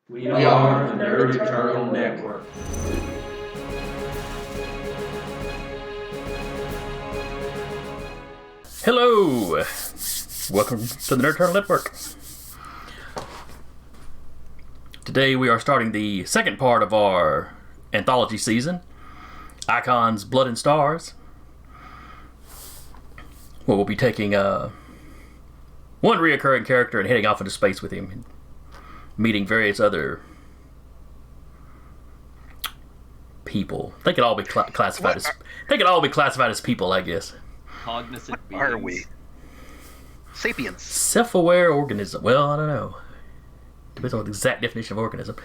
We are the Nerdy Turtle Network. Hello! Welcome to the Nerd Turtle Network. Today we are starting the second part of our Anthology season, Icons, Blood and Stars. Where we'll be taking one reoccurring character and heading off into space with him, and meeting various other people. They could all be classified as people, I guess. Cognizant beings. Are we? Sapiens. Self-aware organism. Well, I don't know. Depends on the exact definition of organism.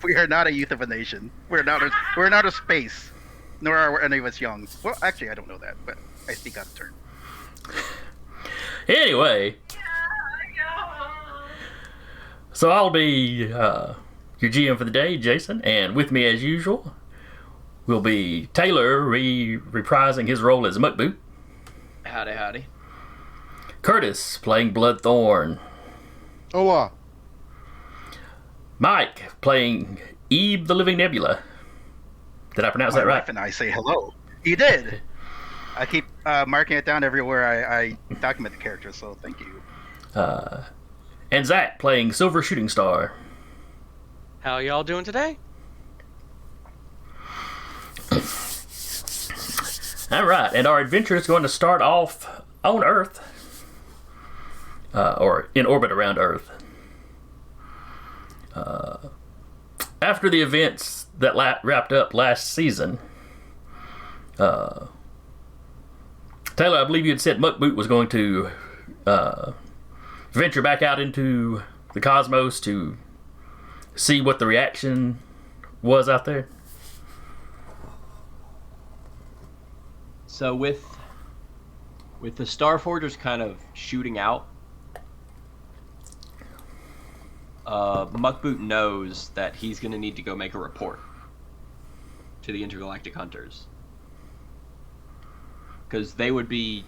We are not a youth of a nation. We're not a space. Nor are any of us young. Well, actually, I don't know that, but I speak out of turn. Anyway, so I'll be your GM for the day, Jason, and with me as usual will be Taylor reprising his role as Muckboot. Howdy, howdy. Curtis playing Bloodthorn. Hola. Mike playing Eve the Living Nebula. Did I pronounce My that right? wife and I say hello. You did. I keep marking it down everywhere I document the character, so thank you. And Zach playing Silver Shooting Star. How y'all doing today? Alright, and our adventure is going to start off on Earth. Or in orbit around Earth. After the events that wrapped up last season, Taylor, I believe you had said Muckboot was going to venture back out into the cosmos to see what the reaction was out there. So with the Starforgers kind of shooting out, Muckboot knows that he's going to need to go make a report to the Intergalactic Hunters. Because they would be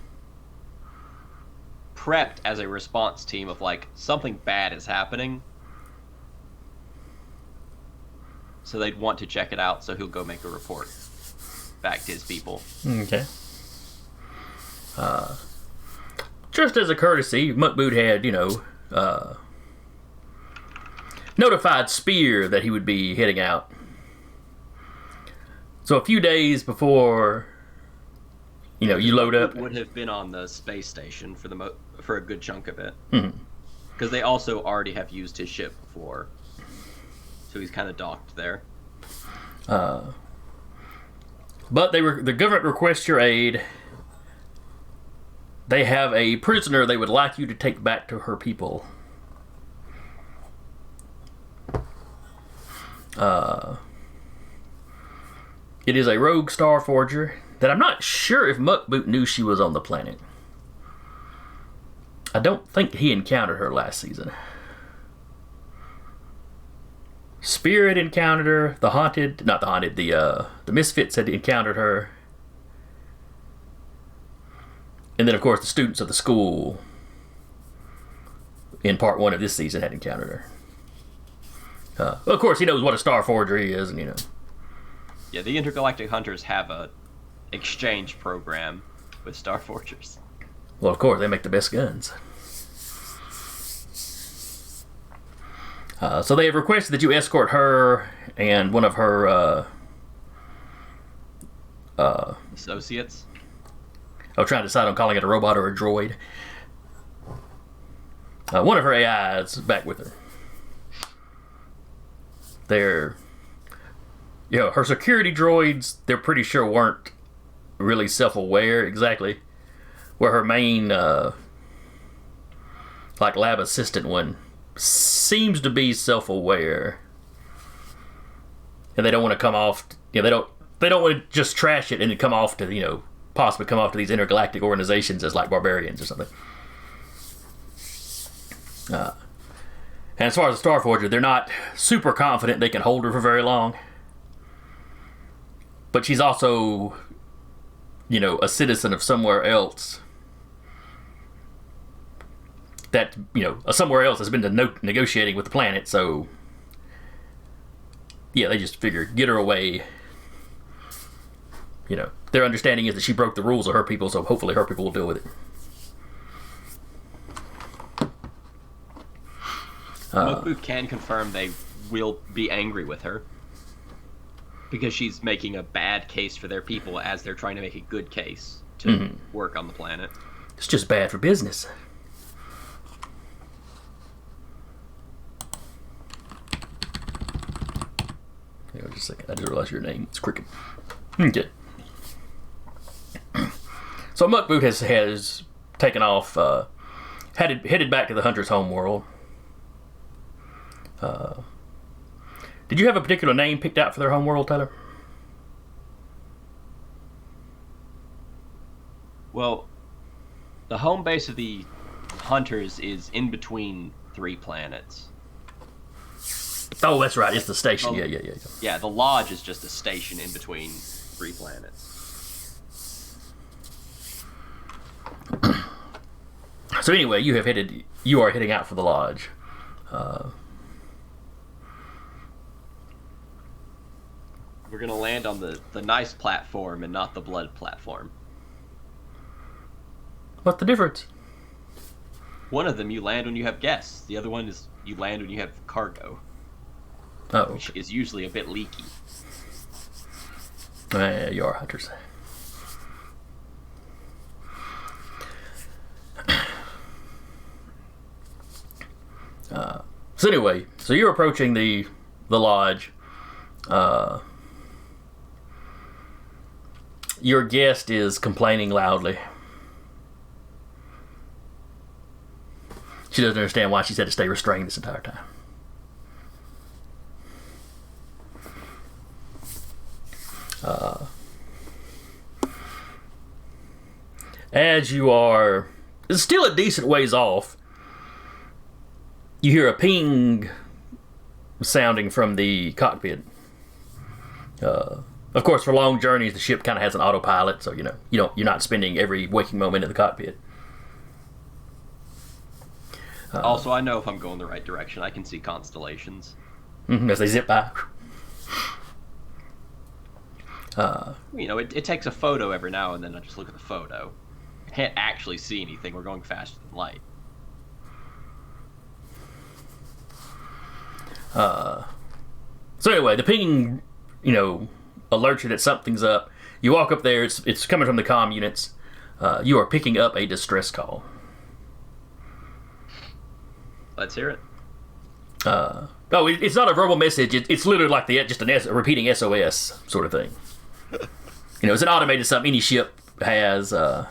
prepped as a response team of, like, something bad is happening. So they'd want to check it out, so he'll go make a report back to his people. Okay. Just as a courtesy, Muckboot had, notified Spear that he would be heading out. So a few days before, you load up. Would have been on the space station for a good chunk of it. Mm-hmm. Because they also already have used his ship before. So he's kind of docked there. But the government requests your aid. They have a prisoner they would like you to take back to her people. It is a rogue Starforger that I'm not sure if Muckboot knew she was on the planet. I don't think he encountered her last season. Spirit encountered her. The Misfits had encountered her. And then, of course, the students of the school in part 1 of this season had encountered her. Of course, he knows what a Starforger is, and Yeah, the Intergalactic Hunters have a exchange program with Starforgers. Well, of course, they make the best guns. So they have requested that you escort her and one of her Associates? I'm trying to decide on calling it a robot or a droid. One of her AIs back with her. They're, her security droids, they're pretty sure weren't really self-aware exactly. Where her main, lab assistant one seems to be self-aware. And they don't want to come off, they don't want to just trash it and come off to, possibly come off to these intergalactic organizations as like barbarians or something. And as far as the Starforger, they're not super confident they can hold her for very long. But she's also, a citizen of somewhere else. That, somewhere else has been negotiating with the planet, so yeah, they just figured get her away. You know, their understanding is that she broke the rules of her people, so hopefully her people will deal with it. Muckboot can confirm they will be angry with her because she's making a bad case for their people as they're trying to make a good case to work on the planet. It's just bad for business. Hang on just a second. I just realized your name. It's Cricket. Okay. So Muckboot has taken off, headed back to the Hunter's homeworld. Did you have a particular name picked out for their homeworld, Tyler? Well, the home base of the Hunters is in between 3 planets. Oh, that's right. It's the station. Yeah. Yeah, the Lodge is just a station in between 3 planets. So anyway, you are heading out for the Lodge. We're gonna land on the nice platform and not the blood platform. What's the difference? One of them you land when you have guests. The other one is you land when you have cargo, Oh, which is usually a bit leaky. you are hunters. So anyway, so you're approaching the lodge. Your guest is complaining loudly. She doesn't understand why she's had to stay restrained this entire time. As you are still a decent ways off, you hear a ping sounding from the cockpit. Of course, for long journeys, the ship kind of has an autopilot, so you're not spending every waking moment in the cockpit. Also, I know if I'm going the right direction. I can see constellations. As they zip by. It takes a photo every now and then. I just look at the photo. I can't actually see anything. We're going faster than light. So anyway, the ping, alerts you that something's up. You walk up there. It's coming from the comm units. You are picking up a distress call. Let's hear it. It's not a verbal message. It's literally like just a repeating SOS sort of thing. It's an automated something any ship has. It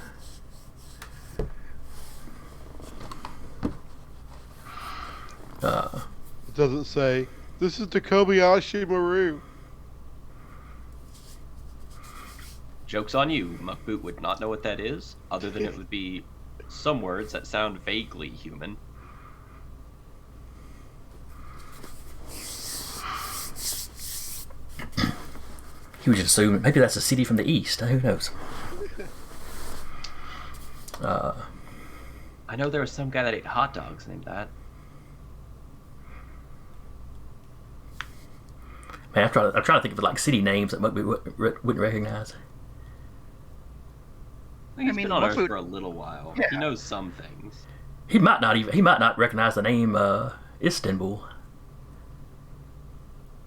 doesn't say, "This is the Kobayashi Maru." Joke's on you. Muckboot would not know what that is, other than it would be some words that sound vaguely human. He would just assume maybe that's a city from the east. Who knows? I know there was some guy that ate hot dogs named that. Man, I'm trying to think of like city names that we wouldn't recognize. I think he's been on Earth Muckboot, for a little while. Yeah. He knows some things. He might not recognize the name Istanbul,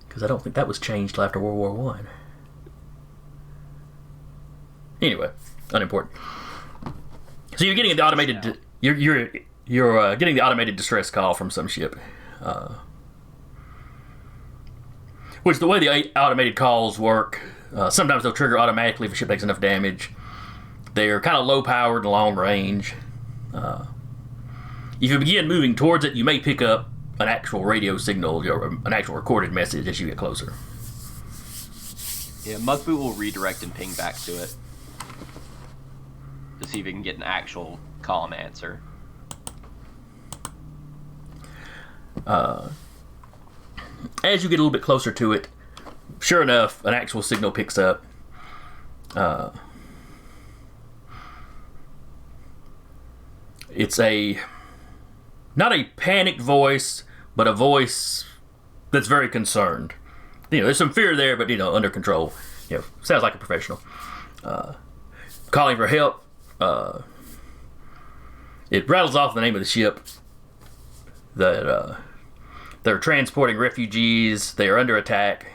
because I don't think that was changed till after World War One. Anyway, unimportant. So you're getting the automated. You're getting the automated distress call from some ship. Which the way the automated calls work, sometimes they'll trigger automatically if a ship takes enough damage. They're kind of low powered and long range. If you begin moving towards it, you may pick up an actual radio signal or an actual recorded message as you get closer. Yeah, Muckboot will redirect and ping back to it to see if he can get an actual comm answer. As you get a little bit closer to it, sure enough, an actual signal picks up. It's not a panicked voice, but a voice that's very concerned. there's some fear there, but under control. Sounds like a professional. Calling for help. It rattles off the name of the ship. That they're transporting refugees. They are under attack.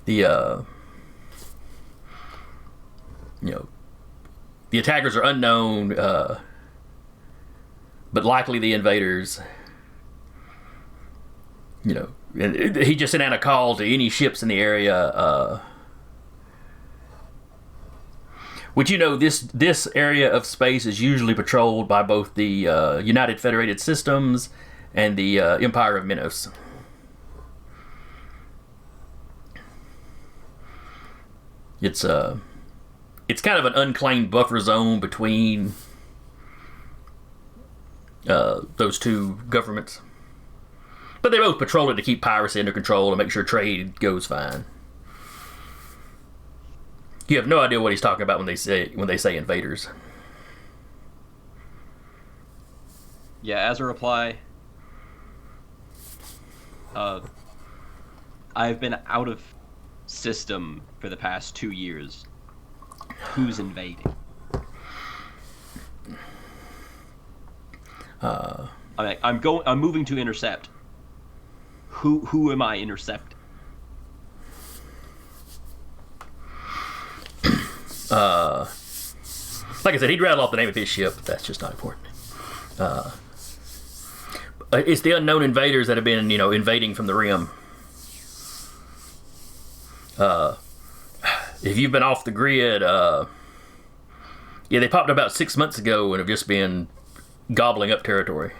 The attackers are unknown, but likely the invaders. And he just sent out a call to any ships in the area. Which this area of space is usually patrolled by both the United Federated Systems and the Empire of Minos. It's kind of an unclaimed buffer zone between those two governments. But they both patrol it to keep piracy under control and make sure trade goes fine. You have no idea what he's talking about when they say invaders. Yeah, as a reply, I've been out of system for the past 2 years. Who's invading? I'm moving to intercept. Who am I intercepting? Like I said, he'd rattle off the name of his ship. But that's just not important. It's the unknown invaders that have been, invading from the rim. If you've been off the grid, they popped about 6 months ago and have just been gobbling up territory.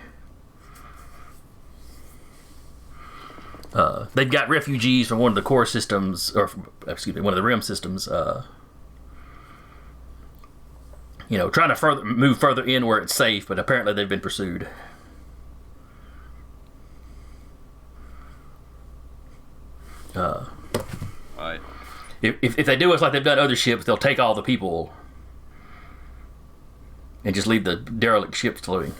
They've got refugees from one of the core systems, one of the rim systems. Trying to move further in where it's safe, but apparently they've been pursued. Right. If they do us like they've done other ships, they'll take all the people and just leave the derelict ships floating.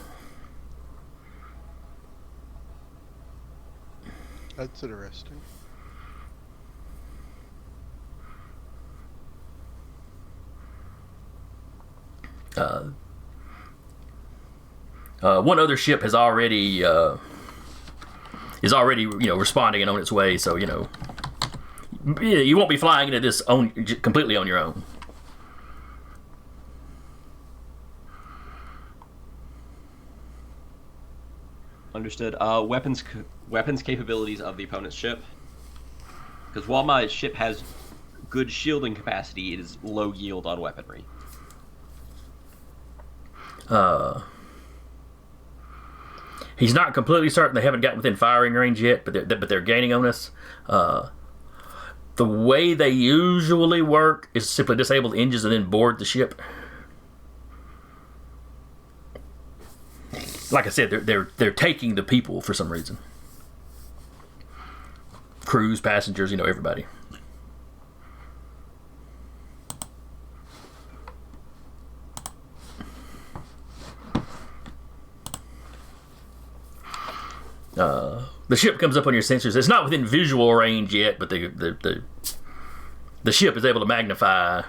That's interesting. One other ship is already responding and on its way. So you won't be flying into this completely on your own. Understood. Weapons capabilities of the opponent's ship. Because while my ship has good shielding capacity, it is low yield on weaponry. He's not completely certain. They haven't gotten within firing range yet, but they're gaining on us. The way they usually work is simply disable the engines and then board the ship. Like I said, they're taking the people for some reason. Crews, passengers, everybody. The ship comes up on your sensors. It's not within visual range yet, but the ship is able to magnify.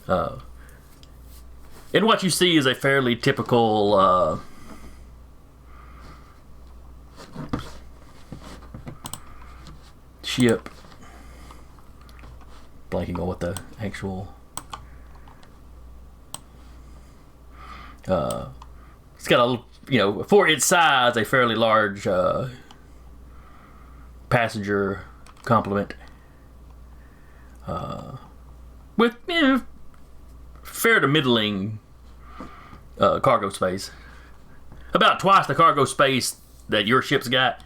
And what you see is a fairly typical ship. Blanking on what the actual. It's got a for its size, a fairly large passenger complement with fair to middling cargo space. About twice the cargo space that your ship's got.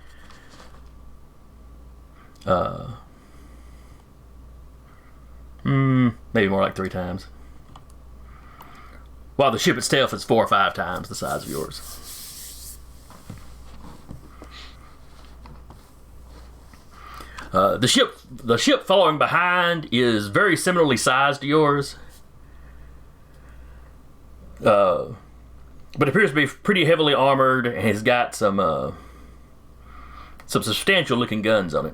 Maybe more like 3 times. While the ship itself is 4 or 5 times the size of yours. The ship following behind is very similarly sized to yours. but appears to be pretty heavily armored and has got some substantial looking guns on it.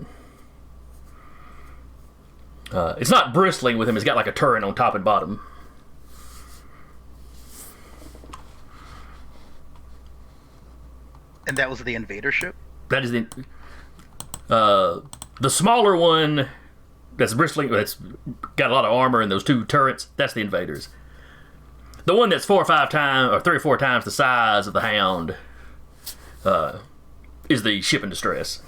It's not bristling with him. It's got like a turret on top and bottom. And that was the invader ship? That is the smaller one that's bristling, that's got a lot of armor and those two turrets, that's the invaders. The one that's 3 or 4 times the size of the Hound is the ship in distress.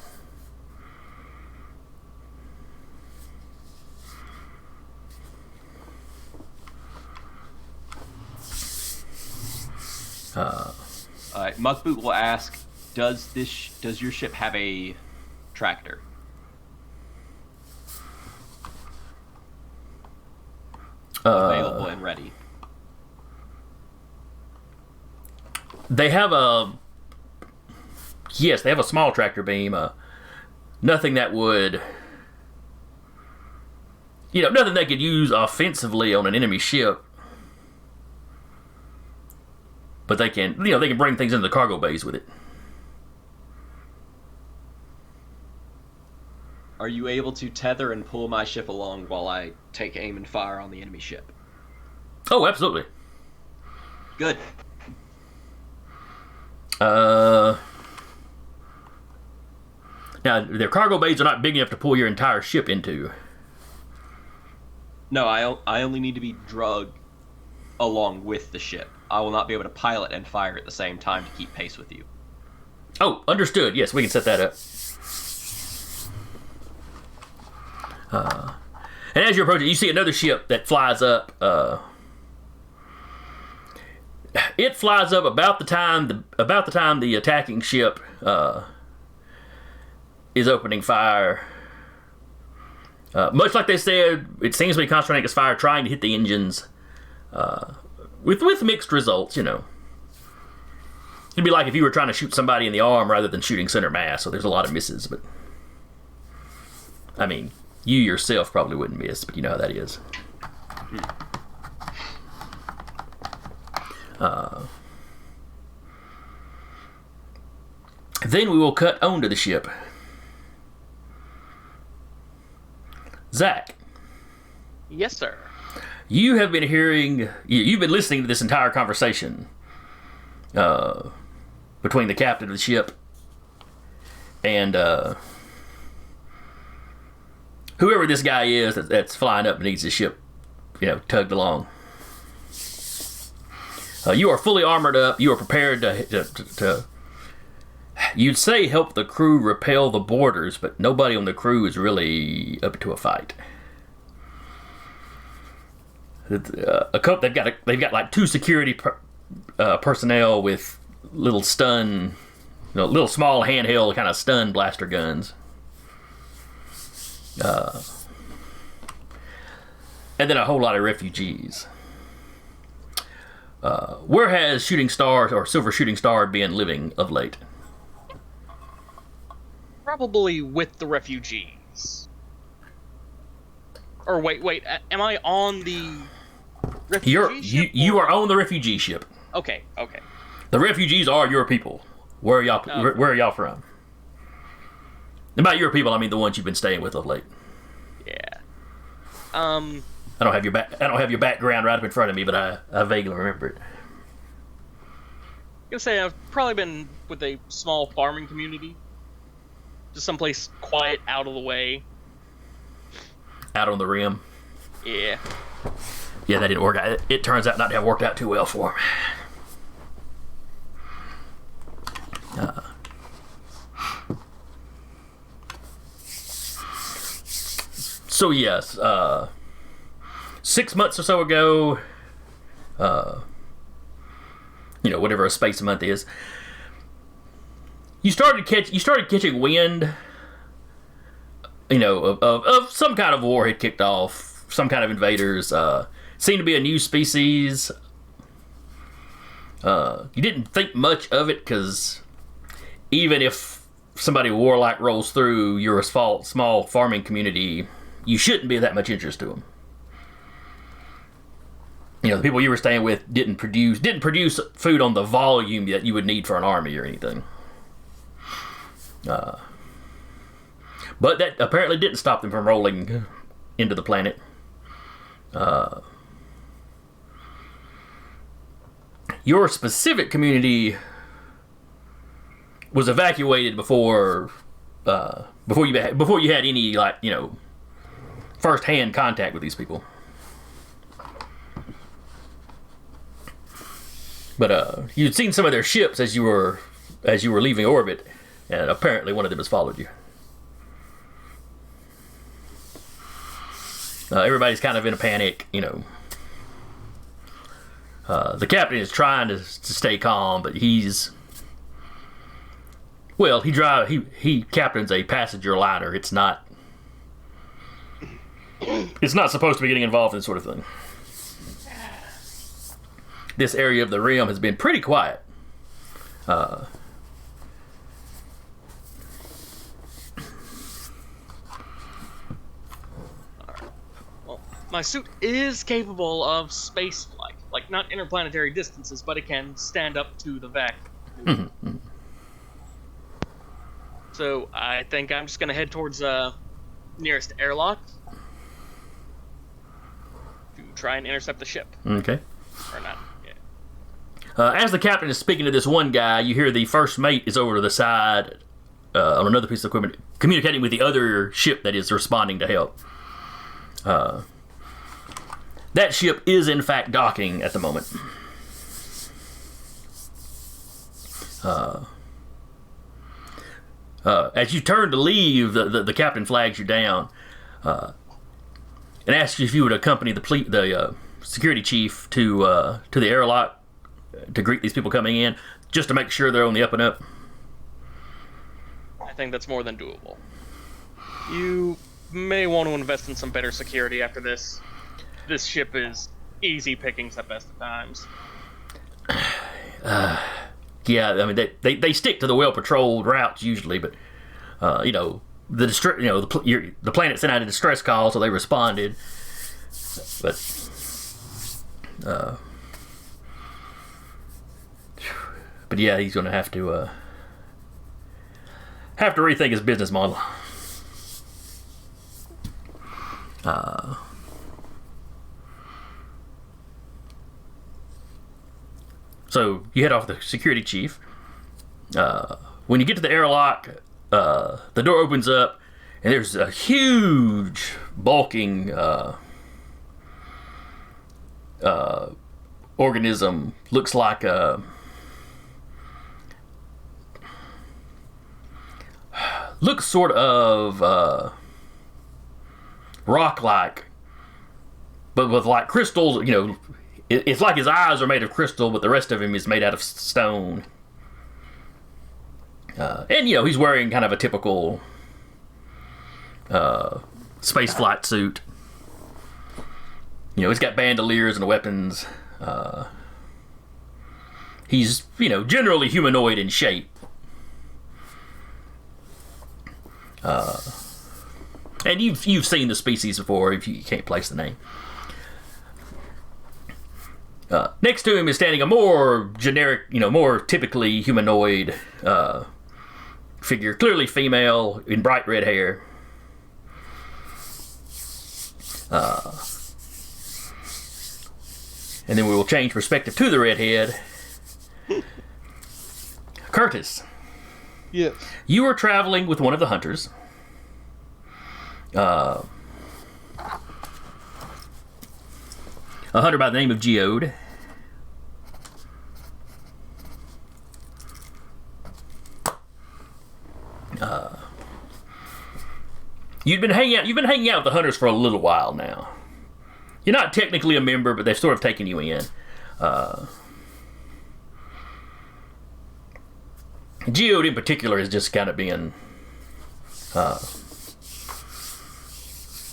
Muckboot will ask, does your ship have a tractor? Available and ready. They have a small tractor beam. Nothing that would, nothing they could use offensively on an enemy ship. But they can, they can bring things into the cargo bays with it. Are you able to tether and pull my ship along while I take aim and fire on the enemy ship? Oh, absolutely. Good. Now, their cargo bays are not big enough to pull your entire ship into. No, I only need to be drugged along with the ship. I will not be able to pilot and fire at the same time to keep pace with you. Oh, understood. Yes, we can set that up. And as you're approaching, you see another ship that flies up. It flies up about the time the attacking ship is opening fire. Much like they said, it seems to be concentrating its fire, trying to hit the engines. With mixed results, It'd be like if you were trying to shoot somebody in the arm rather than shooting center mass, so there's a lot of misses, but... I mean, you yourself probably wouldn't miss, but you know how that is. Then we will cut onto the ship. Zach. Yes, sir. You have been you've been listening to this entire conversation between the captain of the ship and whoever this guy is that's flying up and needs the ship, tugged along. You are fully armored up. You are prepared to you'd say help the crew repel the boarders, but nobody on the crew is really up to a fight. They've got like 2 security personnel with little little small handheld kind of stun blaster guns. And then a whole lot of refugees. Where has Shooting Star or Silver Shooting Star been living of late? Probably with the refugees. Or wait, am I on the refugee ship? You are on the refugee ship. Okay. The refugees are your people. Where are y'all? Where are y'all from? And by your people, I mean the ones you've been staying with of late. Yeah. I don't have your background right up in front of me, but I vaguely remember it. I'm gonna say I've probably been with a small farming community, just someplace quiet, out of the way. Out on the rim. Yeah. Yeah, that didn't work out. It turns out not to have worked out too well for him. So yes, 6 months or so ago, whatever a space month is, you started catching wind, of some kind of war had kicked off, some kind of invaders. Seemed to be a new species. You didn't think much of it because even if somebody warlike rolls through your small farming community, you shouldn't be that much interest to them. the people you were staying with didn't produce food on the volume that you would need for an army or anything. But that apparently didn't stop them from rolling into the planet. Your specific community was evacuated before you had any first-hand contact with these people. But you'd seen some of their ships as you were leaving orbit, and apparently one of them has followed you. Everybody's kind of in a panic, The captain is trying to stay calm, but he captains a passenger liner. It's not supposed to be getting involved in this sort of thing. This area of the rim has been pretty quiet. Well, my suit is capable of space flight. Like, not interplanetary distances, but it can stand up to the vacuum. So, I think I'm just going to head towards nearest airlock to try and intercept the ship. Okay. Or not. As the captain is speaking to this one guy, you hear the first mate is over to the side on another piece of equipment, communicating with the other ship that is responding to help. That ship is, in fact, docking at the moment. As you turn to leave, the captain flags you down and asks you if you would accompany the security chief to the airlock to greet these people coming in, just to make sure they're on the up and up. I think that's more than doable. You may want to invest in some better security after this. This ship is easy pickings at best of times. Yeah, I mean they stick to the well-patrolled routes usually, but the planet sent out a distress call, so they responded. But yeah, he's going to have to rethink his business model. So you head off the security chief. When you get to the airlock, the door opens up, and there's a huge, bulking organism. Looks like looks sort of rock-like, but with like crystals. It's like his eyes are made of crystal, but the rest of him is made out of stone. And he's wearing kind of a typical space flight suit. He's got bandoliers and weapons. He's generally humanoid in shape. And you've seen the species before if you can't place the name. Next to him is standing a more generic, more typically humanoid figure, clearly female, in bright red hair. And then we will change perspective to the redhead. Curtis. Yes. You are traveling with one of the hunters. A hunter by the name of Geode. You've been hanging out with the hunters for a little while now. You're not technically a member, but they've sort of taken you in. Geode in particular is just kind of being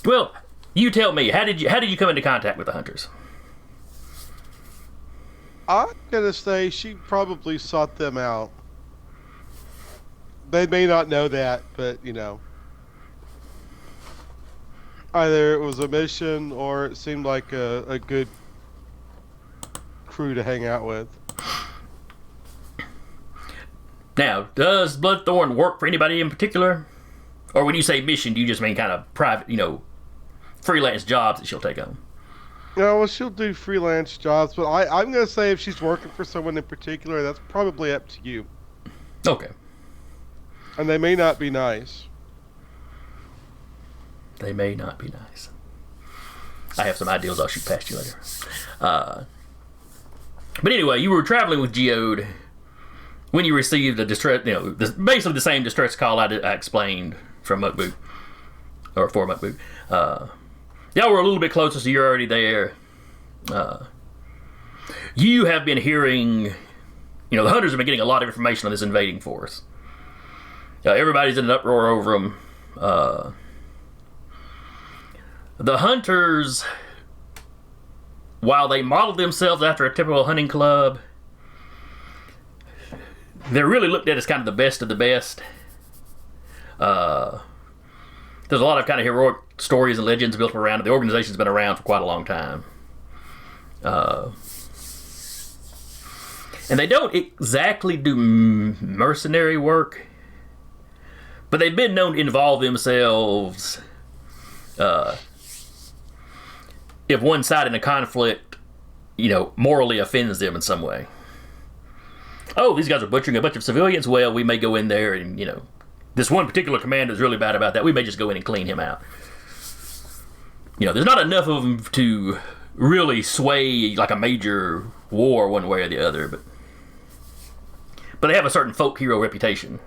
well, you tell me, how did you come into contact with the hunters? I'm gonna say she probably sought them out. They may not know that, but either it was a mission or it seemed like a good crew to hang out with. Now, does Bloodthorn work for anybody in particular? Or when you say mission, do you just mean kind of private, freelance jobs that she'll take on? No, well, she'll do freelance jobs, but I'm going to say if she's working for someone in particular, that's probably up to you. Okay. And they may not be nice. They may not be nice. I have some ideas I'll shoot past you later. But anyway, you were traveling with Geode when you received a distress, basically the same distress call I explained from Muckboot, or for Muckboot. Y'all were a little bit closer, so you're already there. You have been hearing, the hunters have been getting a lot of information on this invading force. Everybody's in an uproar over them. The hunters, while they modeled themselves after a typical hunting club, they're really looked at as kind of the best of the best. There's a lot of kind of heroic stories and legends built around it. The organization's been around for quite a long time. And they don't exactly do mercenary work, but they've been known to involve themselves if one side in a conflict, morally offends them in some way. Oh, these guys are butchering a bunch of civilians. Well, we may go in there and, this one particular commander is really bad about that. We may just go in and clean him out. There's not enough of them to really sway like a major war one way or the other, but they have a certain folk hero reputation.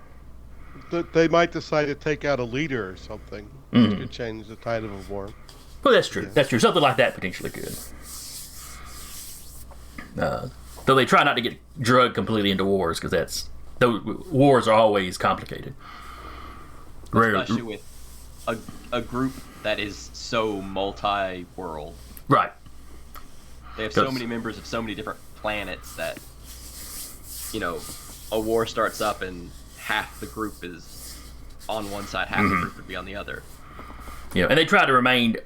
They might decide to take out a leader or something. Mm-hmm. Which could change the tide of a war. Well, that's true. Yeah. That's true. Something like that potentially could. Though they try not to get drugged completely into wars, because those wars are always complicated. Especially with a group that is so multi-world. Right. They have so many members of so many different planets that, a war starts up and half the group is on one side, half the group would be on the other. And they try to remain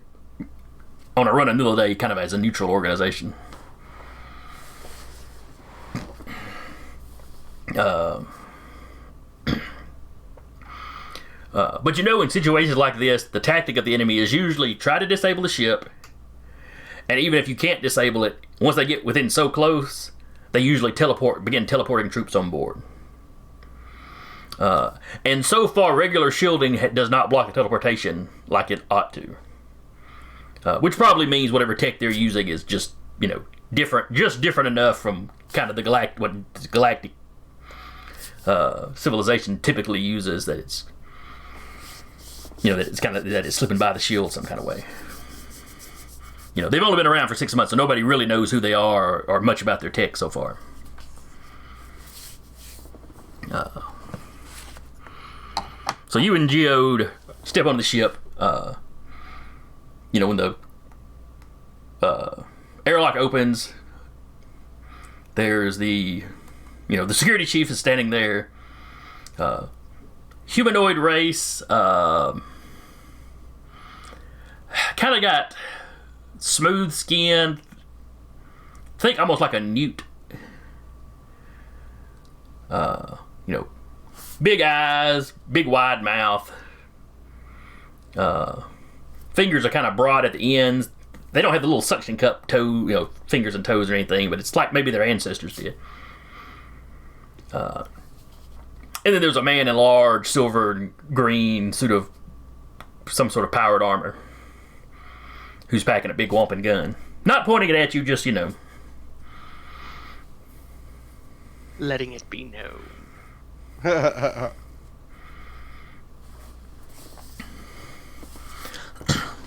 on a run another day kind of as a neutral organization. But in situations like this, the tactic of the enemy is usually try to disable the ship, and even if you can't disable it, once they get within so close, they usually begin teleporting troops on board. And so far, regular shielding does not block the teleportation like it ought to. Which probably means whatever tech they're using is just, different enough from kind of what galactic civilization typically uses that it's, that it's slipping by the shield some kind of way. They've only been around for 6 months, so nobody really knows who they are or much about their tech so far. So you and Geode step on the ship. When the airlock opens, there's the security chief is standing there. Humanoid race, kind of got smooth skin. Think almost like a newt. Big eyes, big wide mouth. Fingers are kind of broad at the ends. They don't have the little suction cup toe, fingers and toes or anything, but it's like maybe their ancestors did. And then there's a man in large silver and green suit of some sort of powered armor who's packing a big whomping gun. Not pointing it at you, just, letting it be known.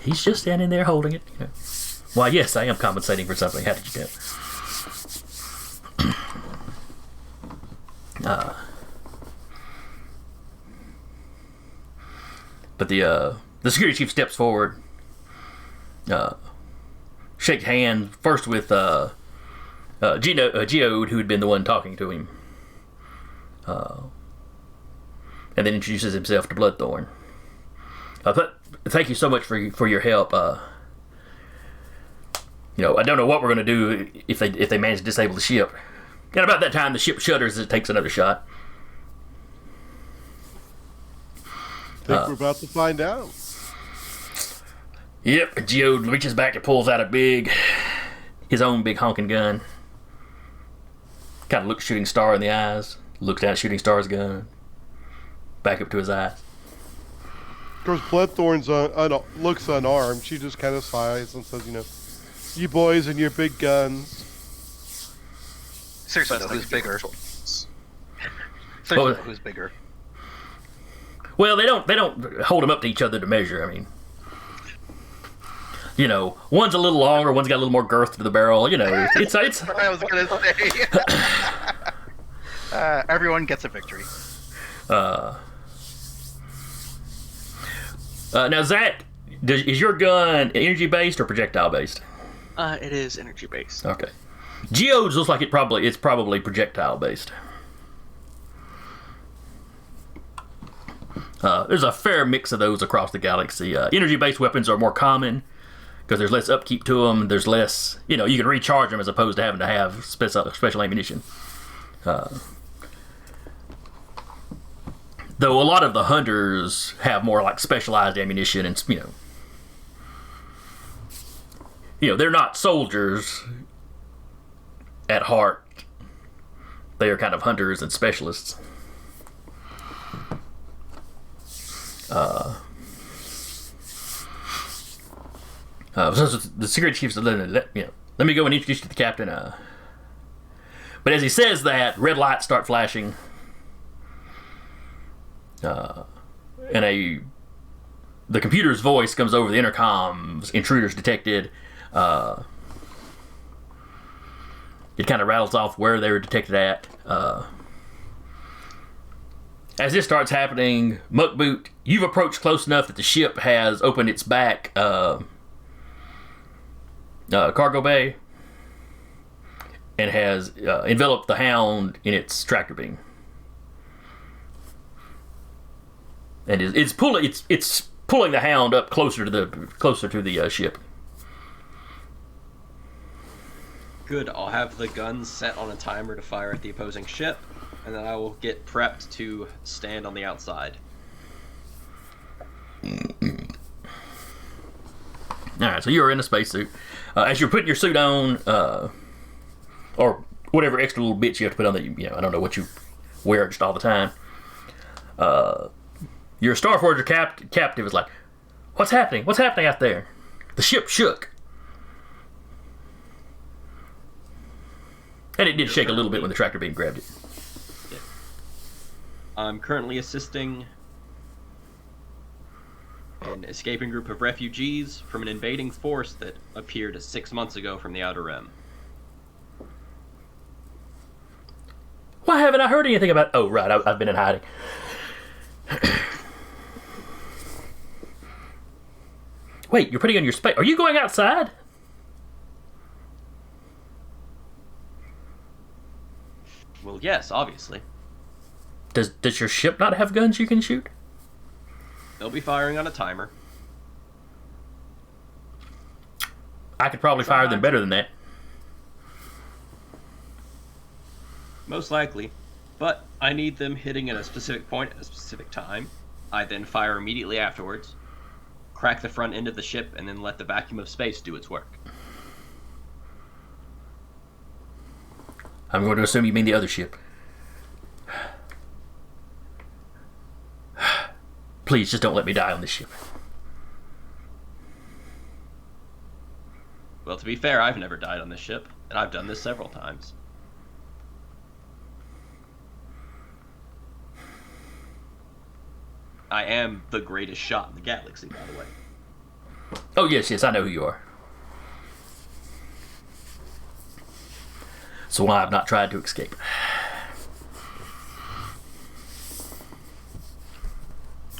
He's just standing there holding it. Why, yes, I am compensating for something. How did you go? But the security chief steps forward, shakes hands first with Geode, who had been the one talking to him, and then introduces himself to Bloodthorn. But thank you so much for your help. I don't know what we're going to do if they manage to disable the ship. And about that time, the ship shudders and it takes another shot. Think we're about to find out. Yep, Geode reaches back and pulls out his own big honking gun. Kind of looks Shooting Star in the eyes. Looks down at Shooting Star's gun. Back up to his eyes. Of course, Bloodthorn's looks unarmed. She just kind of sighs and says, you boys and your big guns. Seriously, though, who's bigger? Seriously, who's bigger? Well, they don't hold them up to each other to measure. I mean, one's a little longer, one's got a little more girth to the barrel. It's. I was gonna say. Everyone gets a victory. Now, Zach, is your gun energy based or projectile based? It is energy based. Okay. Geodes looks like it's probably projectile based. There's a fair mix of those across the galaxy. Energy based weapons are more common because there's less upkeep to them. There's less, you can recharge them as opposed to having to have special ammunition. Though a lot of the hunters have more like specialized ammunition and, they're not soldiers at heart. They are kind of hunters and specialists. So the security chief said, let me go and introduce you to the captain. But as he says that, red lights start flashing. And the computer's voice comes over the intercoms. Intruders detected. It kind of rattles off where they were detected at. As this starts happening, Muckboot, you've approached close enough that the ship has opened its back cargo bay and has enveloped the Hound in its tractor beam. And it's pulling the Hound up closer to the ship. Good. I'll have the gun set on a timer to fire at the opposing ship, and then I will get prepped to stand on the outside. Alright, so you're in a spacesuit. As you're putting your suit on, or whatever extra little bits you have to put on that, I don't know what you wear just all the time. Your Starforger captive is like, what's happening? What's happening out there? The ship shook. And it did shake a little bit when the tractor beam grabbed it. Yeah. I'm currently assisting an escaping group of refugees from an invading force that appeared 6 months ago from the Outer Rim. Why haven't I heard anything about... Oh, right, I've been in hiding. Wait, you're putting on your space... Are you going outside? Well, yes, obviously. Does your ship not have guns you can shoot? They'll be firing on a timer. I could probably fire them better than that. Most likely. But I need them hitting at a specific point at a specific time. I then fire immediately afterwards, crack the front end of the ship, and then let the vacuum of space do its work. I'm going to assume you mean the other ship. Please, just don't let me die on this ship. Well, to be fair, I've never died on this ship, and I've done this several times. I am the greatest shot in the galaxy, by the way. Oh, yes, I know who you are. So why I've not tried to escape.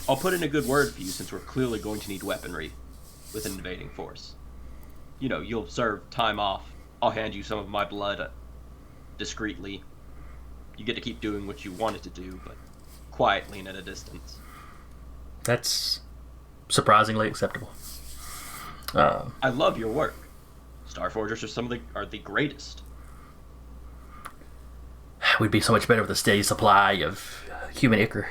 I'll put in a good word for you since we're clearly going to need weaponry with an invading force. You'll serve time off. I'll hand you some of my blood discreetly. You get to keep doing what you wanted to do, but quietly and at a distance. That's surprisingly acceptable. I love your work. Starforgers are the greatest. We'd be so much better with a steady supply of human ichor.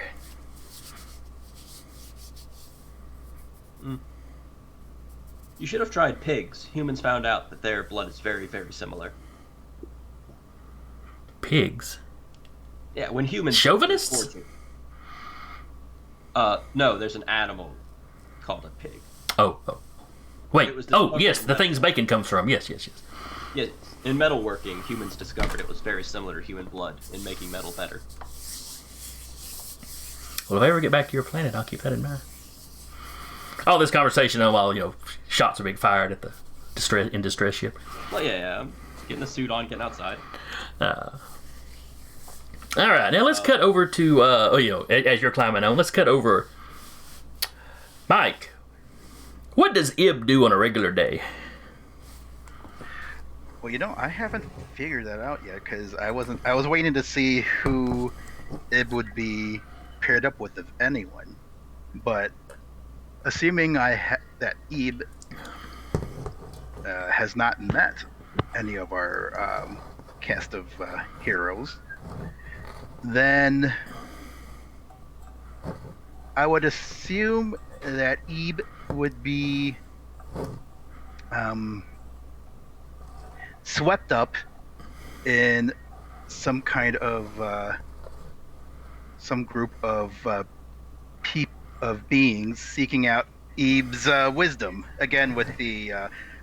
You should have tried pigs. Humans found out that their blood is very, very similar. Pigs? Yeah, when humans... Chauvinists? No, there's an animal called a pig. Oh. Wait, It was yes, the things bacon comes from. Yes. Yes, in metalworking, humans discovered it was very similar to human blood in making metal better. Well, if I ever get back to your planet, I'll keep that in mind. All this conversation while, shots are being fired at the distress ship. Well, yeah, I'm getting a suit on, getting outside. All right, now let's cut over to, as you're climbing on, let's cut over. Mike, what does Ib do on a regular day? Well, I haven't figured that out yet because I was waiting to see who Ib would be paired up with, if anyone. But assuming that Ib has not met any of our cast of heroes, then I would assume that Ib would be swept up in some kind of some group of beings seeking out Eve's wisdom, again with the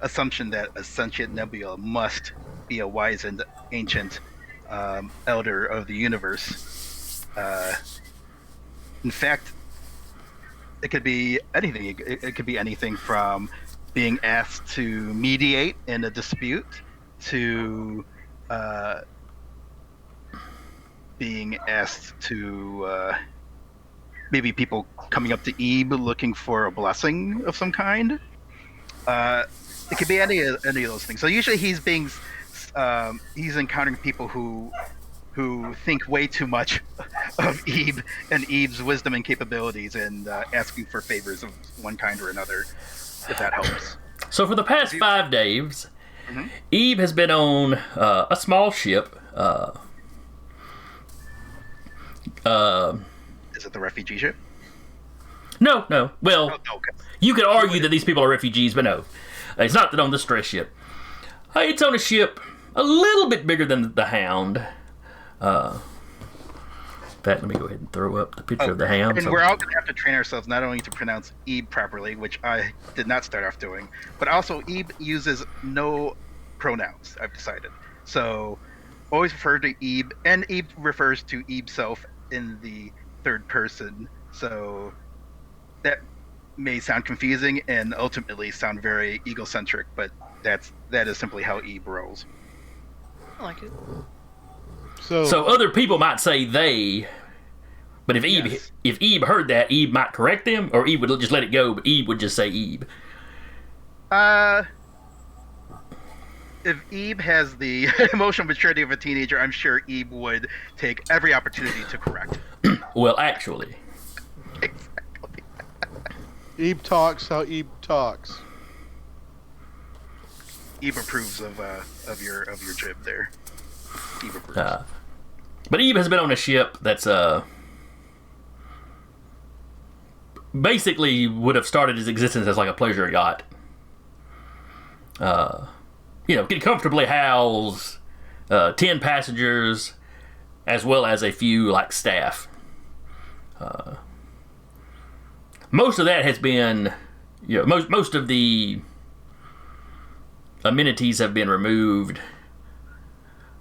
assumption that a sentient nebula must be a wise and ancient elder of the universe. In fact, it could be anything. It could be anything from being asked to mediate in a dispute to being asked to maybe people coming up to Ebe looking for a blessing of some kind. It could be any of those things. So usually he's encountering people who think way too much of Ebe and Eve's wisdom and capabilities and asking for favors of one kind or another, if that helps. So for the past 5 days, Ebe has been on a small ship. Is it the refugee ship? No. Well, Okay. you could argue that these people are refugees, but no. It's not that on the stress ship. It's on a ship a little bit bigger than the Hound. In fact, let me go ahead and throw up the picture of the Hound. And we're all going to have to train ourselves not only to pronounce Ebe properly, which I did not start off doing, but also Ebe uses no pronouns, I've decided. So always refer to Ebe, and Ebe refers to Ebe self in the third person. So that may sound confusing and ultimately sound very egocentric, but that is simply how Ebe rolls. I like it. So other people might say they, but if Ebe heard that, Ebe might correct them, or Ebe would just let it go, but Ebe would just say Ebe. If Ebe has the emotional maturity of a teenager, I'm sure Ebe would take every opportunity to correct. Well, actually. Exactly. Ebe talks how Ebe talks. Ebe approves of your jib there. Ebe approves. But Ebe has been on a ship that's basically would have started his existence as like a pleasure yacht. Can comfortably house 10 passengers as well as a few like staff. Most of that has been, most of the amenities have been removed.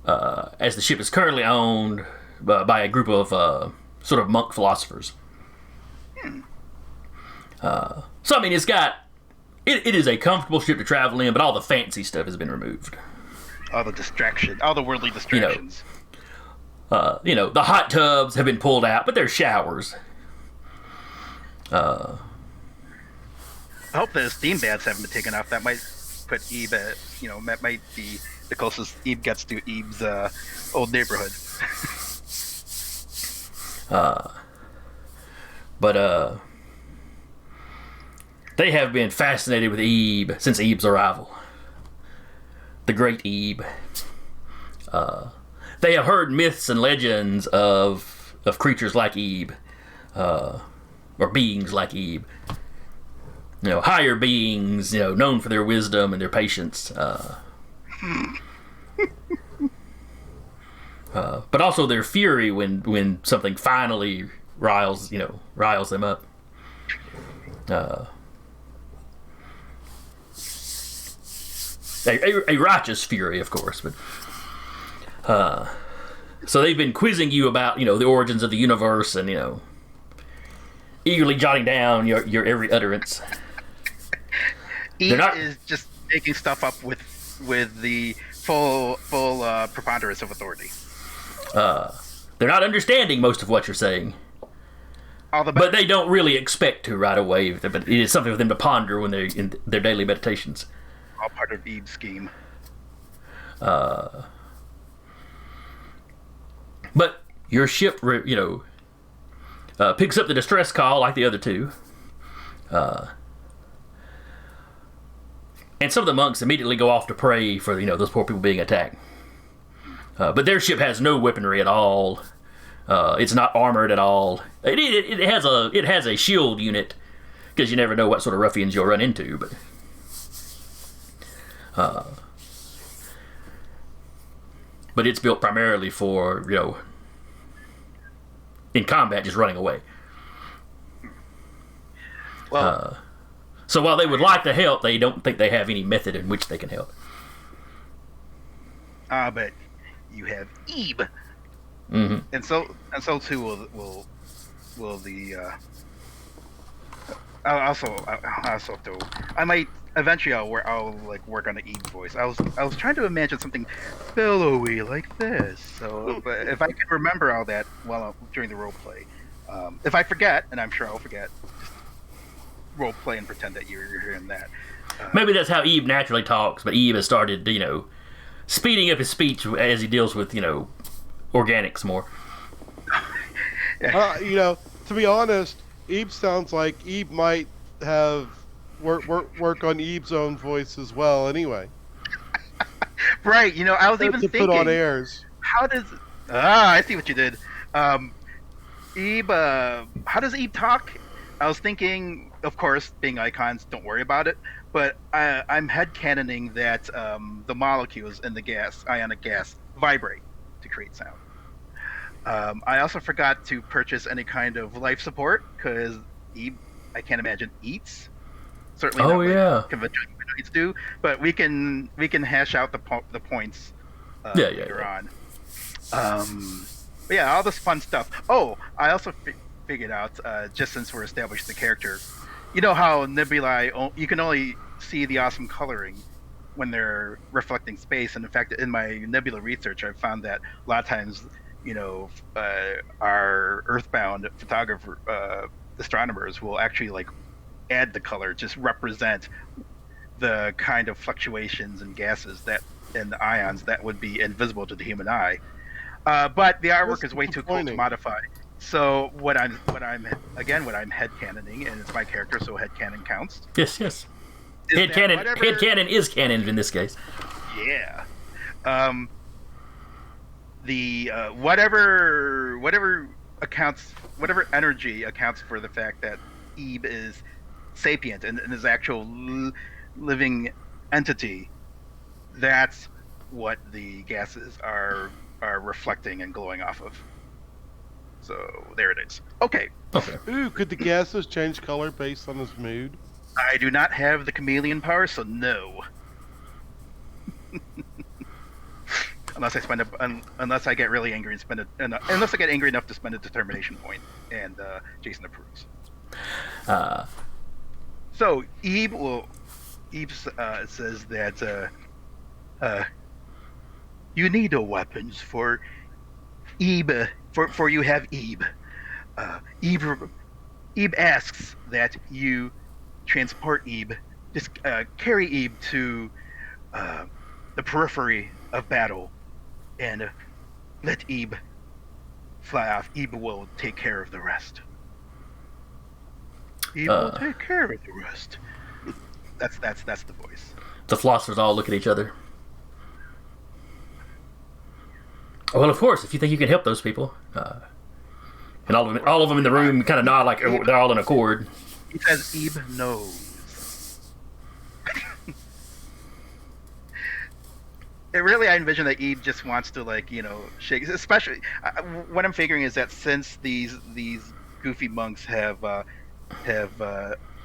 As the ship is currently owned by a group of sort of monk philosophers. So I mean, it is a comfortable ship to travel in, but all the fancy stuff has been removed. All the worldly distractions. The hot tubs have been pulled out, but they're showers. I hope the steam baths haven't been taken off. That might put Ebe at, that might be the closest Ebe gets to Ebe's old neighborhood. But they have been fascinated with Ebe since Ebe's arrival. the great Ebe. They have heard myths and legends of creatures like Ebe, or beings like Ebe. Higher beings, known for their wisdom and their patience. But also their fury when something finally riles them up. A righteous fury, of course, but so they've been quizzing you about the origins of the universe and eagerly jotting down your every utterance. Eve is just making stuff up with the full preponderance of authority. They're not understanding most of what you're saying. But they don't really expect to right away. But it is something for them to ponder when they're in their daily meditations. All part of Eve's scheme. But your ship, picks up the distress call like the other two. And some of the monks immediately go off to pray for those poor people being attacked. But their ship has no weaponry at all. It's not armored at all. It has a shield unit because you never know what sort of ruffians you'll run into. But it's built primarily for in combat, just running away. Well, so while they would like to help, they don't think they have any method in which they can help. But you have Ebe, and so too will the. I'll also have to. I might eventually. I'll work on the Ebe voice. I was trying to imagine something billowy like this. So, but if I can remember all that during the role play, if I forget, and I'm sure I'll forget, just role play and pretend that you're hearing that. Maybe that's how Ebe naturally talks, but Ebe has started, speeding up his speech as he deals with, organics more. To be honest, Ebe sounds like Ebe might have work on Ebe's own voice as well. Anyway, right? I was even thinking put on airs. How does? I see what you did. Ebe, how does Ebe talk? I was thinking, of course, being icons, don't worry about it. But I'm headcanoning that the molecules in the ionic gas, vibrate to create sound. I also forgot to purchase any kind of life support because Ebe, I can't imagine, eats. Certainly not like conventional humanoids do. But we can hash out the points later on. But yeah, all this fun stuff. Oh, I also figured out, just since we're establishing the character, you know how nebulae, you can only see the awesome coloring when they're reflecting space. And in fact, in my nebula research, I've found that a lot of times, our earthbound photographer, astronomers will actually add the color, just represent the kind of fluctuations in gases and the ions that would be invisible to the human eye. But the artwork is way too cool to modify. So what I'm headcanoning, and it's my character, so headcanon counts. Yes. Headcanon is canon in this case. Yeah. The whatever energy accounts for the fact that Ebe is sapient and is actual living entity. That's what the gases are reflecting and glowing off of. So there it is. Okay. Ooh, could the gases change color based on his mood? I do not have the chameleon power, so no. Unless I get really angry and spend it, unless I get angry enough to spend a determination point, and Jason approves. So Ebe says that you need no weapons for Ebe, for you have Ebe. Ebe asks that you transport Ebe, just carry Ebe to the periphery of battle, and let Ebe fly off. Ebe will take care of the rest. Ebe will take care of the rest. That's the voice. The philosophers all look at each other. Well, of course, if you think you can help those people, and all of them in the room kind of nod like they're all in accord. He says Ebe knows. I envision that Ebe just wants to, like, shake. Especially, what I'm figuring is that since these goofy monks have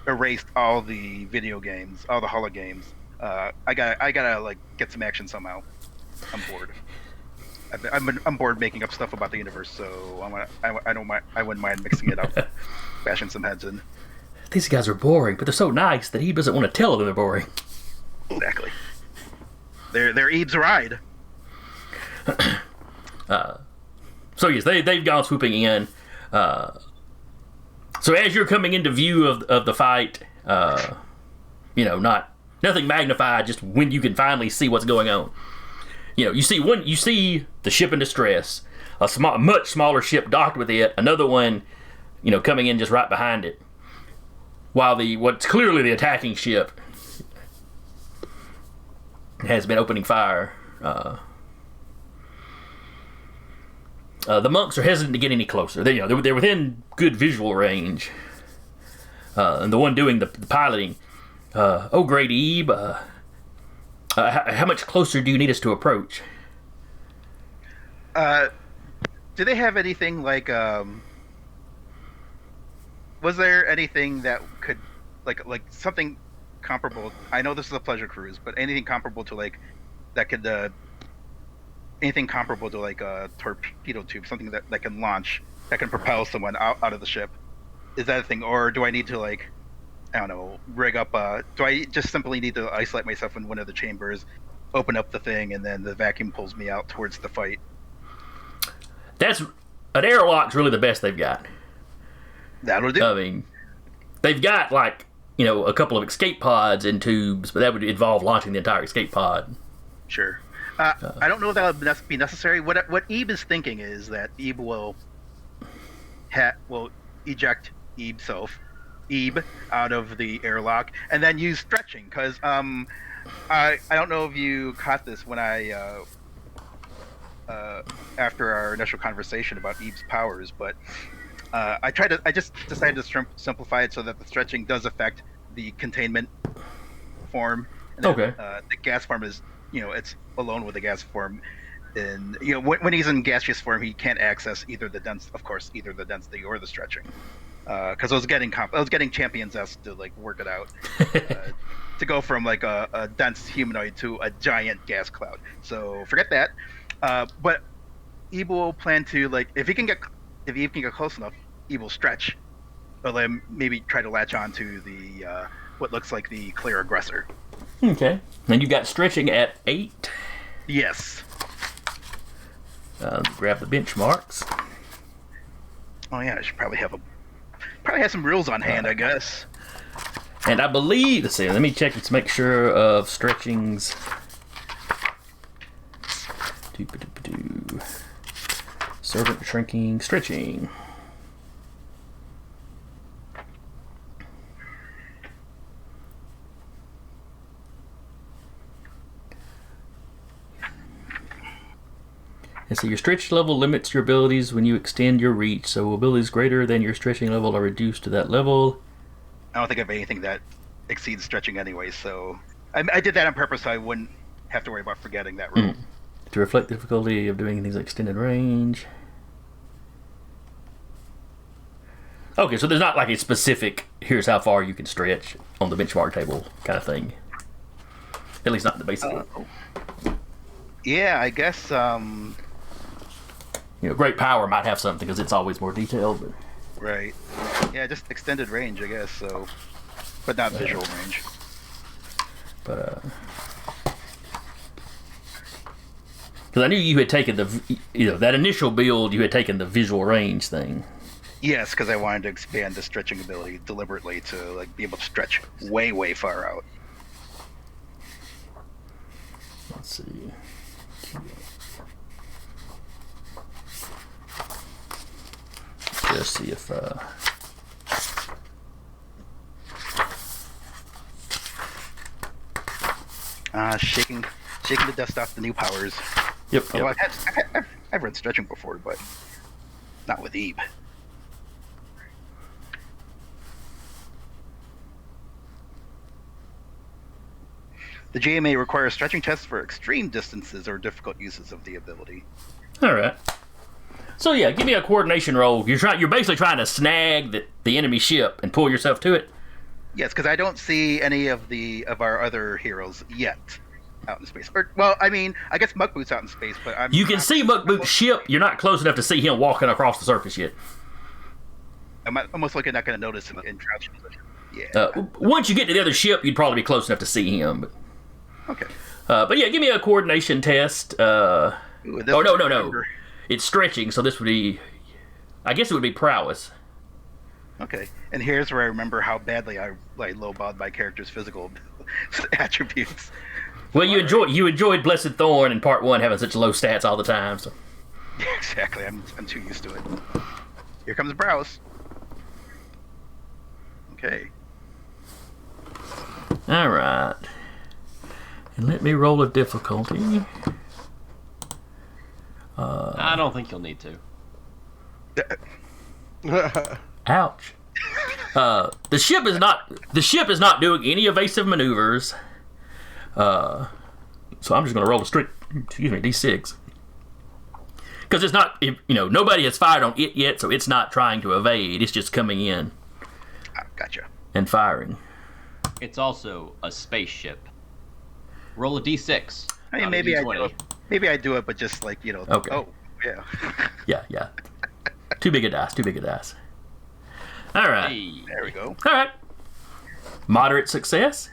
erased all the video games, all the holo games, I gotta like get some action somehow. I'm bored. I'm bored making up stuff about the universe, so I wouldn't mind mixing it up, bashing some heads in. These guys are boring, but they're so nice that Ebe doesn't want to tell them they're boring. Exactly. They're Ebe's ride. So yes, they've gone swooping in. So as you're coming into view of the fight, nothing magnified, just when you can finally see what's going on. You see the ship in distress, a much smaller ship docked with it, another one, coming in just right behind it, while what's clearly the attacking ship has been opening fire. The monks are hesitant to get any closer. They're within good visual range, and the one doing the piloting, oh great Ebe. How much closer do you need us to approach? Do they have anything like? Was there anything that could, like something comparable? I know this is a pleasure cruise, but anything comparable to like that could, anything comparable to like a torpedo tube, something that can launch, that can propel someone out of the ship? Is that a thing, or do I need to like? I don't know, rig up do I just simply need to isolate myself in one of the chambers, open up the thing, and then the vacuum pulls me out towards the fight? An airlock's really the best they've got. That'll do. I mean, they've got like, a couple of escape pods and tubes, but that would involve launching the entire escape pod. Sure. I don't know if that would be necessary. What Ebe is thinking is that Ebe will eject Ebe out of the airlock, and then use stretching, because I don't know if you caught this when I after our initial conversation about Ebe's powers, but I just decided to simplify it so that the stretching does affect the containment form. And okay. The gas form is, it's alone with the gas form. And when he's in gaseous form, he can't access either the density or the stretching. Because I was getting Champions-esque to like work it out, to go from like a dense humanoid to a giant gas cloud. So forget that. But Ebe will plan to, like, if Ebe can get close enough, Ebe will stretch, or then maybe try to latch onto the what looks like the clear aggressor. Okay, and you got stretching at 8. Yes. Grab the benchmarks. Oh yeah, I should probably have some rules on hand, I guess. And I believe, let me check to make sure of stretchings. Servant shrinking, stretching. And so your stretch level limits your abilities when you extend your reach. So abilities greater than your stretching level are reduced to that level. I don't think I have anything that exceeds stretching anyway, so I did that on purpose so I wouldn't have to worry about forgetting that rule. To reflect the difficulty of doing things like extended range. Okay, so there's not like a specific, here's how far you can stretch on the benchmark table kind of thing. At least not in the basic one. Yeah, I guess, great power might have something because it's always more detailed. But... Right. Yeah, just extended range, I guess, so... But not visual range. But, because I knew you had taken that initial build, you had taken the visual range thing. Yes, because I wanted to expand the stretching ability deliberately to like be able to stretch way, way far out. Let's see. Just see if shaking the dust off the new powers. Yep. Oh, I've read stretching before, but not with Ebe. The JMA requires stretching tests for extreme distances or difficult uses of the ability. All right. So yeah, give me a coordination roll. You're basically trying to snag the enemy ship and pull yourself to it. Yes, because I don't see any of our other heroes yet out in space. Or, well, I mean, I guess Muckboot's out in space, but You can see Muckboot's ship. You're not close enough to see him walking across the surface yet. I'm almost like not going to notice him in crouching position. Yeah. Once you get to the other ship, you'd probably be close enough to see him. But, Okay. but yeah, give me a coordination test. Ooh, No. It's stretching, so this would be... I guess it would be prowess. Okay. And here's where I remember how badly I lowballed my character's physical attributes. Well, you enjoyed Blessed Thorn in part 1 having such low stats all the time. So. Yeah, exactly. I'm too used to it. Here comes Browse. Okay. All right. And let me roll a difficulty. I don't think you'll need to. Ouch. The ship is not doing any evasive maneuvers. So I'm just going to roll a straight, d6. Because it's not, nobody has fired on it yet, so it's not trying to evade. It's just coming in Gotcha. and firing. It's also a spaceship. Roll a d6. I mean, not a maybe D20. I do it, but just like, Okay. Oh, yeah. Yeah. Too big a dice. All right. Hey. There we go. All right. Moderate success.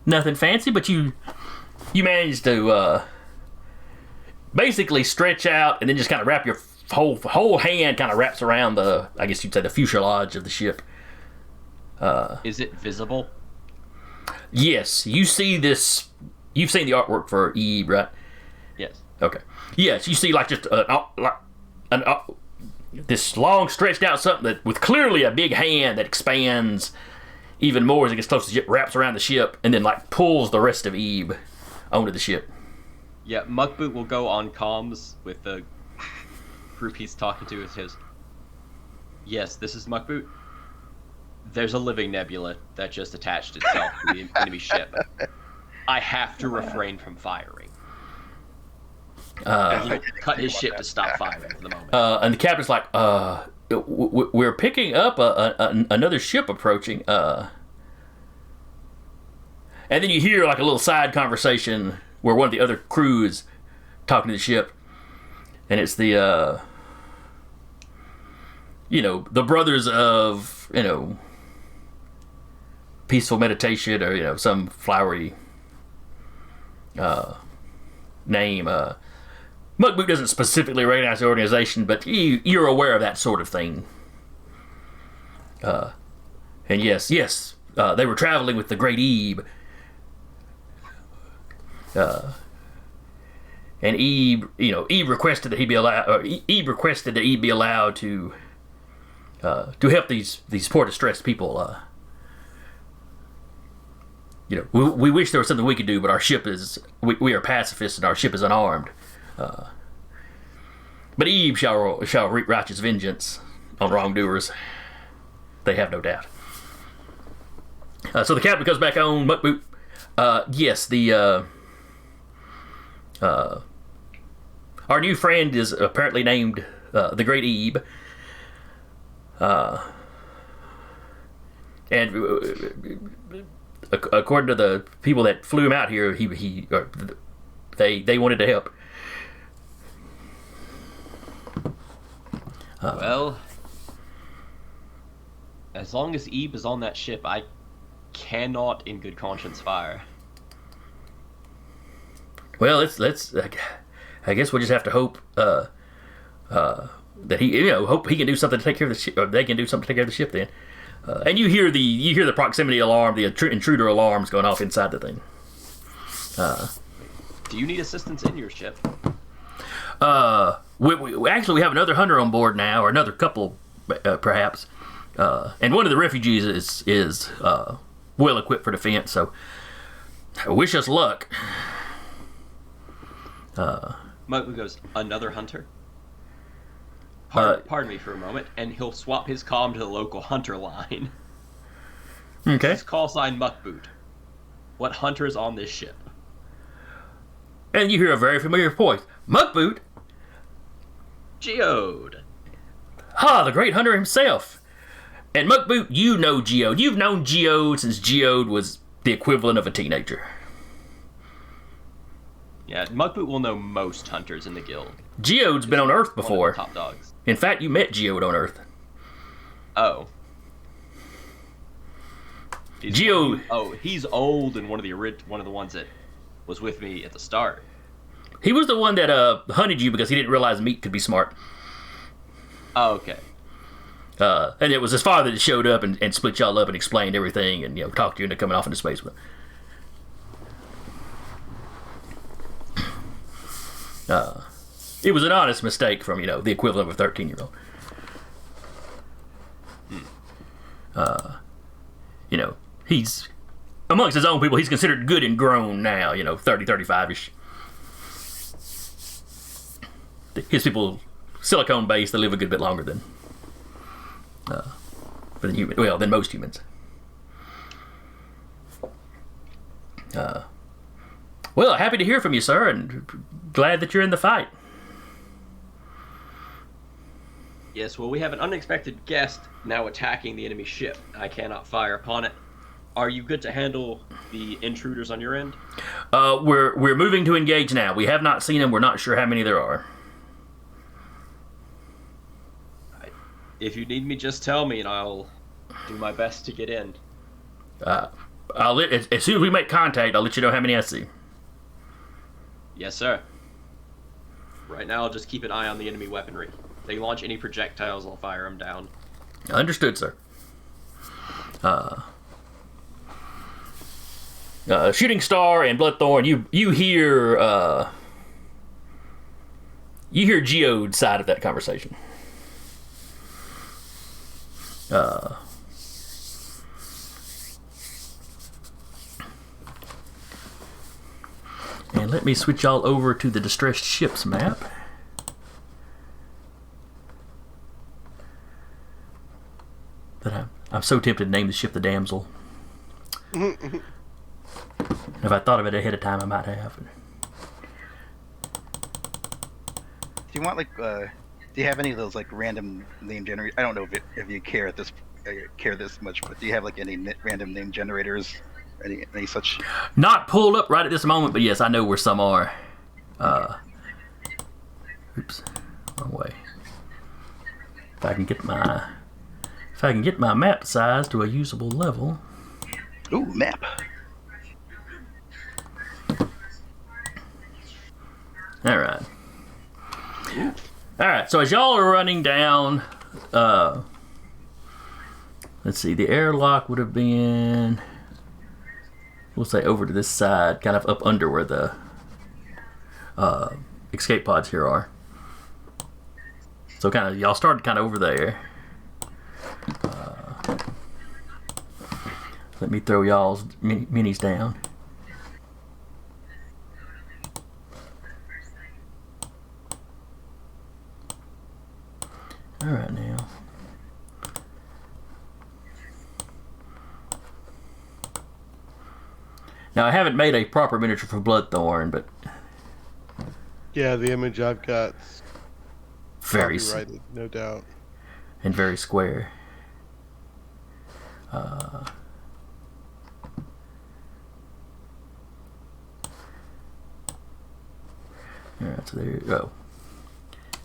Nothing fancy, but you managed to basically stretch out and then just kind of wrap your whole hand kind of wraps around the, I guess you'd say, the fuselage of the ship. Is it visible? Yes, you see this. You've seen the artwork for Eve, right? Yes. Okay. Yes, you see like just this long stretched out something that with clearly a big hand that expands even more as it gets close to the ship, wraps around the ship, and then like pulls the rest of Eve onto the ship. Yeah, Muckboot will go on comms with the group he's talking to. With his. Yes, this is Muckboot. There's a living nebula that just attached itself to the enemy ship. I have to refrain from firing. And he'll cut his ship to stop firing for the moment. And the captain's like, we're picking up another ship approaching. And then you hear like a little side conversation where one of the other crew is talking to the ship. And it's the, the brothers of, peaceful meditation or, some flowery name. Muckboot doesn't specifically recognize the organization, but you're aware of that sort of thing. And yes, they were traveling with the Great Ebe. And Ebe requested that he be allowed. Ebe requested that Ebe be allowed to help these poor distressed people. We wish there was something we could do, but our ship is we are pacifists and our ship is unarmed. But Eve shall reap righteous vengeance on wrongdoers. They have no doubt. So the captain goes back on. Muckboot. Yes, our new friend is apparently named the Great Ebe. And according to the people that flew him out here, they wanted to help. Well, as long as Ebe is on that ship, I cannot, in good conscience, fire. Well, let's. I guess we'll just have to hope that he, hope he can do something to take care of the ship, or they can do something to take care of the ship. Then, and you hear the proximity alarm, the intruder alarms going off inside the thing. Do you need assistance in your ship? We actually have another hunter on board now, or another couple, perhaps. And one of the refugees is well equipped for defense. So, wish us luck. Muckboot goes, another hunter? Pardon me for a moment, and he'll swap his comm to the local hunter line. Okay. His call sign Muckboot. What hunter is on this ship? And you hear a very familiar voice. Muckboot? Geode. Ha, the great hunter himself. And Muckboot, you know Geode. You've known Geode since Geode was the equivalent of a teenager. Yeah, Muckboot will know most hunters in the guild. Geode's been on Earth One of the before. top dogs. In fact, you met Geode on Earth. Oh. Geode. He's old and one of the ones that was with me at the start. He was the one that hunted you because he didn't realize meat could be smart. Oh, okay. And it was his father that showed up and split y'all up and explained everything and talked you into coming off into space with him. It was an honest mistake from the equivalent of a 13-year-old. He's amongst his own people. He's considered good and grown now. 30, 35ish. His people, silicone based, they live a good bit longer than than most humans. Well, happy to hear from you, sir, and glad that you're in the fight. Yes, well, we have an unexpected guest now attacking the enemy ship. I cannot fire upon it. Are you good to handle the intruders on your end? We're moving to engage now. We have not seen them. We're not sure how many there are. If you need me, just tell me, and I'll do my best to get in. As soon as we make contact, I'll let you know how many I see. Yes, sir. Right now, I'll just keep an eye on the enemy weaponry. If they launch any projectiles, I'll fire them down. Understood, sir. Shooting Star and Bloodthorn, you hear Geode's side of that conversation. And let me switch y'all over to the distressed ships map. That I'm so tempted to name the ship the Damsel. If I thought of it ahead of time, I might have. Do you want do you have any of those random name generators? I don't know if you care this much, but do you have any random name generators? Any such? Not pulled up right at this moment, but yes, I know where some are. Oops, wrong way. If I can get my map size to a usable level. Ooh, map. All right. So as y'all are running down, let's see, the airlock would have been, we'll say, over to this side, kind of up under where the escape pods here are. So y'all started kind of over there. Let me throw y'all's minis down. All right now. Now I haven't made a proper miniature for Bloodthorn, but Yeah, the image I've got very copyrighted, no doubt. and very square. All right, so there. Oh,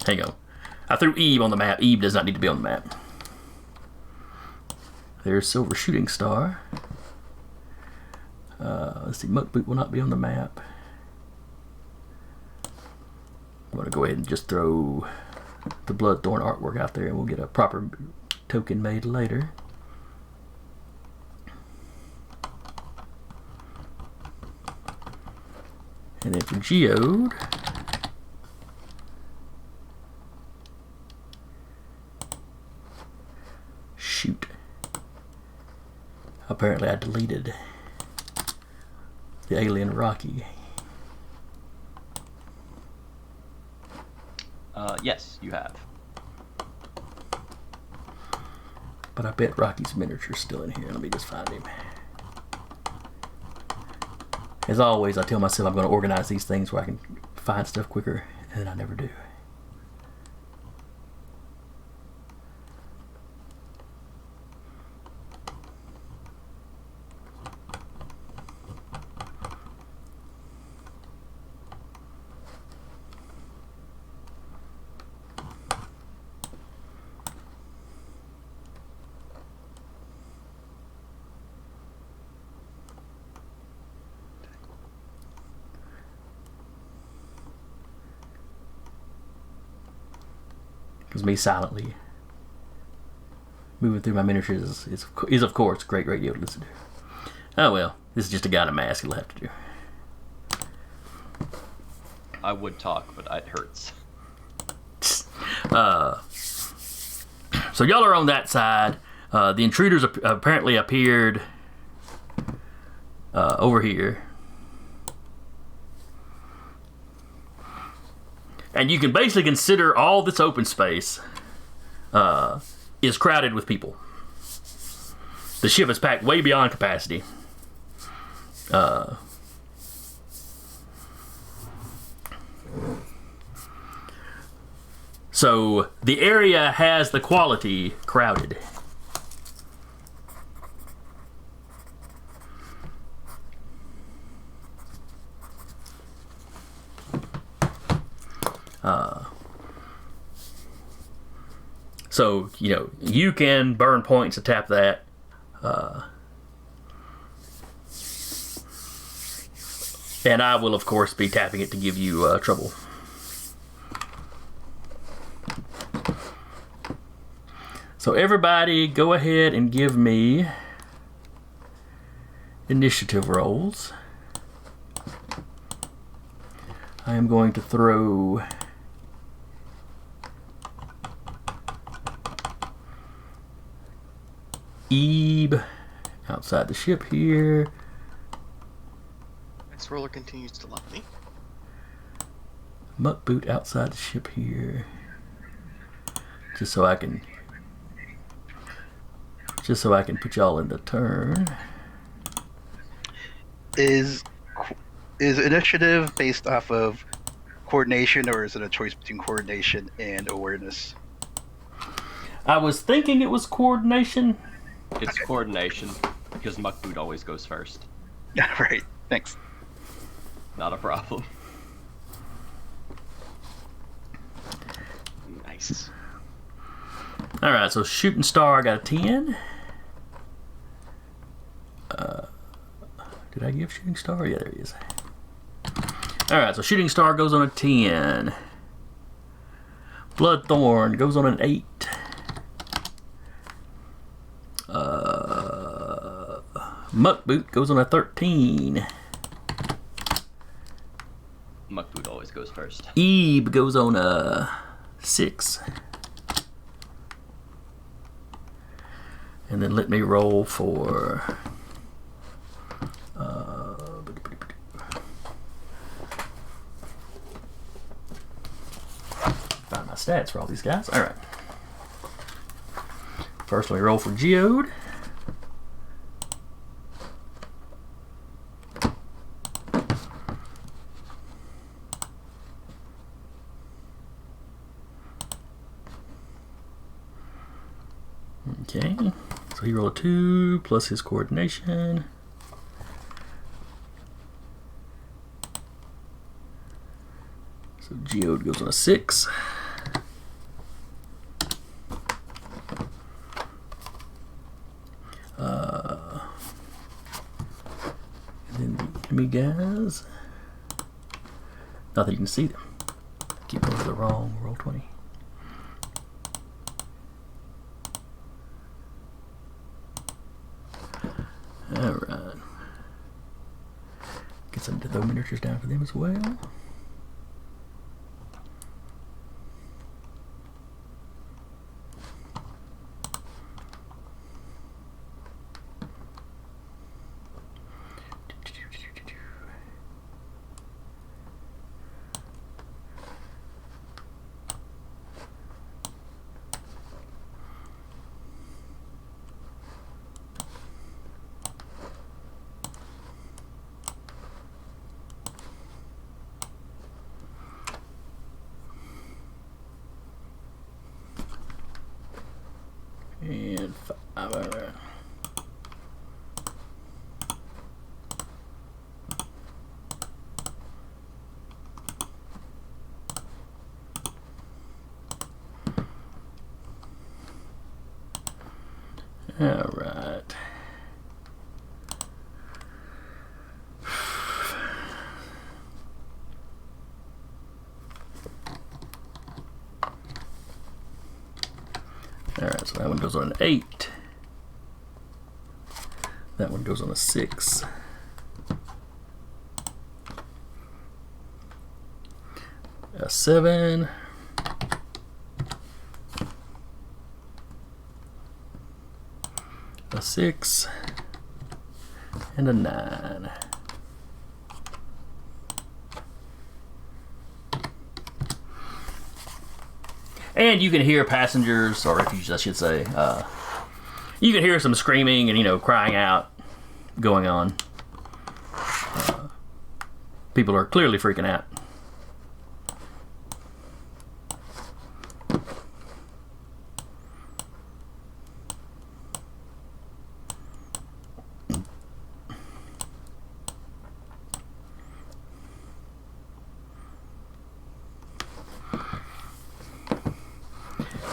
hang on. I threw Eve on the map. Eve does not need to be on the map. There's Silver Shooting Star. Let's see, Muckboot will not be on the map. I'm going to go ahead and just throw the Bloodthorn artwork out there and we'll get a proper token made later. And then for Geode, shoot. Apparently I deleted the alien Rocky. Yes, you have. But I bet Rocky's miniature's still in here. Let me just find him. As always, I tell myself I'm going to organize these things where I can find stuff quicker, and I never do. Because me silently moving through my miniatures is of course great radio to listen to. Oh well, this is just a guy in a mask. He'll have to do. I would talk, but it hurts. So y'all are on that side. The intruders apparently appeared over here. And you can basically consider all this open space is crowded with people. The ship is packed way beyond capacity. So the area has the quality crowded. So, you know, you can burn points to tap that. And I will, of course, be tapping it to give you trouble. So everybody go ahead and give me initiative rolls. I am going to throw Ebe outside the ship here. This roller continues to love me. Muckboot outside the ship here. Just so I can put y'all in the turn. Is initiative based off of coordination, or is it a choice between coordination and awareness? I was thinking it was coordination. It's coordination, because Muckboot always goes first. Right. Thanks. Not a problem. Nice. Alright, so Shooting Star got a 10. Did I give Shooting Star? Yeah, there he is. Alright, so Shooting Star goes on a 10. Bloodthorn goes on an 8. Muckboot goes on a 13. Muckboot always goes first. Ebe goes on a 6. And then let me roll for find my stats for all these guys. Alright. First let me roll for Geode. Okay, so he rolled a 2 plus his coordination. So Geode goes on a 6. And then the enemy guys, not that you can see them. Keep going to the wrong roll 20. Alright. Get some to throw miniatures down for them as well. And 5. All right. All right. All right, so that one goes on an 8. That one goes on a 6. A 7. A 6. And a 9. And you can hear passengers, or refugees, I should say. You can hear some screaming and, crying out going on. People are clearly freaking out.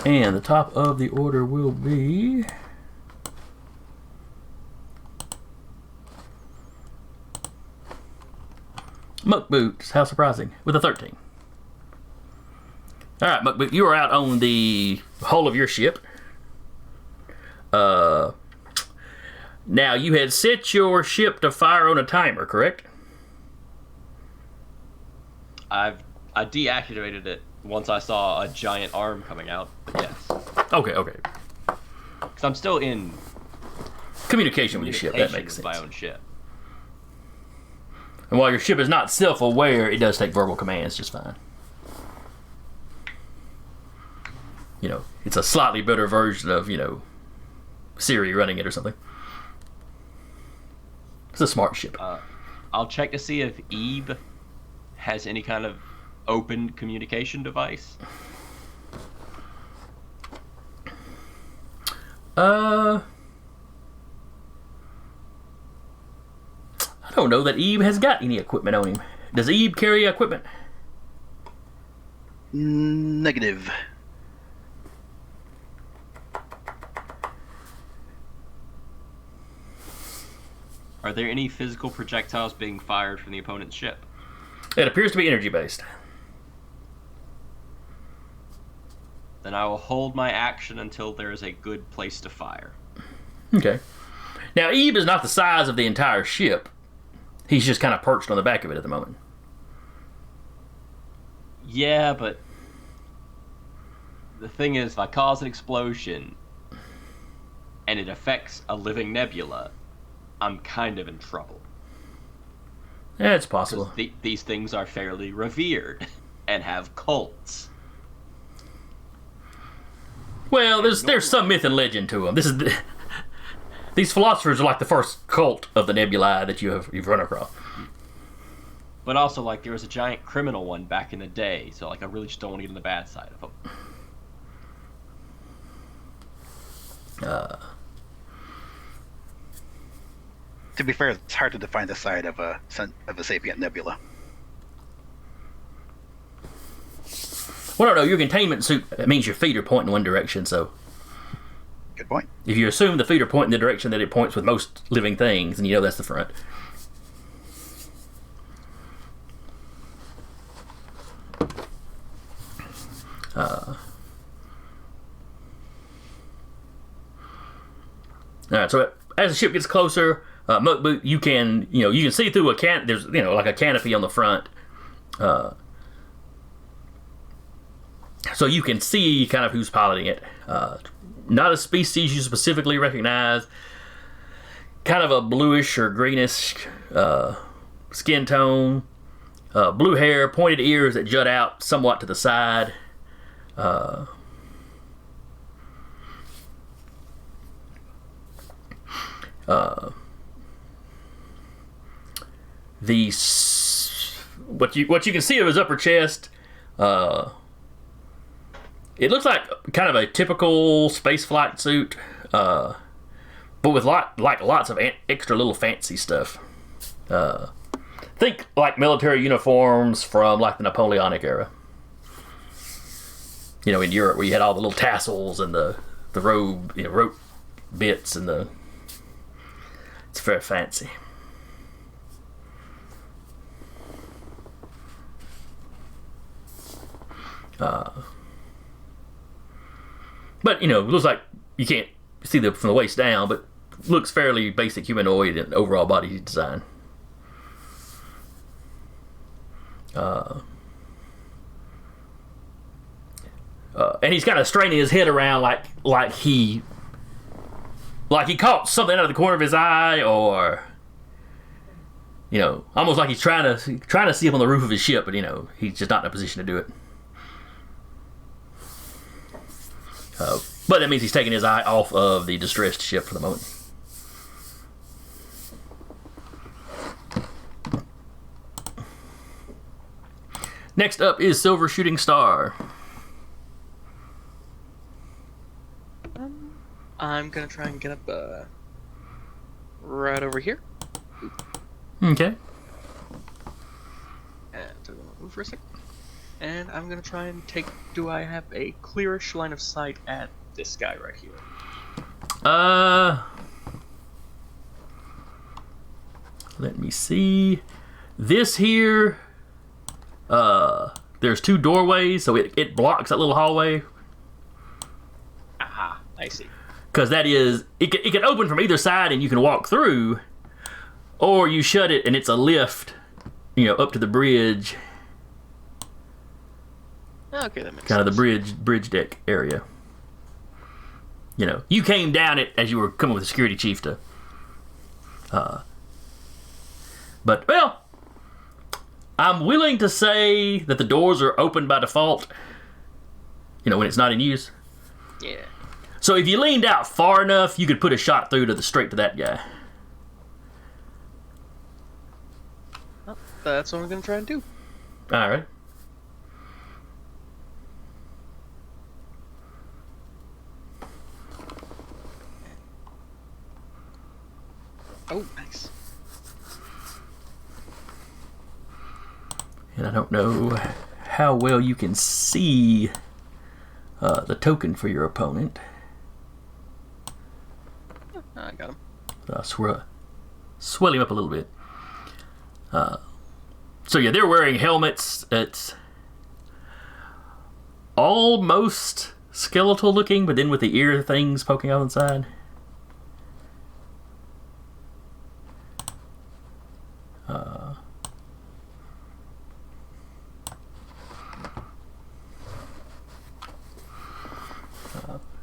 And the top of the order will be Muckboot. How surprising. With a 13. Alright, Muckboot, you are out on the hull of your ship. Now, you had set your ship to fire on a timer, correct? I deactivated it once I saw a giant arm coming out. But yes, Okay. because I'm still in Communication with your ship, that communication makes with sense. my own ship. And while your ship is not self-aware, it does take verbal commands just fine. It's a slightly better version of, Siri running it or something. It's a smart ship. I'll check to see if Eve has any kind of open communication device. I don't know that Eve has got any equipment on him. Does Eve carry equipment? Negative. Are there any physical projectiles being fired from the opponent's ship? It appears to be energy-based. Then I will hold my action until there is a good place to fire. Okay. Now, Eve is not the size of the entire ship. He's just kind of perched on the back of it at the moment. Yeah, but the thing is, if I cause an explosion and it affects a living nebula, I'm kind of in trouble. Yeah, it's possible. Because these things are fairly revered and have cults. Well, there's some myth and legend to them. These philosophers are like the first cult of the nebulae that you've run across. But also, there was a giant criminal one back in the day, so, I really just don't want to get on the bad side of them. To be fair, it's hard to define the side of a sapient nebula. Well, no, your containment suit, that means your feet are pointing in one direction, so Good point. if you assume the feet are pointing the direction that it points with most living things, then that's the front. Alright, so as the ship gets closer, Muckboot, you can see through there's like a canopy on the front. So you can see kind of who's piloting it. Not a species you specifically recognize. Kind of a bluish or greenish skin tone. Blue hair, pointed ears that jut out somewhat to the side. What you can see of his upper chest It looks like kind of a typical space flight suit, but with lots of extra little fancy stuff. Think like military uniforms from like the Napoleonic era. You know, in Europe where you had all the little tassels and the robe, rope bits and the. It's very fancy. But it looks like you can't see from the waist down, but looks fairly basic humanoid and overall body design. And he's kind of straining his head around like he caught something out of the corner of his eye, or almost like he's trying to see up on the roof of his ship, but he's just not in a position to do it. But that means he's taking his eye off of the distressed ship for the moment. Next up is Silver Shooting Star. I'm gonna try and get up right over here. Okay. And I'm gonna move for a second. And I'm gonna try and take. Do I have a clearish line of sight at this guy right here? Let me see. This here. There's two doorways, so it blocks that little hallway. Aha, I see. Because that is, it can open from either side and you can walk through, or you shut it and it's a lift, up to the bridge. Okay, that makes kind sense. of the bridge deck area. You came down it as you were coming with the security chief to. But well, I'm willing to say that the doors are open by default. When it's not in use. Yeah. So if you leaned out far enough, you could put a shot through straight to that guy. Well, that's what I'm gonna try and do. All right. Oh, nice. And I don't know how well you can see the token for your opponent. I got him. Swell him up a little bit. So yeah, they're wearing helmets. It's almost skeletal looking, but then with the ear things poking out inside.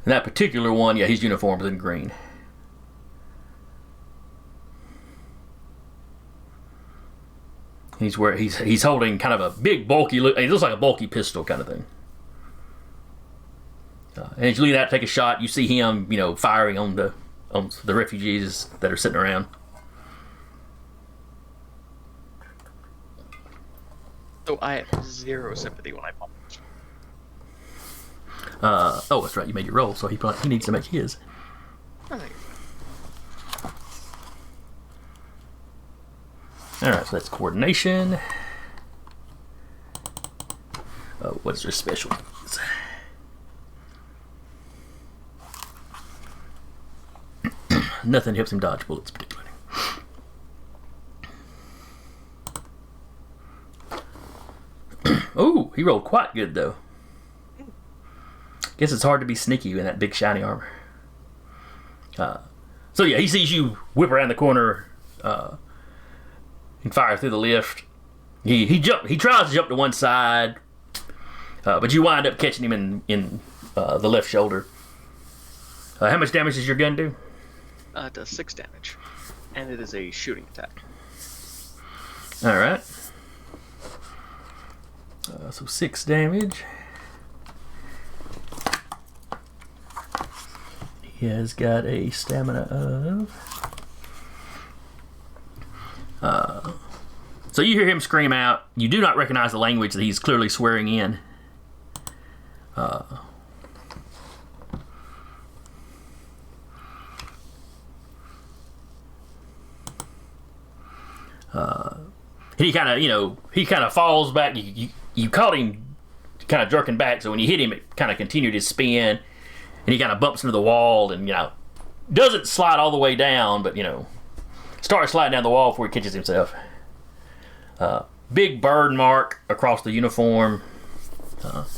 And that particular one, yeah, his uniform's in green. He's holding kind of a big bulky look. It looks like a bulky pistol kind of thing. And as you lean out to take a shot, you see him, firing on the refugees that are sitting around. So I have zero sympathy when I pop. Oh, that's right. You made your roll, so he needs to make his. Oh, there you All right, so that's coordination. What is their special? Nothing helps him dodge bullets particularly. Oh, he rolled quite good though. Guess it's hard to be sneaky in that big shiny armor. So yeah, he sees you whip around the corner and fire through the lift. He tries to jump to one side, but you wind up catching him in the left shoulder. How much damage does your gun do? It does 6 damage, and it is a shooting attack. All right. So 6 damage. He has got a stamina of. So you hear him scream out. You do not recognize the language that he's clearly swearing in. he kind of falls back. You caught him kind of jerking back, so when you hit him, it kind of continued his spin, and he kind of bumps into the wall, and doesn't slide all the way down, but starts sliding down the wall before he catches himself. Big burn mark across the uniform.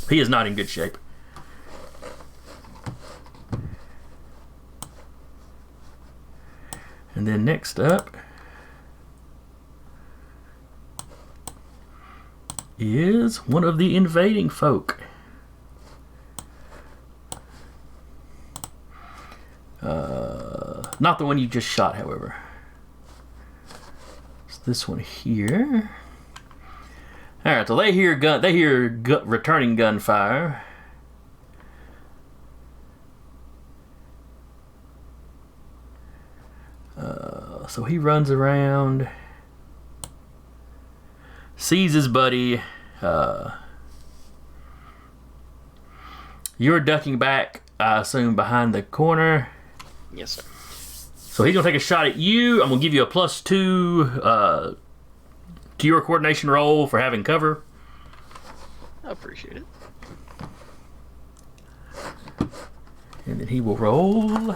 He is not in good shape. And then next up is one of the invading folk. Not the one you just shot, however. It's this one here. All right, so they hear returning gunfire. So he runs around, sees his buddy. You're ducking back, I assume, behind the corner. Yes, sir. So he's gonna take a shot at you. I'm gonna give you a +2 to your coordination roll for having cover. I appreciate it. And then he will roll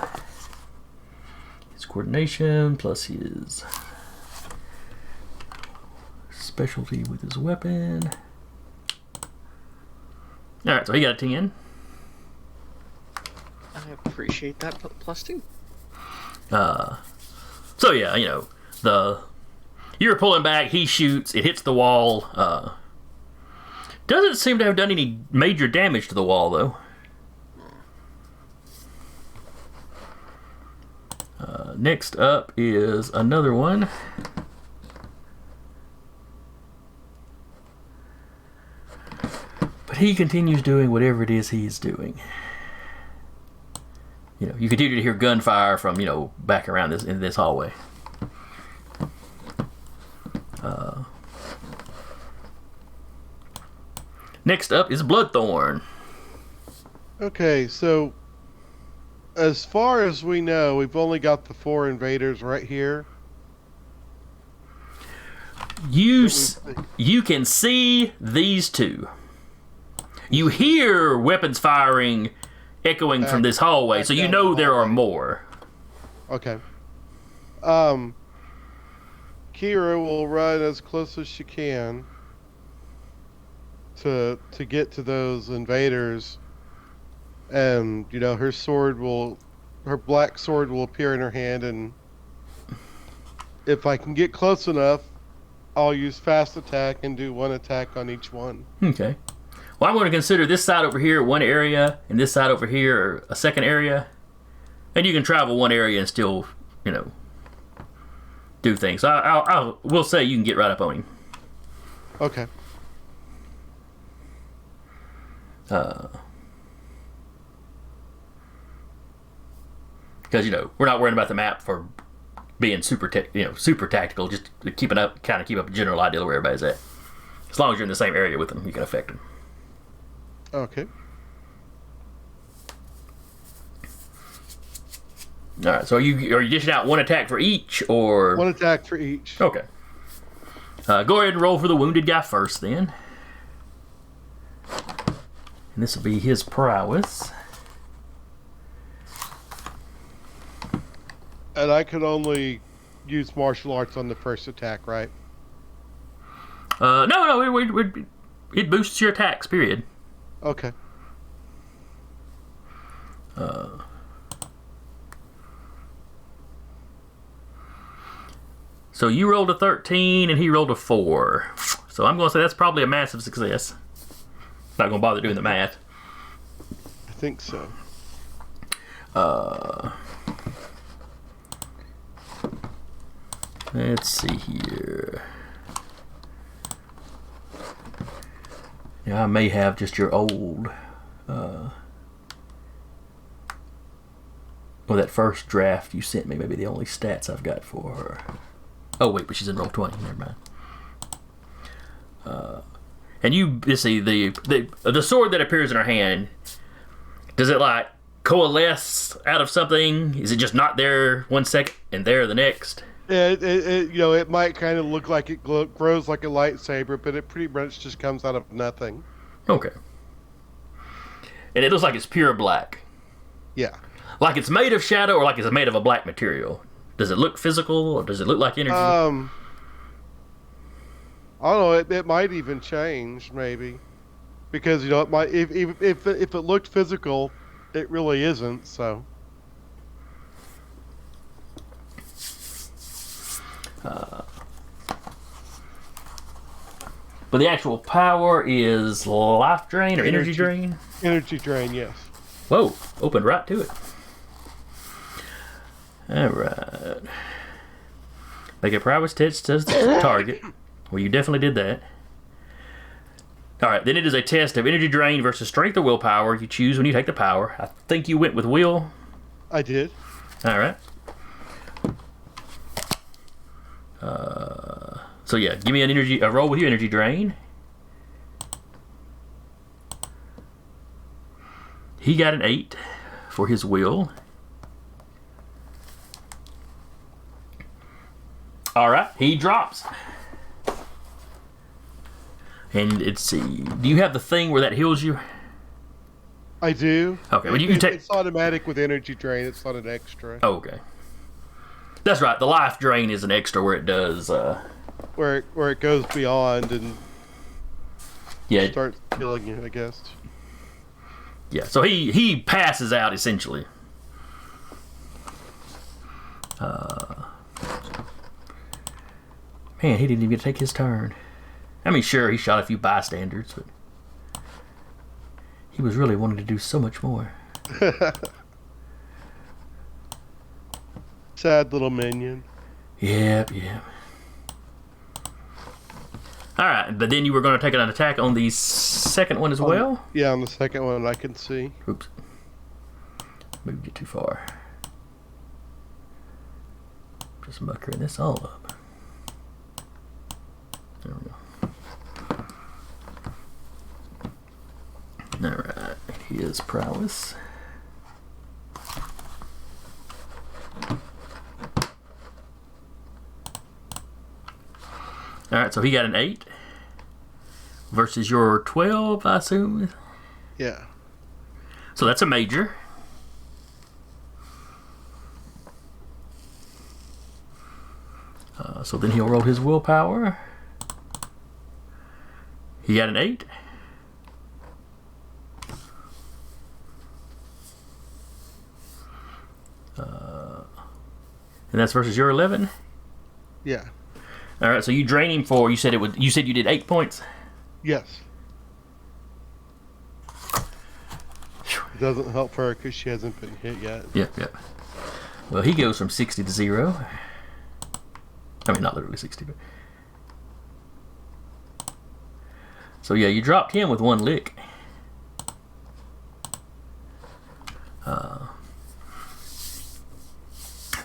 his coordination plus his specialty with his weapon. Alright, so he got a 10. I appreciate that +2. So yeah, you're pulling back, he shoots, it hits the wall. Doesn't seem to have done any major damage to the wall, though. Next up is another one. But he continues doing whatever it is he's doing. You continue to hear gunfire from, back around in this hallway. Next up is Bloodthorn. Okay, so as far as we know, we've only got the 4 invaders right here. You can see these 2. You hear weapons firing echoing from this hallway, so you know there are more. Okay. Kira will run as close as she can to get to those invaders, and her black sword will appear in her hand, and if I can get close enough, I'll use fast attack and do 1 attack on each one. Okay. Well, I'm going to consider this side over here one area, and this side over here a second area. And you can travel one area and still, do things. So we'll say you can get right up on him. Okay. Because we're not worrying about the map for being super tactical. Just keep up a general idea of where everybody's at. As long as you're in the same area with them, you can affect them. Okay. All right. So are you dishing out 1 attack for each, or 1 attack for each? Okay. Go ahead and roll for the wounded guy first, then. And this will be his prowess. And I could only use martial arts on the first attack, right? No, it boosts your attacks, period. Okay. So you rolled a 13 and he rolled a 4. So I'm going to say that's probably a massive success. Not going to bother doing the math. I think so. Let's see here. Yeah, I may have just your old that first draft you sent me, maybe the only stats I've got for her. Oh wait, but she's in roll 20. Never mind. And you see the sword that appears in her hand. Does it coalesce out of something? Is it just not there 1 second and there the next? It might kind of look like it grows like a lightsaber, but it pretty much just comes out of nothing. Okay. And it looks like it's pure black. Yeah. Like it's made of shadow or like it's made of a black material. Does it look physical or does it look like energy? I don't know. It might even change, maybe, because it might. If it looked physical, it really isn't. So. But the actual power is life drain or energy drain? Energy drain, yes. Whoa, opened right to it. Alright. Make a prowess test as the target. Well, you definitely did that. Alright, then it is a test of energy drain versus strength or willpower. You choose when you take the power. I think you went with will. I did. Alright. So yeah, give me a roll with your energy drain. He got an 8 for his will. Alright, he drops. And let's see. Do you have the thing where that heals you? I do. Okay, well you can take. It's automatic with energy drain. It's not an extra. Oh, okay. That's right. The life drain is an extra where it does. Where it goes beyond and Yeah. starts killing you, I guess. Yeah. So he passes out essentially. Man, he didn't even get to take his turn. I mean, sure, he shot a few bystanders, but he was really wanting to do so much more. Sad little minion. Yep. All right, but then you were going to take an attack on the second one as well? Yeah, on the second one I can see. Oops. Moved it too far. Just muckering this all up. There we go. Alright, his prowess. Alright, so he got an 8 versus your 12, I assume. Yeah. So that's a major. So then he'll roll his willpower. He got an 8. And that's versus your 11. Yeah. All right, so you drain him for. You said it would. You said you did 8 points. Yes. It doesn't help her because she hasn't been hit yet. Yep. Well, he goes from 60 to 0. I mean, not literally 60, but. So yeah, you dropped him with 1 lick.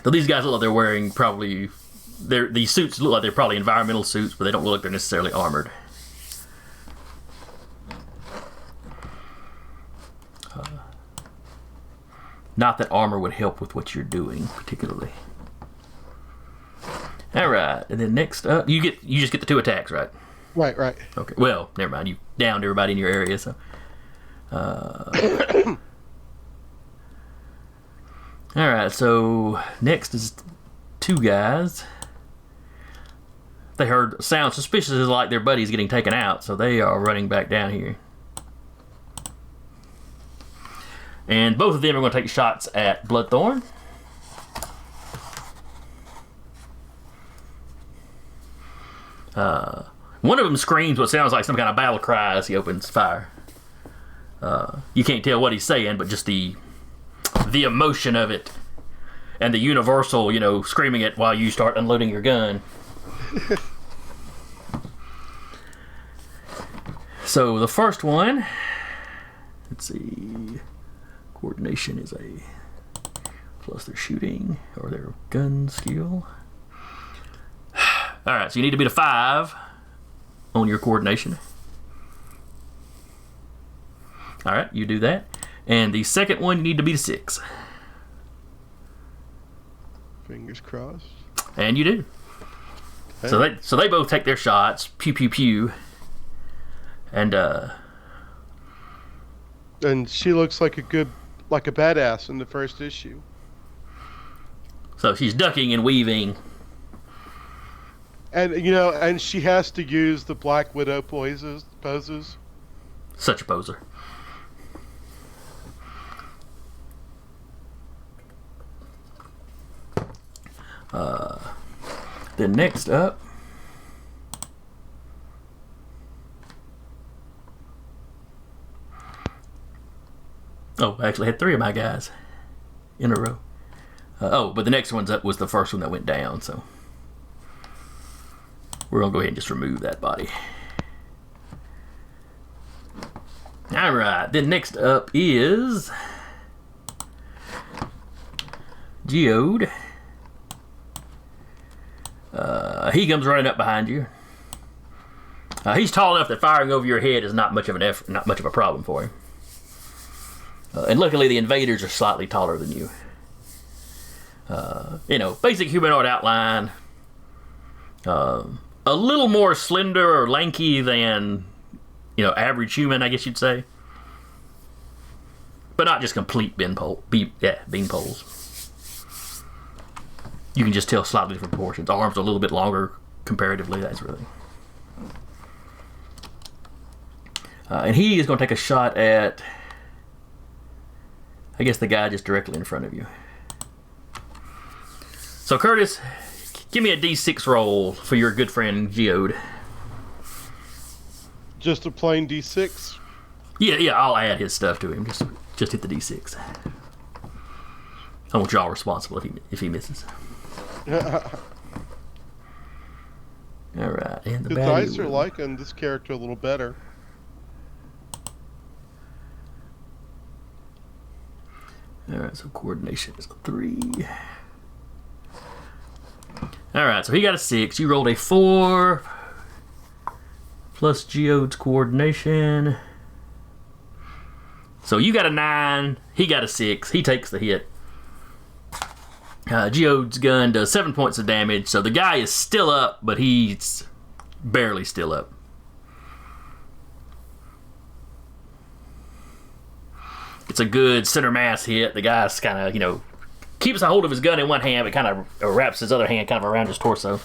So these guys look like they're wearing probably. These suits look like they're probably environmental suits, but they don't look like they're necessarily armored. Not that armor would help with what you're doing particularly. All right, and then next up, you just get the 2 attacks, right? Right. Okay. Well, never mind. You downed everybody in your area, so. All right. So next is 2 guys. They heard sound suspicious like their buddy's getting taken out, so they are running back down here. And both of them are going to take shots at Bloodthorn. One of them screams what sounds like some kind of battle cry as he opens fire. You can't tell what he's saying, but just the emotion of it and the universal, screaming it while you start unloading your gun. So the first one, let's see, coordination is a plus their shooting or their gun skill. All right, so you need to beat a 5 on your coordination. All right, you do that. And the second one, you need to beat a 6. Fingers crossed. And you do. So they both take their shots. Pew pew pew. And she looks like a badass in the first issue. so she's ducking and weaving. And and she has to use the Black Widow poses. Such a poser. Then next up, I actually had 3 of my guys in a row. But the next one's up was the first one that went down, so we're gonna go ahead and just remove that body. All right. Then next up is Geode. He comes running up behind you. He's tall enough that firing over your head is not much of a problem for him. And luckily the invaders are slightly taller than you. Basic humanoid outline. A little more slender or lanky than, average human, I guess you'd say. But not just complete bean poles. You can just tell slightly different proportions. Arms are a little bit longer comparatively. That's really. And he is going to take a shot at, I guess, the guy just directly in front of you. So Curtis, give me a D6 roll for your good friend Geode. Just a plain D6? Yeah, I'll add his stuff to him. Just hit the D6. I want y'all responsible if he misses. All right, and the dice are liking this character a little better. All right, so coordination is a 3. All right, so he got a 6. You rolled a 4 plus Geode's coordination. So you got a 9. He got a 6. He takes the hit. Geode's gun does 7 points of damage, so the guy is still up, but he's barely still up. It's a good center mass hit. The guy's kind of, keeps a hold of his gun in one hand, but kind of wraps his other hand kind of around his torso.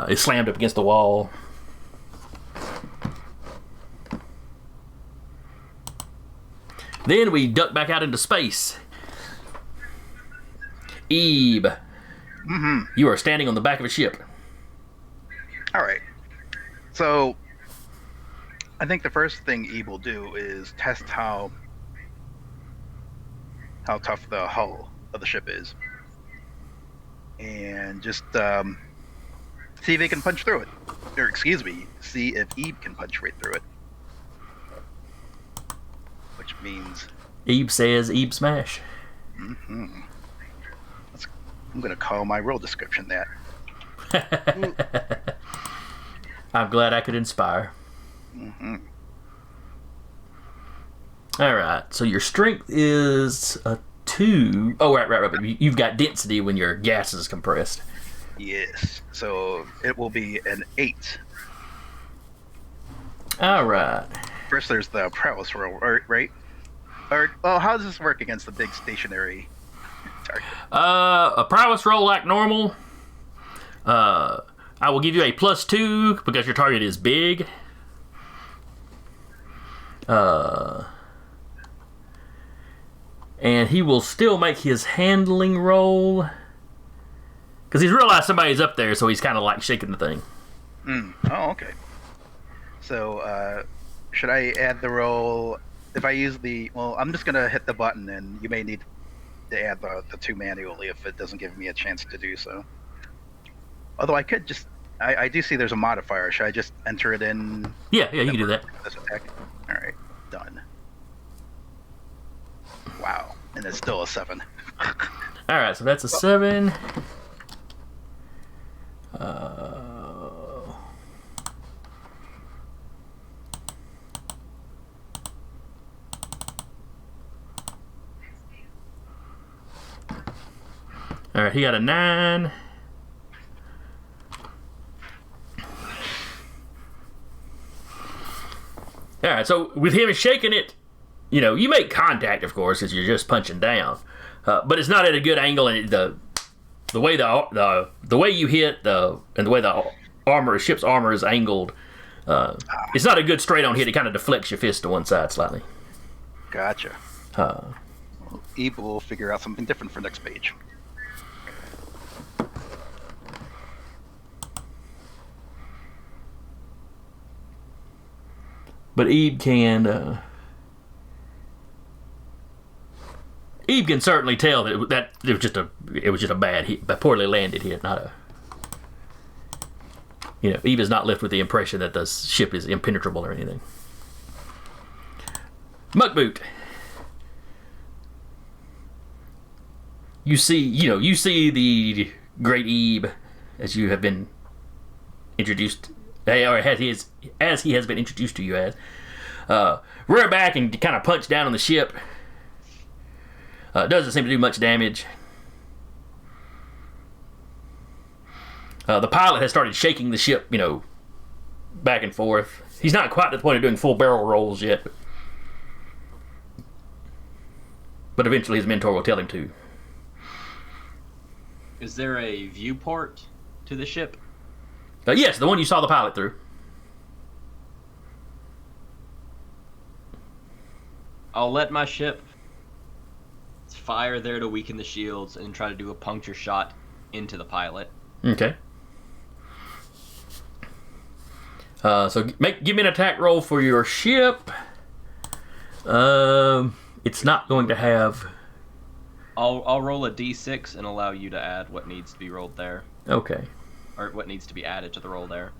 Is slammed up against the wall. Then we duck back out into space. Ebe, you are standing on the back of a ship. All right. So, I think the first thing Ebe will do is test how tough the hull of the ship is, and just see if he can punch through it. Or excuse me, see if Ebe can punch right through it. Which means Ebe says Ebe smash. I'm going to call my role description that. I'm glad I could inspire. All right, so your strength is a 2. Oh, right. But you've got density when your gas is compressed. Yes, so it will be an 8. All right. First, there's the prowess roll, right? Or how does this work against the big stationary target? A prowess roll like normal. I will give you a +2 because your target is big. And he will still make his handling roll because he's realized somebody's up there, so he's kind of like shaking the thing. Oh, okay. So, should I add the roll? If I use I'm just gonna hit the button, and you may need to add the 2 manually if it doesn't give me a chance to do so. Although I could just, I do see there's a modifier. Should I just enter it in? Yeah, you can do that. This attack. All right, done. Wow, and it's still a 7. All right, so that's a 7. All right, he got a 9. All right, so with him shaking it, you know, you make contact, of course, because you're just punching down, but it's not at a good angle, and the way the way you hit and the way the ship's armor is angled, it's not a good straight on hit. It kind of deflects your fist to one side slightly. Gotcha. Ebe will figure out something different for next page. But Ebe can certainly tell that it was just a bad hit, a poorly landed hit, not a. You know, Ebe is not left with the impression that the ship is impenetrable or anything. Muckboot. You see the great Ebe as you have been introduced, or as he has been introduced to you as. Rear back and kind of punch down on the ship. Doesn't seem to do much damage. The pilot has started shaking the ship, you know, back and forth. He's not quite to the point of doing full barrel rolls yet. But eventually his mentor will tell him to. Is there a viewport to the ship? Yes, the one you saw the pilot through. I'll let my ship fire there to weaken the shields and try to do a puncture shot into the pilot. Okay. So give me an attack roll for your ship. It's not going to have. I'll roll a d6 and allow you to add what needs to be rolled there. Okay. Or what needs to be added to the roll there.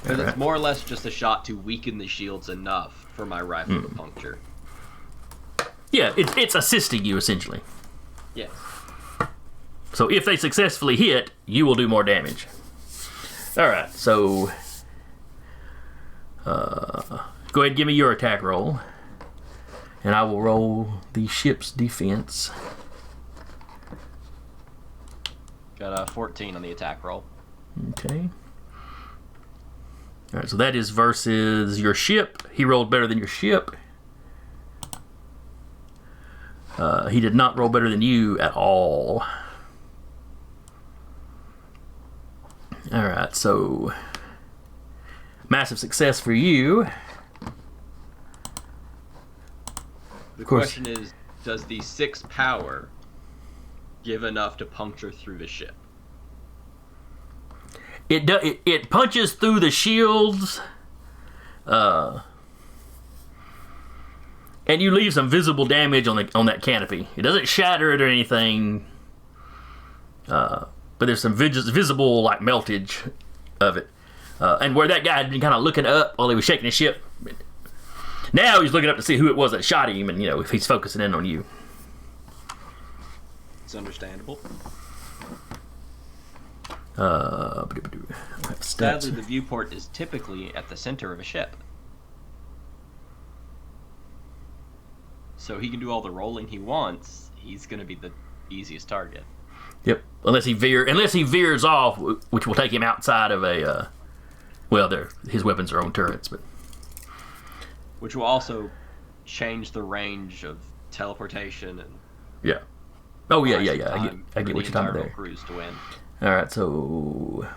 Because it's more or less just a shot to weaken the shields enough for my rifle to puncture. Yeah, it's assisting you essentially. Yes. So if they successfully hit, you will do more damage. Alright, so go ahead and give me your attack roll. And I will roll the ship's defense. Got a 14 on the attack roll. Okay. Alright, so that is versus your ship. He rolled better than your ship. He did not roll better than you at all. Alright, so massive success for you. The question is, does the 6 power give enough to puncture through the ship? It punches through the shields, and you leave some visible damage on that canopy. It doesn't shatter it or anything, but there's some visible like meltage of it. And where that guy had been kind of looking up while he was shaking his ship, now he's looking up to see who it was that shot him, and you know if he's focusing in on you. It's understandable. Sadly, the viewport is typically at the center of a ship. So he can do all the rolling he wants. He's going to be the easiest target. Yep. Unless he veers off, which will take him outside of a. His weapons are on turrets, but. Which will also change the range of teleportation and. Yeah. Oh yeah. I get what you're talking about there. Cruise to win. All right, so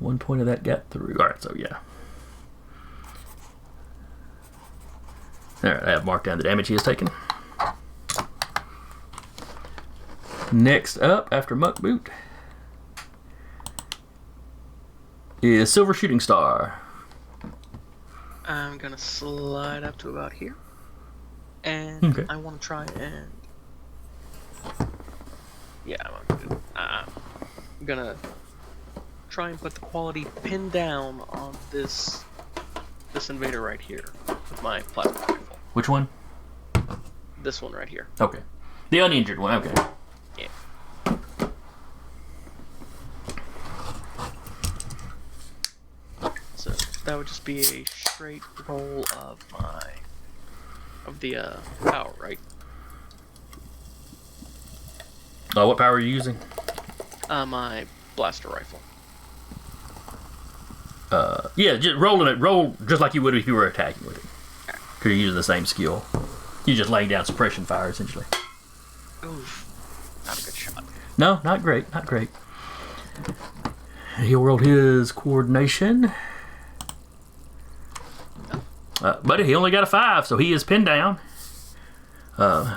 1 point of that got through. All right, so yeah. All right, I have marked down the damage he has taken. Next up, after Muckboot, is Silver Shooting Star. I'm gonna slide up to about here, and Okay. I want to try and I'm gonna try and put the quality pin down on this invader right here with my plasma rifle. Which one? This one right here. Okay. The uninjured one, okay. Yeah. So that would just be a straight roll of the power, right? What power are you using? My blaster rifle. Yeah, just roll just like you would if you were attacking with it. Because you're using the same skill. You're just laying down suppression fire, essentially. Oof. Not a good shot. No, not great, not great. He'll roll his coordination. But he only got a 5, so he is pinned down. You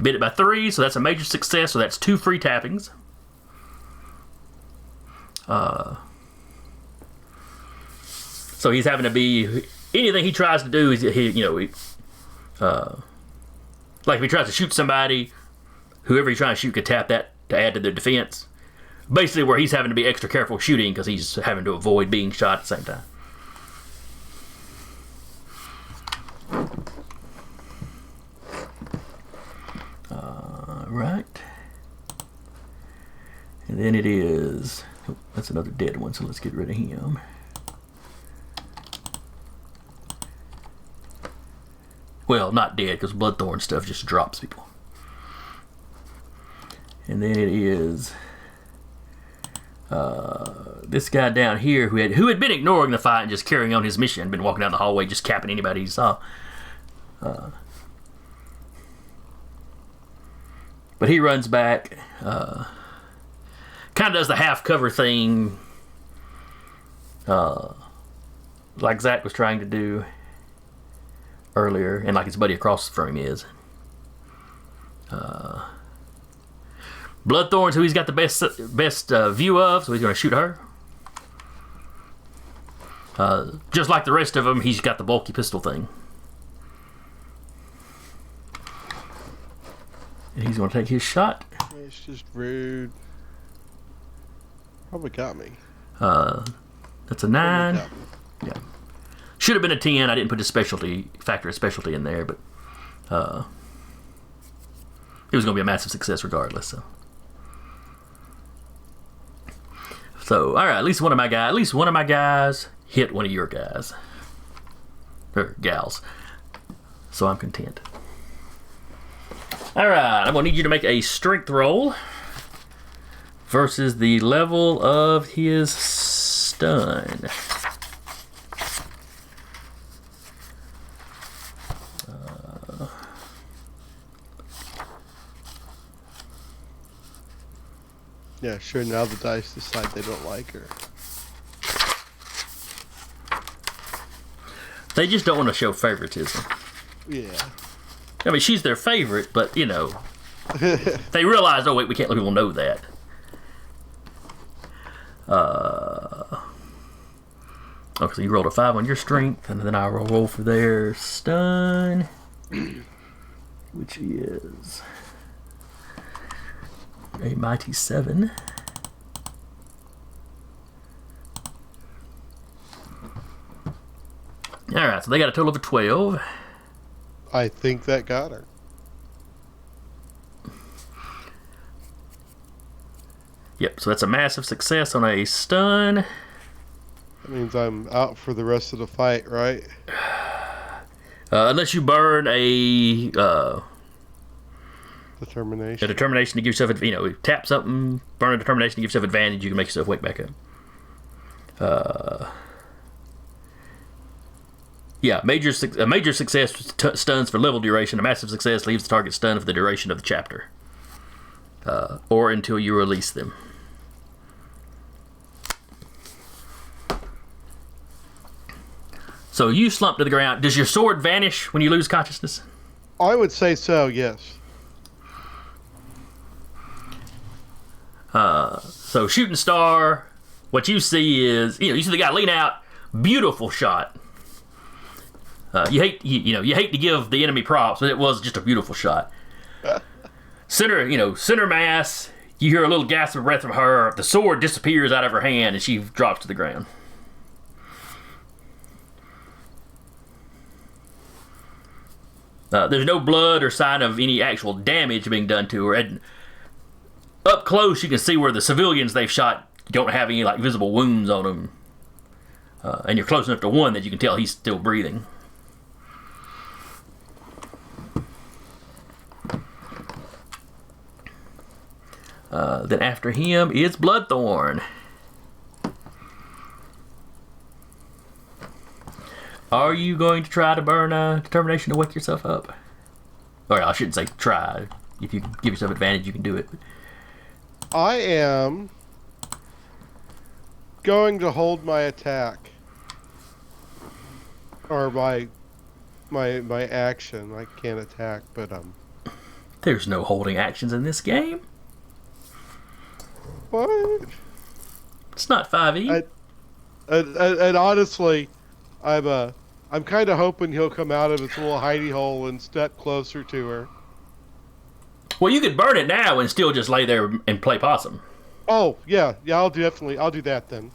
beat it by 3, so that's a major success, so that's 2 free tappings. So he's having to be... Anything he tries to do, like if he tries to shoot somebody, whoever he's trying to shoot could tap that to add to their defense. Basically where he's having to be extra careful shooting because he's having to avoid being shot at the same time. Right. And then it is... Oh, that's another dead one, so let's get rid of him. Well, not dead, because Bloodthorn stuff just drops people. And then it is this guy down here who had been ignoring the fight and just carrying on his mission, been walking down the hallway just capping anybody he saw. But he runs back, kind of does the half cover thing, like Zach was trying to do earlier, and like his buddy across from him is. Bloodthorn's who he's got the best view of, so he's going to shoot her. Just like the rest of them, he's got the bulky pistol thing. And he's going to take his shot. It's just rude. Probably got me. That's a 9. Yeah. Should have been a 10. I didn't put a factor of specialty in there, but it was going to be a massive success regardless. So, all right. At least one of my guys hit one of your guys or gals. So I'm content. All right. I'm going to need you to make a strength roll versus the level of his stun. Yeah, sure, now the dice decide they don't like her. They just don't want to show favoritism. Yeah. I mean, she's their favorite, but, they realize, oh, wait, we can't let people know that. Okay, so you rolled a 5 on your strength, and then I roll for their stun, which is a mighty 7. Alright, so they got a total of a 12. I think that got her. Yep, so that's a massive success on a stun. That means I'm out for the rest of the fight, right? Unless you burn a Determination. determination to give yourself, tap something, burn a determination to give yourself advantage, you can make yourself wake back up. Yeah, a major success stuns for level duration. A massive success leaves the target stunned for the duration of the chapter, or until you release them. So you slump to the ground. Does your sword vanish when you lose consciousness? I would say so, yes. So shooting star, what you see is, you see the guy lean out, beautiful shot. You hate to give the enemy props, but it was just a beautiful shot. Center mass. You hear a little gasp of breath from her. The sword disappears out of her hand, and she drops to the ground. There's no blood or sign of any actual damage being done to her. And up close, you can see where the civilians they've shot don't have any visible wounds on them. And you're close enough to one that you can tell he's still breathing. Then after him is Bloodthorn. Are you going to try to burn Determination to wake yourself up? Or I shouldn't say try. If you give yourself advantage, you can do it. I am going to hold my attack. Or my action. I can't attack, but There's no holding actions in this game. what? It's not 5e. And honestly, I'm kind of hoping he'll come out of his little hidey hole and step closer to her. Well, you could burn it now and still just lay there and play possum. Oh yeah, I'll do that then.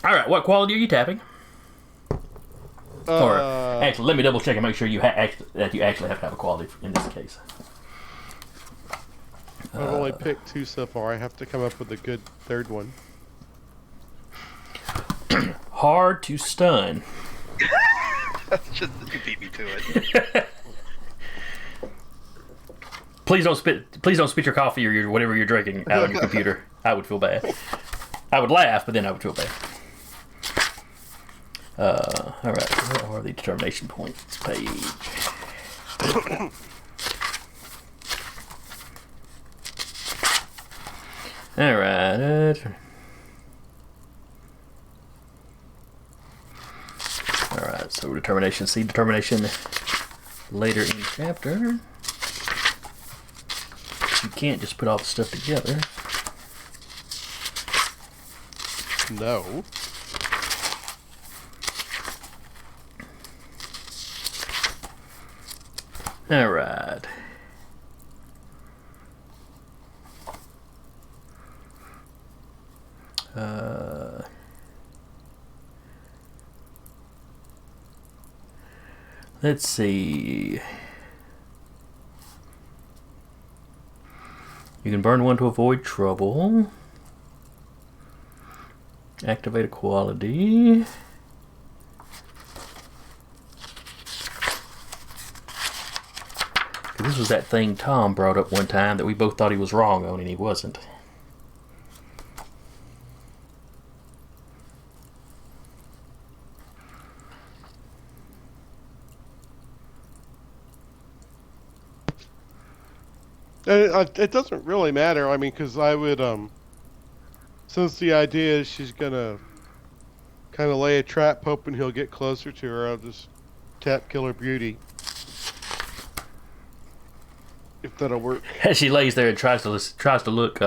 All right, what quality are you tapping? Or actually, let me double check and make sure that you actually have to have a quality in this case. I've only picked 2 so far. I have to come up with a good third one. Hard to stun. You beat me to it. Please don't spit your coffee or whatever you're drinking out on your computer. I would feel bad. I would laugh, but then I would feel bad. All right, where are the determination points page? All right. All right, so determination. See determination later in the chapter. You can't just put all the stuff together. No. All right. Let's see. You can burn one to avoid trouble. Activate a quality. This was that thing Tom brought up one time that we both thought he was wrong on, and he wasn't. It doesn't really matter. I mean, because I would, since the idea is she's gonna kind of lay a trap, hoping he'll get closer to her, I'll just tap Killer Beauty. If that'll work. As she lays there and tries to look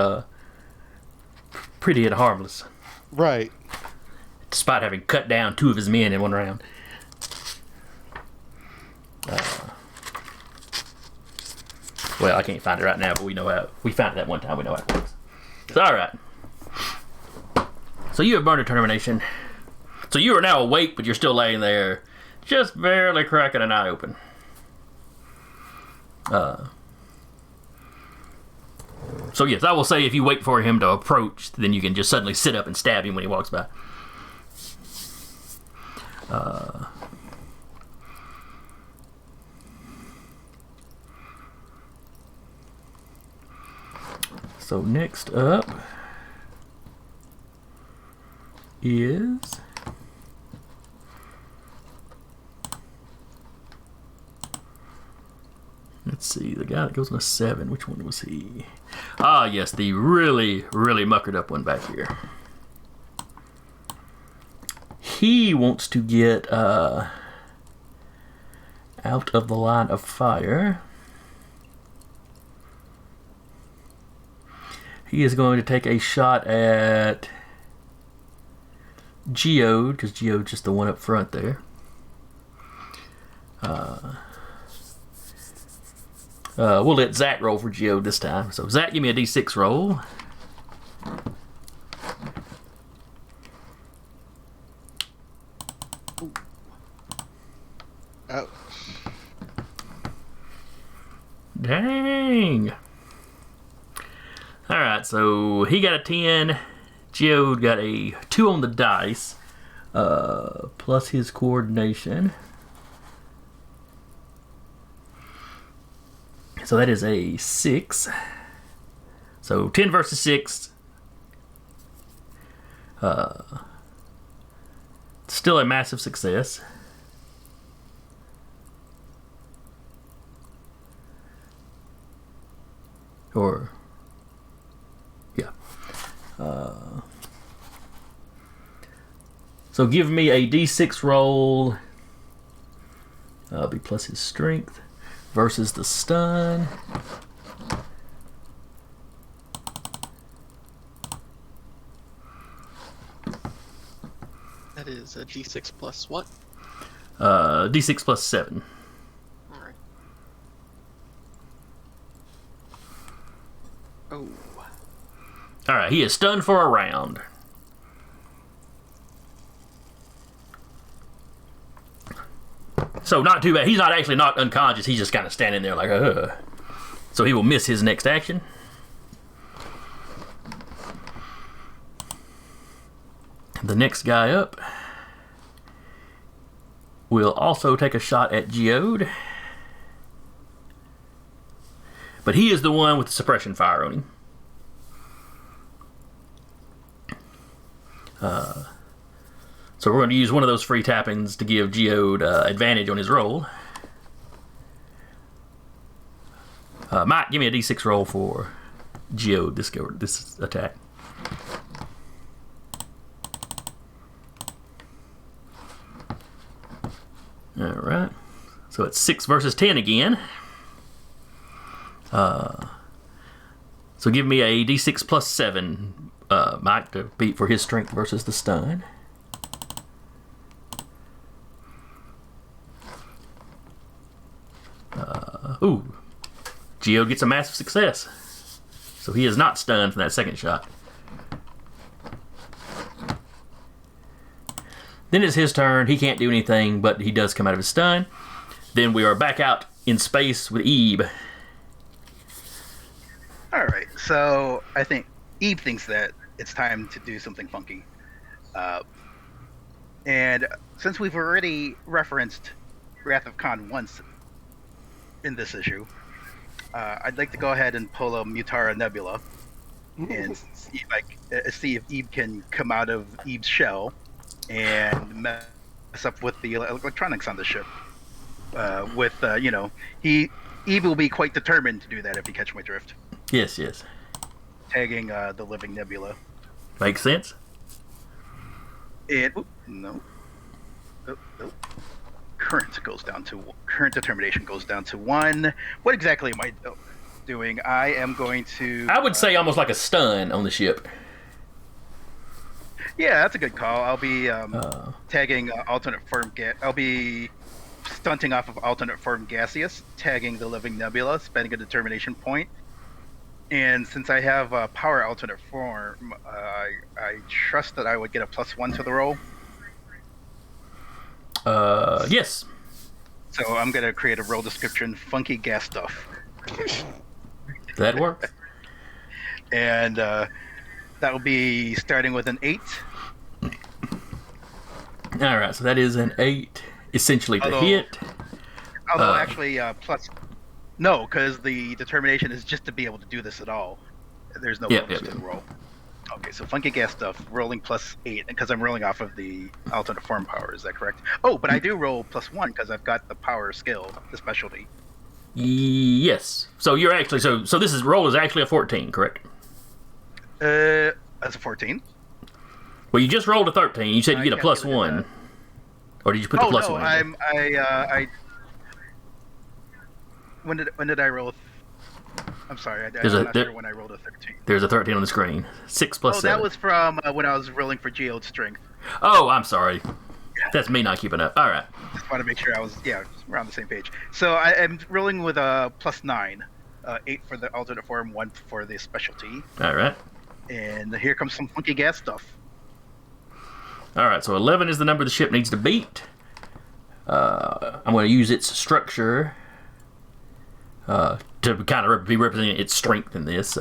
pretty and harmless, Right. despite having cut down 2 of his men in one round. Well, I can't find it right now, but we found it that one time. We know how it works. So, all right. So you have burned determination. So you are now awake, but you're still laying there, just barely cracking an eye open. So yes, I will say if you wait for him to approach, then you can just suddenly sit up and stab him when he walks by. So next up is let's see, the guy that goes on a 7. Which one was he? Ah, yes, the really, really muckered up one back here. He wants to get out of the line of fire. He is going to take a shot at Geode, because Geode's just the one up front there. We'll let Zach roll for Geode this time. So Zach, give me a D6 roll. Ouch. Dang. Alright, so he got a 10. Geode got a 2 on the dice. Plus his coordination. So that is a 6. So 10 versus 6. Still a massive success. Or, yeah. So give me a d6 roll. Be plus his strength versus the stun. That is a d6 plus what? D6 plus 7. Alright. Oh. Alright, he is stunned for a round. So not too bad. He's not actually knocked unconscious. He's just kind of standing there like, ugh. So he will miss his next action. The next guy up will also take a shot at Geode. But he is the one with the suppression fire on him. So we're going to use one of those free tappings to give Geode advantage on his roll. Mike, give me a d6 roll for Geode, this attack. Alright. So it's 6 versus 10 again. So give me a d6 plus 7, Mike, to beat for his strength versus the stun. Ooh. Geode gets a massive success. So he is not stunned from that second shot. Then it's his turn. He can't do anything, but he does come out of his stun. Then we are back out in space with Ebe. All right, so I think Eve thinks that it's time to do something funky. And since we've already referenced Wrath of Khan once in this issue, I'd like to go ahead and pull a Mutara Nebula and see if Eve can come out of Eve's shell and mess up with the electronics on the ship. Eve will be quite determined to do that if you catch my drift. Yes, yes. Tagging the living nebula. Makes sense? And no. Current determination goes down to 1. What exactly am I doing? I am going to. I would say almost like a stun on the ship. Yeah, that's a good call. I'll be tagging alternate form. I'll be stunting off of alternate form gaseous, tagging the living nebula, spending a determination point. And since I have power alternate form, I trust that I would get a +1 to the roll. Yes. So I'm gonna create a roll description: funky gas stuff. That works. And that will be starting with an 8. All right, so that is an 8, essentially to hit. Although actually, plus. No, because the determination is just to be able to do this at all. There's no bonus to the roll. Okay, so funky gas stuff, rolling +8, because I'm rolling off of the alternate form power. Is that correct? Oh, but I do roll +1 because I've got the power skill, the specialty. Yes. So you're actually so this roll is actually a 14, correct? That's a 14. Well, you just rolled a 13. You said you get a +1, or did you put the +1? I When did I roll? I'm sorry, I'm not sure when I rolled a 13. There's a 13 on the screen. 6 plus 7. That was from when I was rolling for Geode strength. Oh, I'm sorry. That's me not keeping up. All right. Just want to make sure we're on the same page. So I am rolling with a +9, 8 for the alternate form, 1 for the specialty. All right. And here comes some funky gas stuff. All right, so 11 is the number the ship needs to beat. I'm going to use its structure to kind of be representing its strength in this.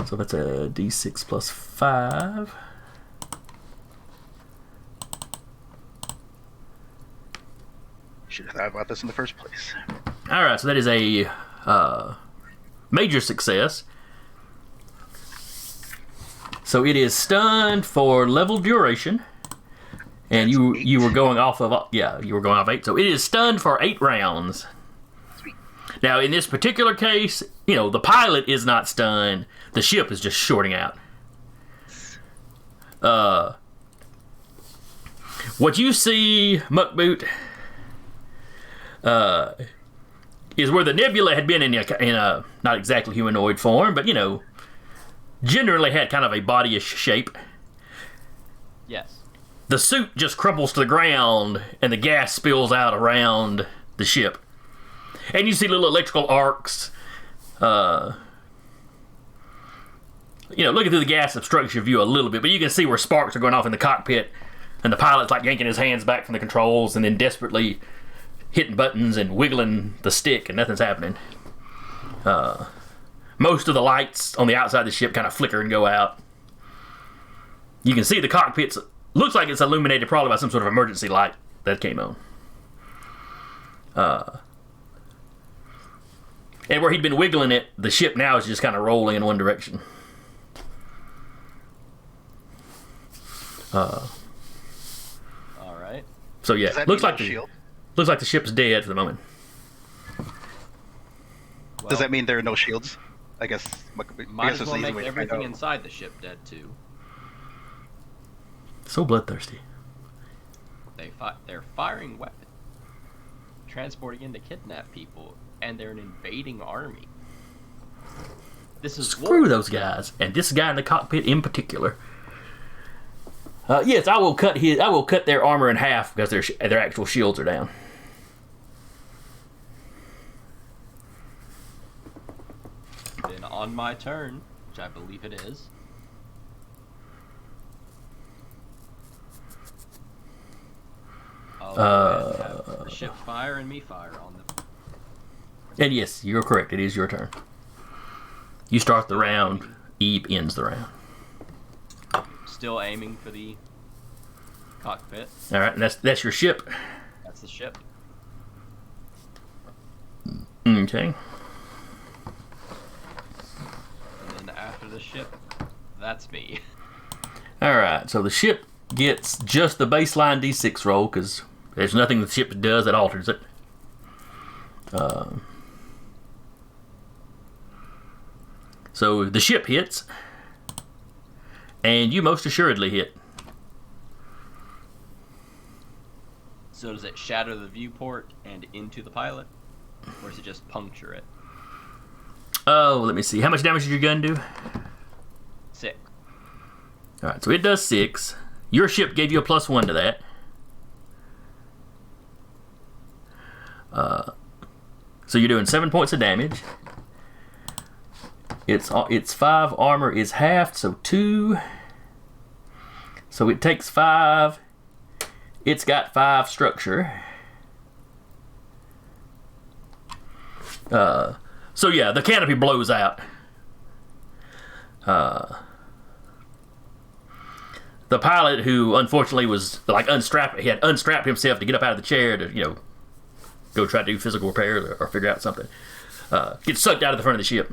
So that's a d6 plus 5. Should have thought about this in the first place. All right, so that is a major success. So it is stunned for level duration, and you were going off of 8. So it is stunned for 8 rounds. Sweet. Now in this particular case, the pilot is not stunned. The ship is just shorting out. What you see, Muckboot, is where the nebula had been in a not exactly humanoid form, but generally had kind of a bodyish shape. Yes. The suit just crumples to the ground, and the gas spills out around the ship. And you see little electrical arcs. Looking through the gas obstructs your view a little bit, but you can see where sparks are going off in the cockpit, and the pilot's like yanking his hands back from the controls and then desperately hitting buttons and wiggling the stick, and nothing's happening. Most of the lights on the outside of the ship kind of flicker and go out. You can see the cockpit looks like it's illuminated probably by some sort of emergency light that came on. And where he'd been wiggling it, the ship now is just kind of rolling in one direction. All right. So yeah, Does that looks mean like no shield? looks like the ship's dead for the moment. Well, Does that mean there are no shields? I guess. might as well an easy make way to find everything out. inside the ship dead too. So bloodthirsty. They're firing weapons, transporting in to kidnap people, and they're an invading army. This is Screw war. those guys, and this guy in the cockpit in particular. Yes, I will cut their armor in half because their actual shields are down. Then on my turn, which I believe it is, I'll have the ship fire and me fire on them. And yes, you're correct. It is your turn. You start the round. Eve ends the round. Still aiming for the cockpit. All right, and that's your ship. That's the ship. Okay. And then after the ship, that's me. All right. So the ship gets just the baseline D6 roll because there's nothing the ship does that alters it. So the ship hits, and you most assuredly hit. So does it shatter the viewport and into the pilot? Or does it just puncture it? Oh, let me see. How much damage did your gun do? 6. All right, so it does 6. Your ship gave you a +1 to that. So you're doing 7 points of damage. Its 5 armor is halved, so 2. So it takes 5. It's got 5 structure. So yeah, the canopy blows out. The pilot, who unfortunately was like he had unstrapped himself to get up out of the chair to go try to do physical repairs or figure out something, gets sucked out of the front of the ship.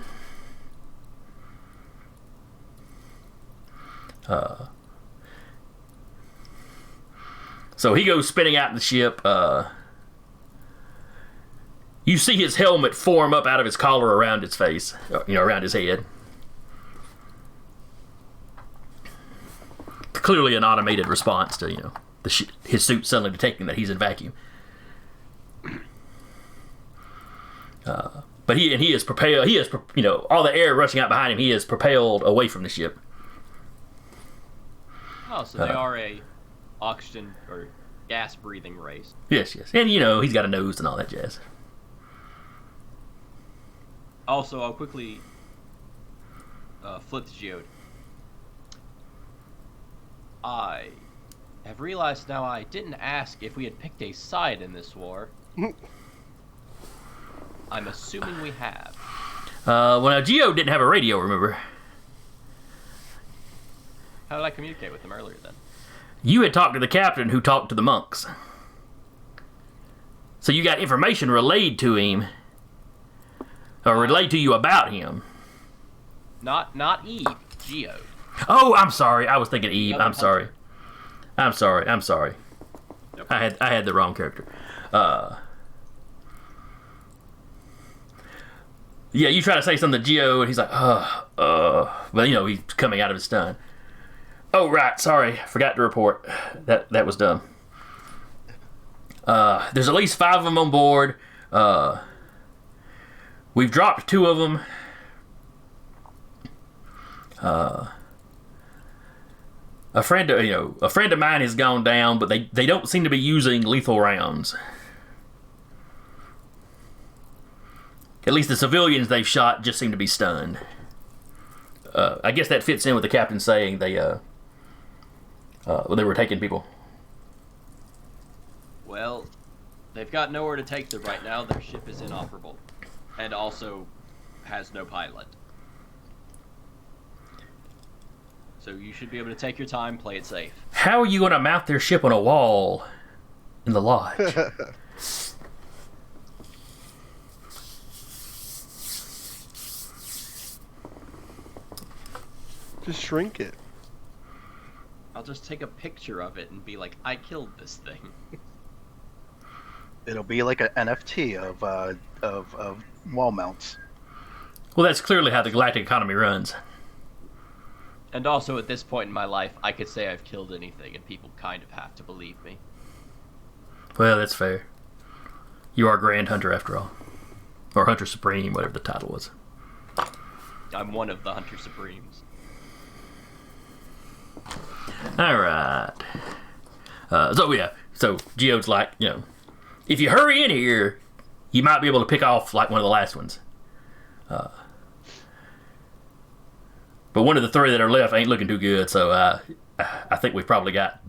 So he goes spinning out in the ship. You see his helmet form up out of his collar around his face, around his head. Clearly an automated response to, his suit suddenly detecting that he's in vacuum. But he is propelled. He is, all the air rushing out behind him. He is propelled away from the ship. Oh, so they are a oxygen or gas breathing race. Yes, and he's got a nose and all that jazz. Also, I'll quickly flip to Geode. I have realized now I didn't ask if we had picked a side in this war. I'm assuming we have. Well, now Geo didn't have a radio, remember? How did I communicate with them earlier then? You had talked to the captain who talked to the monks. So you got information relayed to him, or relayed to you about him. Not Eve, Geode. Oh, I'm sorry. I was thinking Eve. Another I'm sorry. I'm sorry. Nope. I had the wrong character. Yeah, you try to say something to Geo, and he's like, but you know he's coming out of his stun. Oh right, sorry, forgot to report. That was dumb. There's at least 5 of them on board. We've dropped 2 of them. A friend of mine has gone down, but they don't seem to be using lethal rounds. At least the civilians they've shot just seem to be stunned. I guess that fits in with the captain saying they were taking people. Well, they've got nowhere to take them right now. Their ship is inoperable, and also has no pilot. So you should be able to take your time, play it safe. How are you going to mount their ship on a wall in the lodge? Just shrink it. I'll just take a picture of it and be like, I killed this thing. It'll be like an NFT of wall mounts. Well, that's clearly how the galactic economy runs. And also, at this point in my life, I could say I've killed anything, and people kind of have to believe me. Well, that's fair. You are Grand Hunter after all. Or Hunter Supreme, whatever the title was. I'm one of the Hunter Supremes. Alright. So Geode's like, if you hurry in here, you might be able to pick off like one of the last ones. But one of the 3 that are left ain't looking too good, so I think we've probably got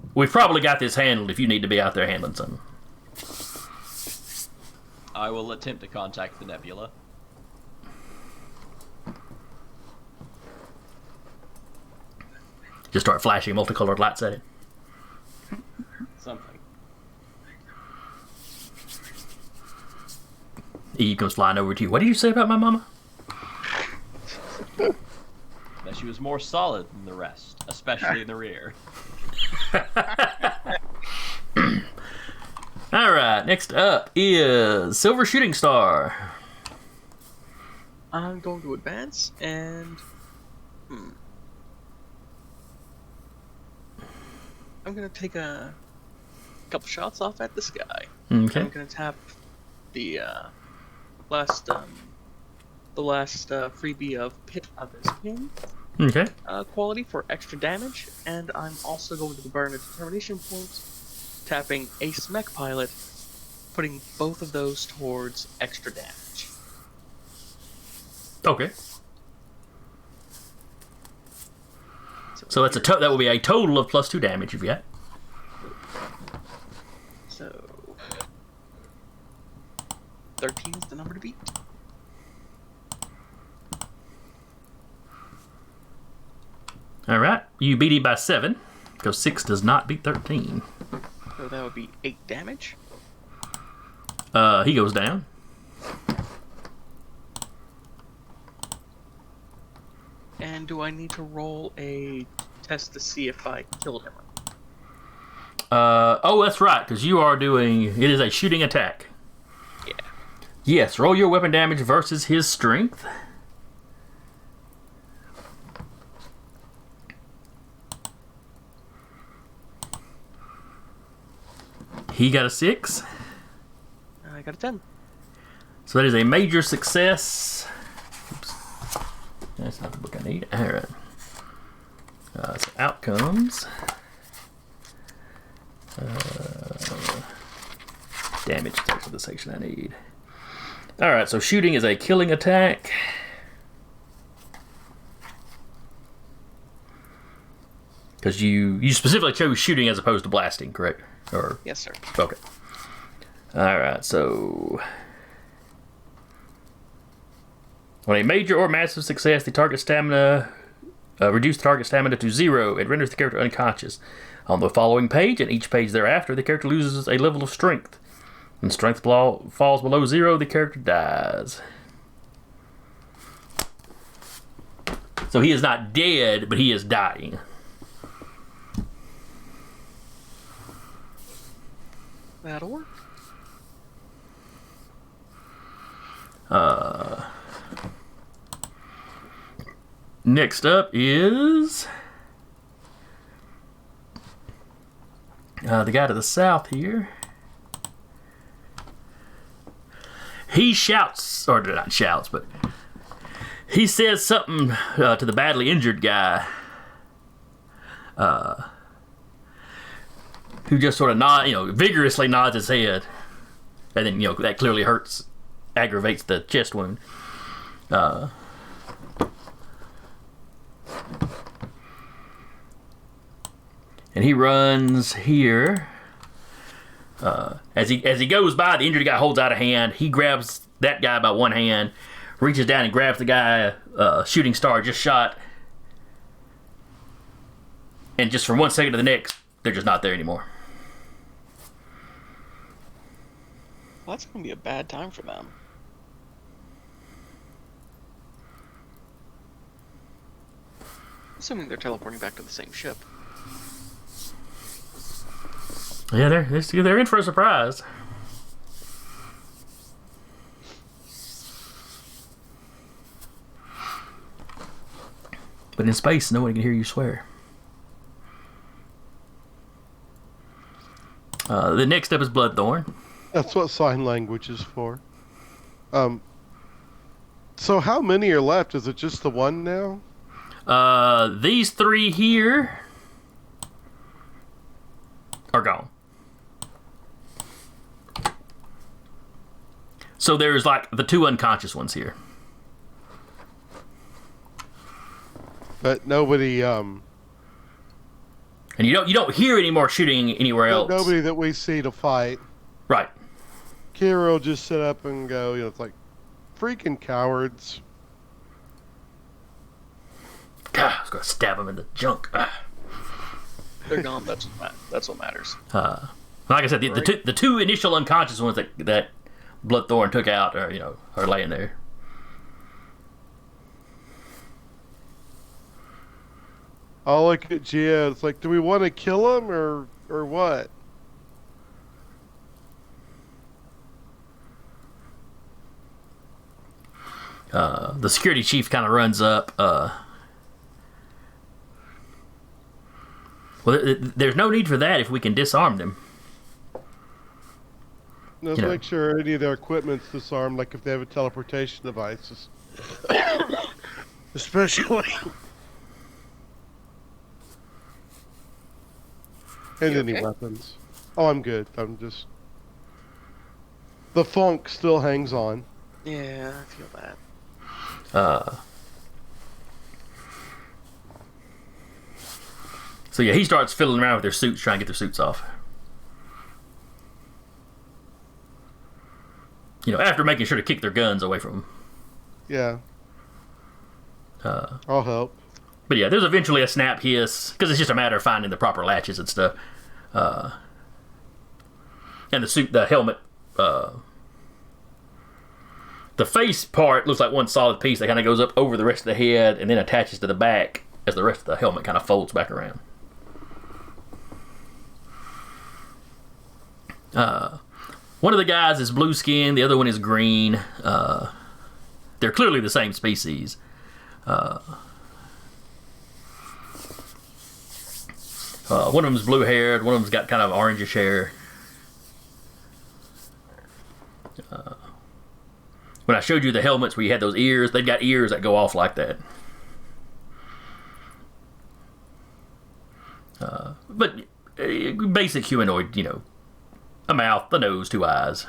this handled if you need to be out there handling something. I will attempt to contact the nebula. Just start flashing multicolored lights at it. Something. Eve comes flying over to you. What did you say about my mama? That she was more solid than the rest, especially in the rear. Alright, next up is Silver Shooting Star. I'm going to advance and I'm gonna take a couple shots off at this guy. Okay. I'm gonna tap the last freebie of Pit of his Pin Okay. quality for extra damage, and I'm also going to burn a determination point, tapping Ace Mech Pilot, putting both of those towards extra damage. Okay. So that's that will be a total of +2 damage you've got. So 13 is the number to beat. Alright, you beat him by 7, because 6 does not beat 13. So that would be 8 damage. He goes down. And do I need to roll a test to see if I killed him? Oh, that's right, because you are doing... It is a shooting attack. Yeah. Yes, roll your weapon damage versus his strength. He got a 6. I got a 10. So that is a major success. Oops. That's not the book I need. Alright. So outcomes. Damage. That's the section I need. Alright, so shooting is a killing attack. Because you specifically chose shooting as opposed to blasting, correct? Or Yes, sir. okay. Alright, so on a major or massive success, the target stamina reduce the target stamina to 0. It renders the character unconscious. On the following page and each page thereafter, the character loses a level of strength. and strength falls below 0, the character dies. So he is not dead, but he is dying. That'll work. Next up is the guy to the south here. He shouts, or not shouts, but he says something to the badly injured guy, who just sort of vigorously nods his head, and then that clearly aggravates the chest wound. And he runs here. As he goes by, the injured guy holds out a hand. He grabs that guy by one hand, reaches down and grabs the guy shooting star just shot. And just from 1 second to the next, they're just not there anymore. Well, that's going to be a bad time for them. Assuming they're teleporting back to the same ship. Yeah, they're in for a surprise. But in space, no one can hear you swear. The next up is Bloodthorn. That's what sign language is for. So how many are left? Is it just the one now? These 3 here are gone. So there's like the 2 unconscious ones here. But nobody, And you don't hear any more shooting anywhere else. nobody that we see to fight. Right. Kira will just sit up and go, it's like, freaking cowards. God, I was gonna stab him in the junk. They're gone. That's what matters. Like I said, the two initial unconscious ones that Bloodthorn took out are laying there. I'll look at Gia. It's like, do we want to kill him or what? The security chief kind of runs up. There's no need for that if we can disarm them. Let's make sure any of their equipment's disarmed, like if they have a teleportation device. Especially. And any weapons. Oh, I'm good. I'm just... The funk still hangs on. Yeah, I feel that. So yeah, he starts fiddling around with their suits, trying to get their suits off. After making sure to kick their guns away from them. Yeah. I'll help. But yeah, there's eventually a snap hiss, because it's just a matter of finding the proper latches and stuff. And the helmet, the face part looks like one solid piece that kind of goes up over the rest of the head and then attaches to the back as the rest of the helmet kind of folds back around. One of the guys is blue skin, the other one is green. They're clearly the same species. One of them's blue haired, one of them's got kind of orangish hair. When I showed you the helmets where you had those ears, they've got ears that go off like that. But basic humanoid, a mouth, a nose, 2 eyes.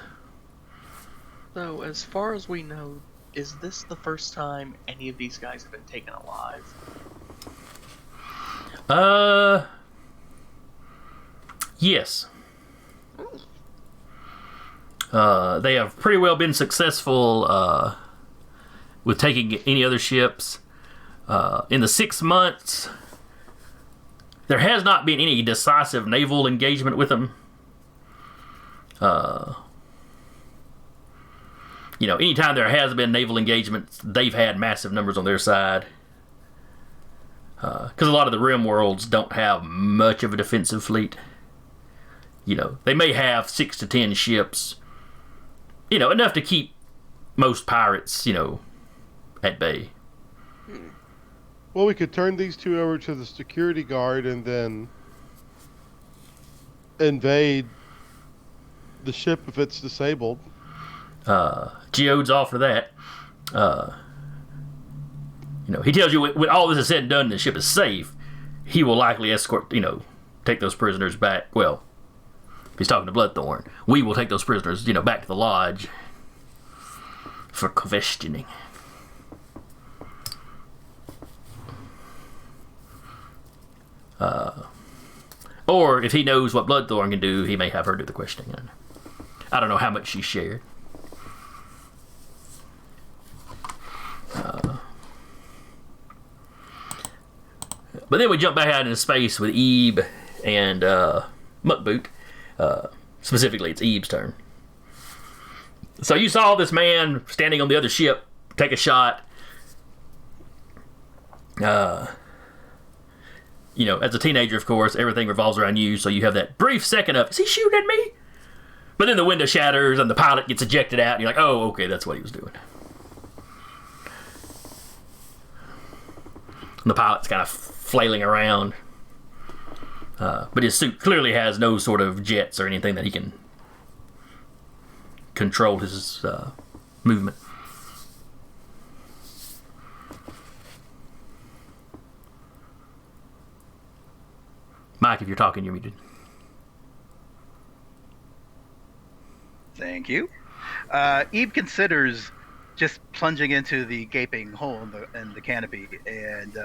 So, as far as we know, is this the first time any of these guys have been taken alive? Yes. They have pretty well been successful with taking any other ships. In the 6 months, there has not been any decisive naval engagement with them. anytime there has been naval engagements, they've had massive numbers on their side. Because a lot of the rim worlds don't have much of a defensive fleet. They may have 6 to 10 ships. Enough to keep most pirates, at bay. Well, we could turn these two over to the security guard and then invade the ship if it's disabled. Geode's all for that. He tells you when all this is said and done and the ship is safe, he will likely escort, take those prisoners back. Well, if he's talking to Bloodthorn, we will take those prisoners, back to the lodge for questioning. Or if he knows what Bloodthorn can do, he may have her do the questioning. I don't know how much she shared. But then we jump back out into space with Ebe and Muckboot. Specifically, it's Ebe's turn. So you saw this man standing on the other ship take a shot. As a teenager, of course, everything revolves around you, so you have that brief second of, is he shooting at me? But then the window shatters and the pilot gets ejected out, and you're like, oh, okay, that's what he was doing. And the pilot's kind of flailing around. But his suit clearly has no sort of jets or anything that he can control his movement. Mike, if you're talking, you're muted. Thank you. Ebe considers just plunging into the gaping hole in the canopy and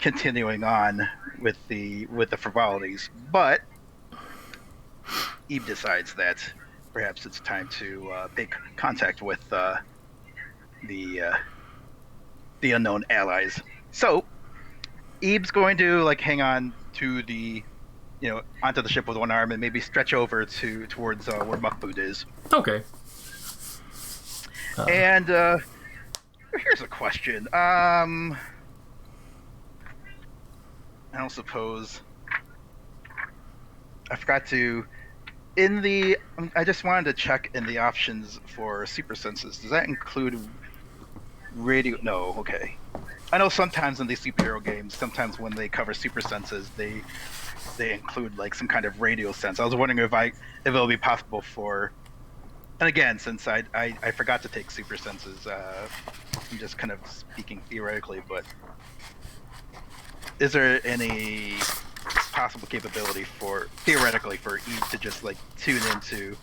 continuing on with the frivolities. But Ebe decides that perhaps it's time to make contact with the unknown allies. So Ebe's going to hang on to the onto the ship with one arm and maybe stretch over towards where Muckboot is. Okay. And here's a question. I don't suppose I forgot to I just wanted to check in the options for super senses. Does that include radio? No. Okay. I know sometimes in these superhero games, sometimes when they cover super senses, they include some kind of radio sense. I was wondering if it'll be possible for. And again, since I forgot to take super senses, I'm just kind of speaking theoretically, but is there any possible capability theoretically for Eve to just tune into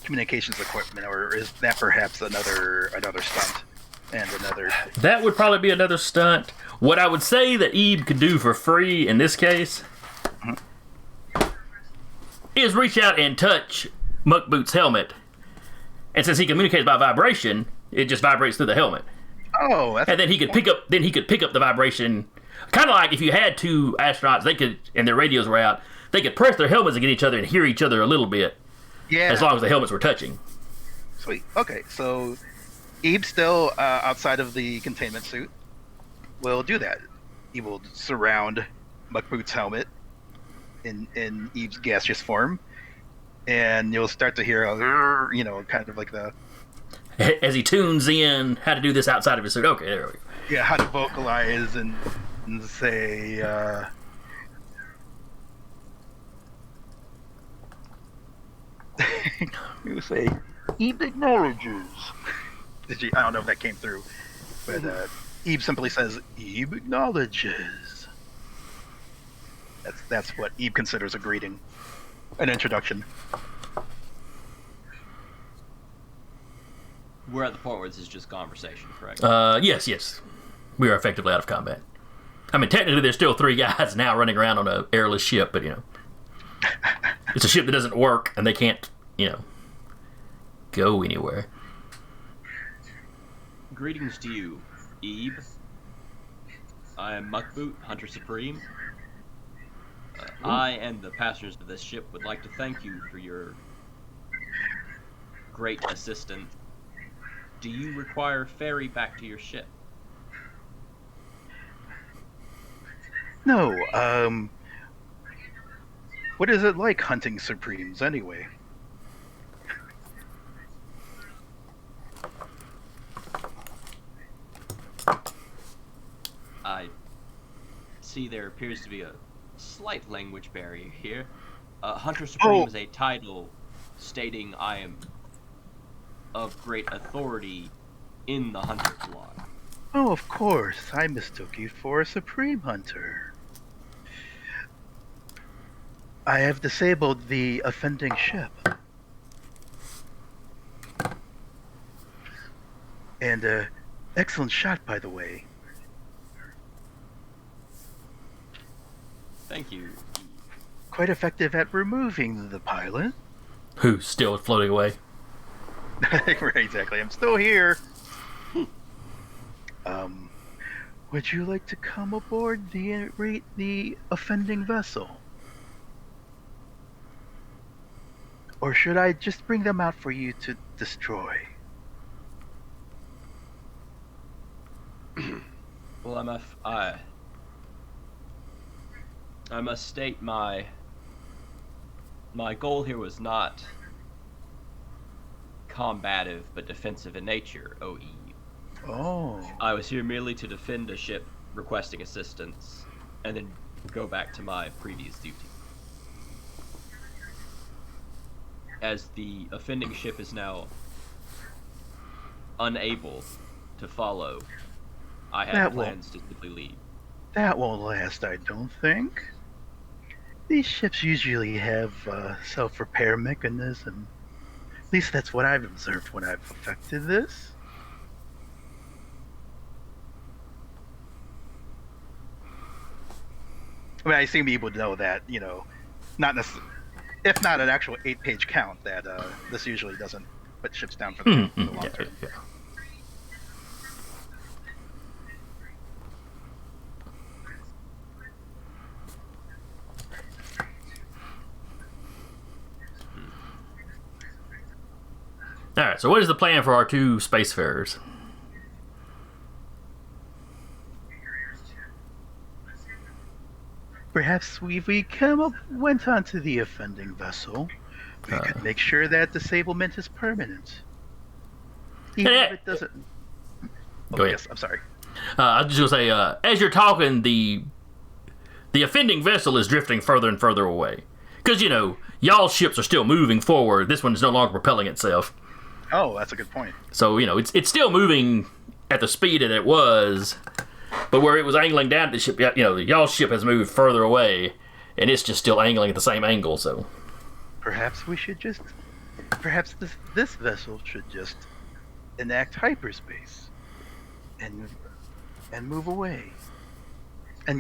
communications equipment, or is that perhaps another stunt and another? That would probably be another stunt. What I would say that Ebe could do for free in this case is reach out and touch Muckboot's helmet. And since he communicates by vibration, it just vibrates through the helmet. Oh, and then he could pick up the vibration, kind of like if you had two astronauts, they could, and their radios were out, they could press their helmets against each other and hear each other a little bit. Yeah. As long as the helmets were touching. Sweet. Okay, so Ebe still outside of the containment suit will do that. He will surround Muckboot's helmet in Eve's gaseous form, and you'll start to hear kind of like the as he tunes in how to do this outside of his suit. Okay, there we go. Yeah, how to vocalize and say you say Ebe acknowledges. I don't know if that came through, but Ebe simply says Ebe acknowledges. That's what Ebe considers a greeting, an introduction. We're at the point where this is just conversation, correct? Yes. We are effectively out of combat. I mean, technically, there's still 3 guys now running around on an airless ship, but it's a ship that doesn't work, and they can't, go anywhere. Greetings to you, Ebe. I am Muckboot, Hunter Supreme. I and the passengers of this ship would like to thank you for your great assistant, do you require ferry back to your ship? No, what is it like hunting Supremes anyway? I see there appears to be a slight language barrier here. Hunter Supreme is a title stating I am of great authority in the Hunter Blood. Oh, of course. I mistook you for a Supreme Hunter. I have disabled the offending ship. And, excellent shot, by the way. Thank you. Quite effective at removing the pilot. Who's still floating away? Right, exactly. I'm still here. Would you like to come aboard the offending vessel? Or should I just bring them out for you to destroy? Well, I must state my goal here was not combative but defensive in nature, OE. Oh. I was here merely to defend a ship requesting assistance and then go back to my previous duty. As the offending ship is now unable to follow, I have plans to simply leave. That won't last, I don't think. These ships usually have self-repair mechanism. At least that's what I've observed when I've affected this. I mean, I assume you would know that, not necessarily, if not an actual 8-page count, that this usually doesn't put ships down for the long term. Yeah. All right. So, what is the plan for our two spacefarers? Perhaps we went onto the offending vessel. We could make sure that disablement is permanent. Even if it doesn't. Go ahead. Yes, I'm sorry. I was just gonna say, as you're talking, the offending vessel is drifting further and further away, because y'all's ships are still moving forward. This one is no longer propelling itself. Oh, that's a good point. So it's still moving at the speed that it was. But where it was angling down at the ship, y'all's ship has moved further away, and it's just still angling at the same angle. So perhaps this vessel should just enact hyperspace and move away,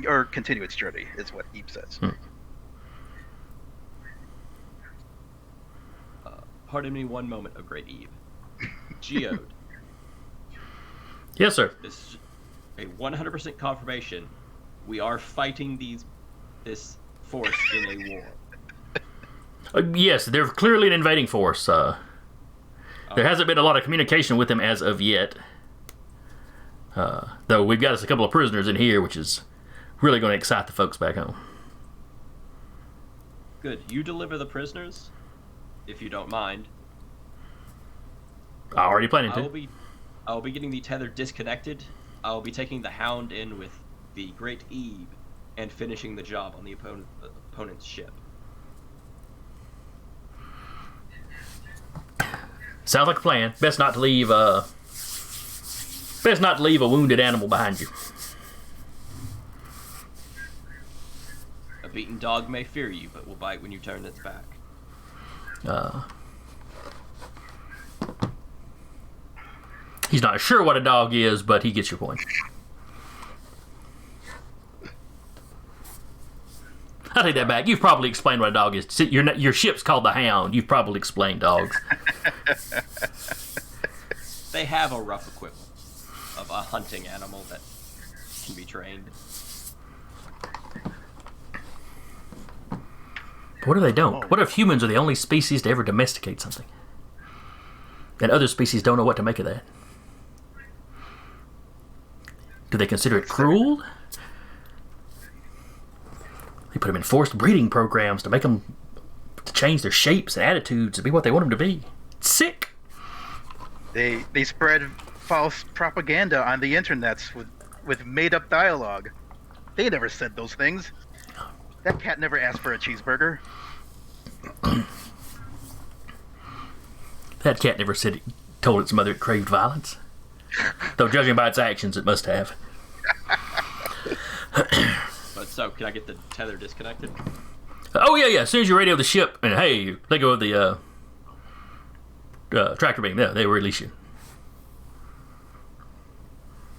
or continue its journey, is what Eve says. Pardon me one moment, O Great Eve. Geode. yes, sir. This is a 100% confirmation. We are fighting this force in a war. Yes, they're clearly an invading force. There hasn't been a lot of communication with them as of yet. Though we've got us a couple of prisoners in here, which is really going to excite the folks back home. Good. You deliver the prisoners, if you don't mind. I already planning to. I will be getting the tether disconnected. I will be taking the Hound in with the Great Eve and finishing the job on the opponent's ship. Sounds like a plan. Best not to leave a wounded animal behind you. A beaten dog may fear you, but will bite when you turn its back. He's not sure what a dog is, but he gets your point. I take that back. You've probably explained what a dog is. Your ship's called the Hound. You've probably explained dogs. They have a rough equivalent of a hunting animal that can be trained. But what if they don't? What if humans are the only species to ever domesticate something? and other species don't know what to make of that. Do they consider it cruel? They put them in forced breeding programs to make them to change their shapes and attitudes to be what they want them to be. It's sick. They spread false propaganda on the internets with made up dialogue. They never said those things. That cat never asked for a cheeseburger. That cat never told its mother it craved violence. Though judging by its actions, it must have. But so, can I get the tether disconnected? Oh, yeah. As soon as you radio the ship, and hey, let go of the tractor beam, they will release you.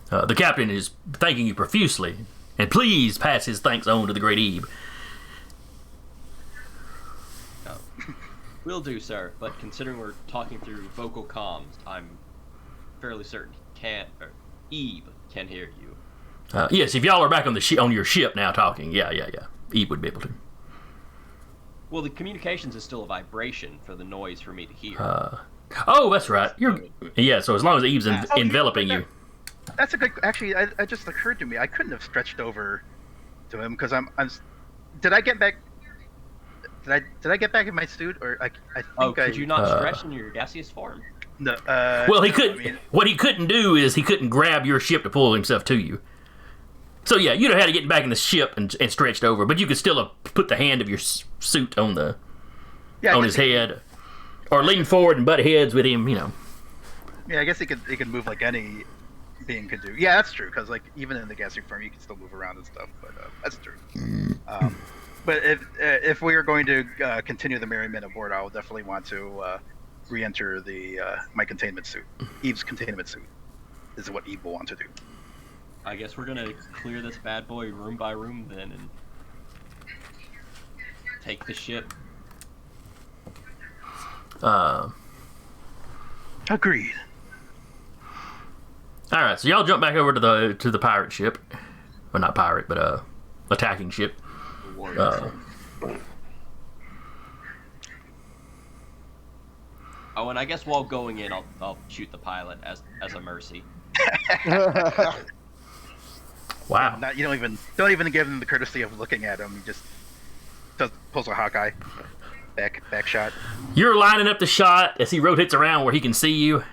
The captain is thanking you profusely, and please pass his thanks on to the great Ebe. Will do, sir. But considering we're talking through vocal comms, I'm fairly certain Ebe can hear you. Yes, if y'all are back on on your ship now talking, yeah. Ebe would be able to. Well, the communications is still a vibration for the noise for me to hear. Oh, that's right. So as long as Ebe's enveloping you. That's a good. Actually, it just occurred to me. I couldn't have stretched over to him because I'm. Did I get back? Did I get back in my suit, or I think could you not stretch in your gaseous form? No. Well, he no, couldn't. I mean, What he couldn't do is he couldn't grab your ship to pull himself to you. So yeah, you'd have had to get back in the ship and stretched over, but you could still have put the hand of your suit on his head, or lean forward and butt heads with him. You know. Yeah, I guess he could move like any being could do. Yeah, that's true. Because like even in the gaseous form, you can still move around and stuff. But that's true. But if we are going to continue the merriment aboard, I will definitely want to re-enter my containment suit. Eve's containment suit is what Eve will want to do. I guess we're gonna clear this bad boy room by room then, and take the ship. Agreed. All right, so y'all jump back over to the pirate ship, well, not pirate, but attacking ship. Oh, and I guess while going in, I'll shoot the pilot as a mercy. Wow. You don't even give him the courtesy of looking at him. He just pulls a Hawkeye back shot. You're lining up the shot as he rotates around where he can see you.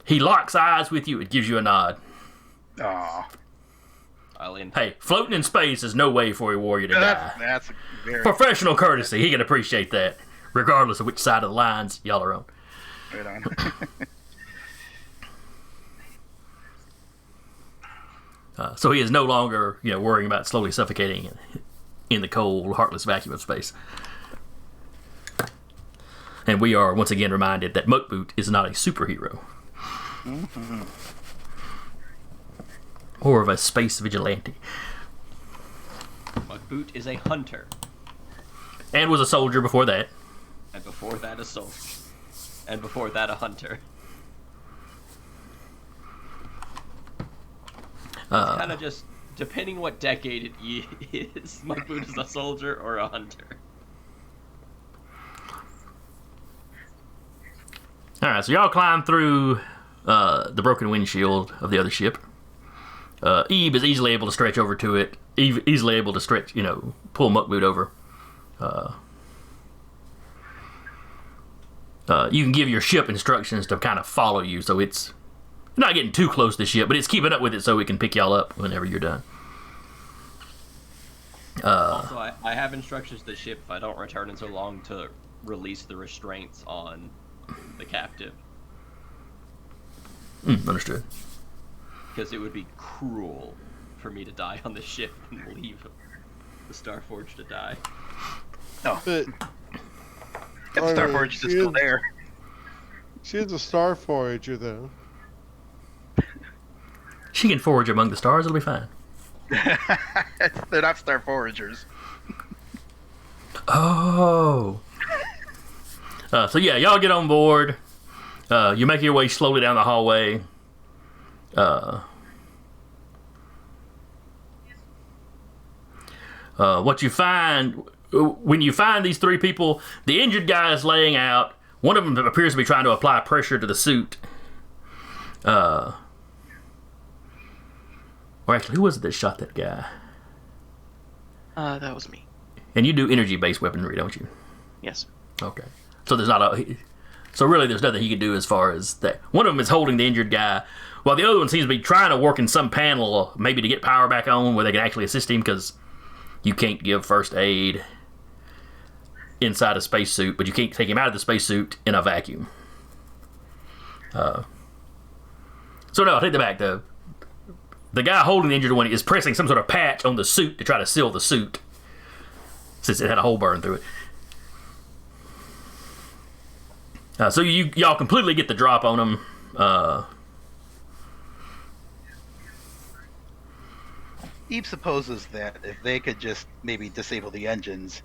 He locks eyes with you. It gives you a nod. Aw. Hey, floating in space is no way for a warrior to die. That's very Professional courtesy. He can appreciate that, regardless of which side of the lines y'all are on. right on. So he is no longer, worrying about slowly suffocating in the cold, heartless vacuum of space. And we are once again reminded that Muckboot is not a superhero. Mm-hmm. Or of a space vigilante. Muckboot is a hunter. And was a soldier before that. And before that, a soldier. And before that, a hunter. Kind of just, depending what decade it is, Muckboot is a soldier or a hunter. Alright, so y'all climb through the broken windshield of the other ship. Ebe is easily able to stretch over to it. Easily able to stretch, pull Muckboot over. You can give your ship instructions to kind of follow you, so it's not getting too close to the ship, but it's keeping up with it so it can pick y'all up whenever you're done. Also, I have instructions to the ship if I don't return in so long to release the restraints on the captive. Understood. Because it would be cruel for me to die on the ship and leave the Starforge to die. No. But The Starforge is still there. she is a Starforager, though. She can forage among the stars, it'll be fine. They're not Starforagers. Oh. So yeah, y'all get on board. You make your way slowly down the hallway. What you find when you find these three people, the injured guy is laying out One of them appears to be trying to apply pressure to the suit. Or actually, who was it that shot that guy? That was me. And you do energy-based weaponry, don't you? Yes. Okay. So there's not a... So really, there's nothing he can do as far as that. One of them is holding the injured guy, while the other one seems to be trying to work in some panel, maybe to get power back on, where they can actually assist him, because you can't give first aid inside a spacesuit, but you can't take him out of the spacesuit in a vacuum. So no, I'll take that back. The guy holding the injured one is pressing some sort of patch on the suit to try to seal the suit, since it had a hole burned through it. So y'all completely get the drop on him. Eve supposes that if they could just maybe disable the engines,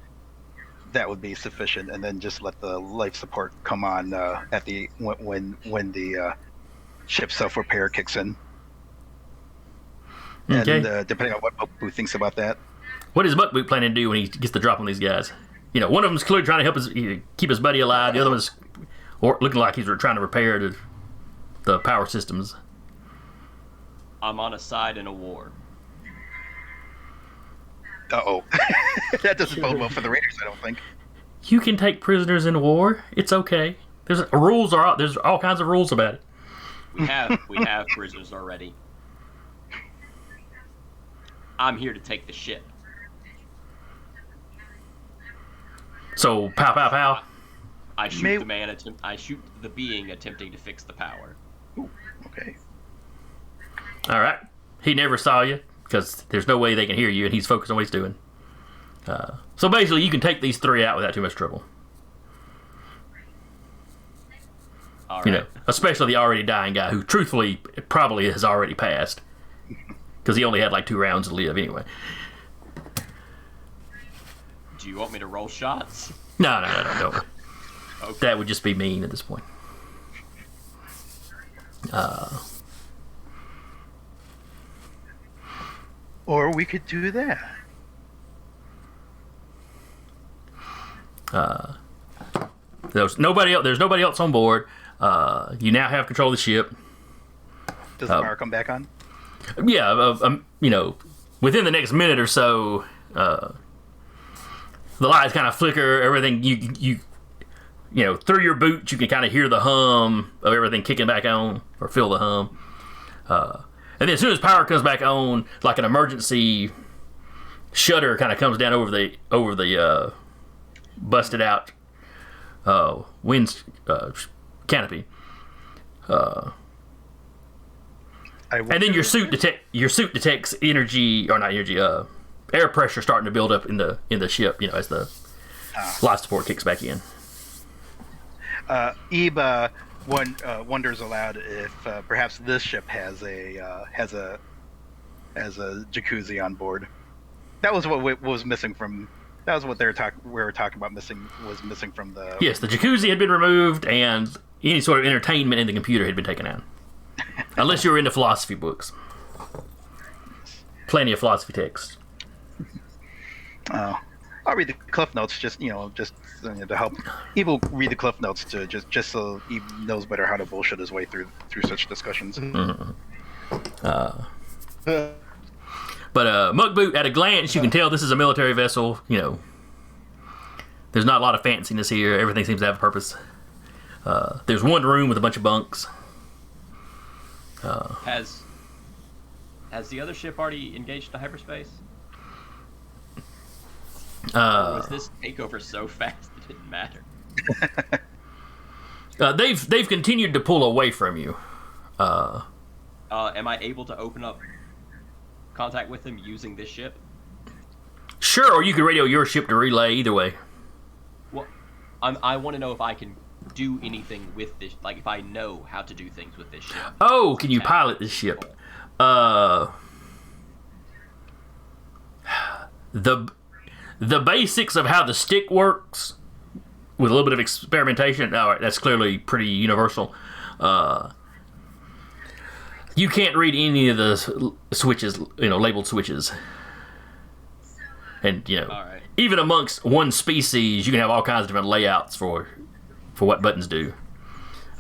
that would be sufficient, and then just let the life support come on at the when the ship self repair kicks in. Okay. And depending on what Muckboot thinks about that. What is Muckboot planning to do when he gets the drop on these guys? You know, one of them's clearly trying to help keep his buddy alive. The other one's looking like he's trying to repair the power systems. I'm on a side in a war. Uh-oh. That doesn't bode well for the Raiders, I don't think. You can take prisoners in war. It's okay. There's all kinds of rules about it. We have prisoners already. I'm here to take the ship. So pow pow pow. I shoot I shoot the being attempting to fix the power. Ooh, okay. All right. He never saw you because there's no way they can hear you, and he's focused on what he's doing. So basically, you can take these three out without too much trouble. All right. You know, especially the already dying guy, who truthfully probably has already passed, because he only had like 2 rounds to live anyway. Do you want me to roll shots? No. Okay. That would just be mean at this point. Or we could do that. There's nobody else on board. You now have control of the ship. Does the power come back on? Yeah, you know, within the next minute or so, the lights kind of flicker. Everything you know, through your boots, you can kind of hear the hum of everything kicking back on, or feel the hum. And then as soon as power comes back on, like an emergency shutter kind of comes down over the busted out wind canopy. And then your suit detects energy, or not energy, air pressure starting to build up in the ship. You know, as the life support kicks back in. Ebe wonders aloud if perhaps this ship has a jacuzzi on board. That was what was missing from. That was what we were talking about missing from the. Yes, the jacuzzi had been removed, and any sort of entertainment in the computer had been taken out. Unless you were into philosophy books. Plenty of philosophy texts. I'll read the cliff notes just to help. Eve will read the cliff notes to just so Eve knows better how to bullshit his way through such discussions. Mm-hmm. But Muckboot, at a glance, you can tell this is a military vessel. You know, there's not a lot of fanciness here. Everything seems to have a purpose. There's one room with a bunch of bunks. Has the other ship already engaged to hyperspace? Or was this takeover so fast it didn't matter? They've continued to pull away from you. Am I able to open up contact with them using this ship? Sure, or you could radio your ship to relay. Either way. Well, I want to know if I can do anything with this, like if I know how to do things with this ship. Oh, can you pilot this ship? The basics of how the stick works, with a little bit of experimentation, all right, that's clearly pretty universal. You can't read any of the switches, you know, labeled switches. And, you know, All right. even amongst one species, you can have all kinds of different layouts for for what buttons do.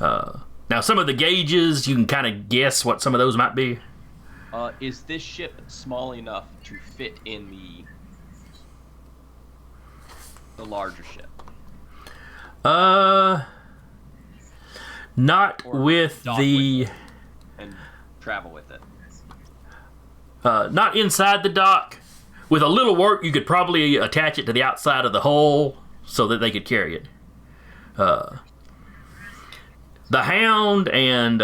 Now, some of the gauges, you can kind of guess what some of those might be. Is this ship small enough to fit in the larger ship? Not Or with dock the... with it and travel with it. Not inside the dock. With a little work, you could probably attach it to the outside of the hull so that they could carry it. The Hound and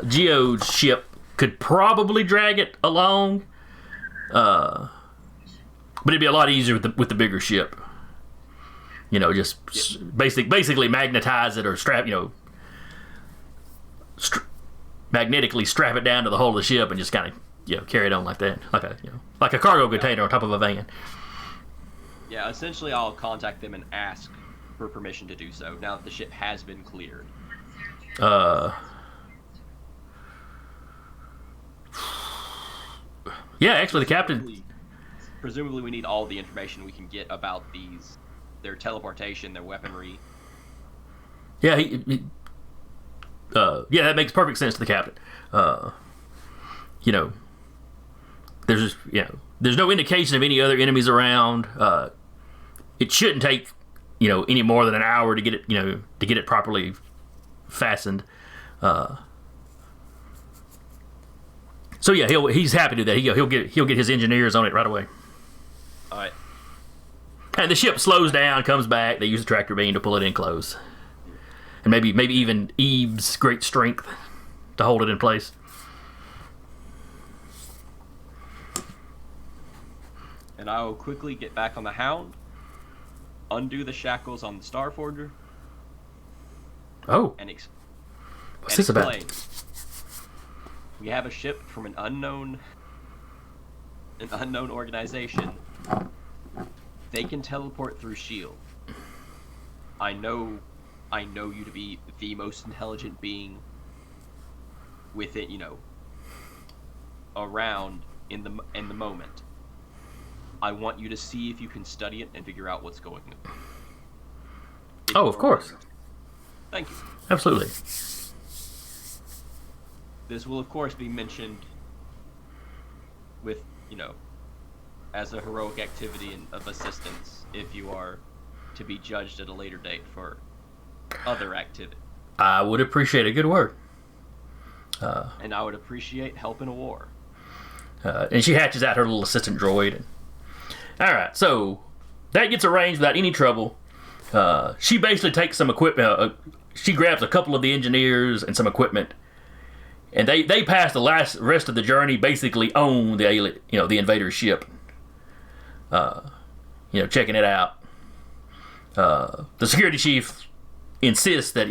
Geode's ship could probably drag it along, but it'd be a lot easier with the bigger ship. You know, just basically magnetize it or strap. You know, magnetically strap it down to the hull of the ship and just kind of carry it on like that, like a cargo container on top of a van. Yeah, essentially, I'll contact them and ask for permission to do so now that the ship has been cleared. Yeah, actually, the captain. Presumably, we need all the information we can get about their teleportation, their weaponry. Yeah, yeah, that makes perfect sense to the captain. You know, there's no indication of any other enemies around. It shouldn't take any more than an hour to get it properly fastened. So yeah, he's happy to do that. He'll get his engineers on it right away. All right. And the ship slows down, comes back. They use the tractor beam to pull it in close, and maybe even Eve's great strength to hold it in place. And I will quickly get back on the Hound, undo the shackles on the Starforger. Oh, And what's this about? explain. We have a ship from an unknown organization. They can teleport through S.H.I.E.L.D. I know you to be the most intelligent being with it, around in the moment. I want you to see if you can study it and figure out what's going on. Oh, of course. Thank you. Absolutely. This will, of course, be mentioned with, as a heroic activity of assistance if you are to be judged at a later date for other activity. I would appreciate a good word. And I would appreciate help in a war. And she hatches out her little assistant droid. All right, so that gets arranged without any trouble. She basically takes some equipment. She grabs a couple of the engineers and some equipment, and they pass the rest of the journey basically on the alien, the invader ship. Checking it out. The security chief insists that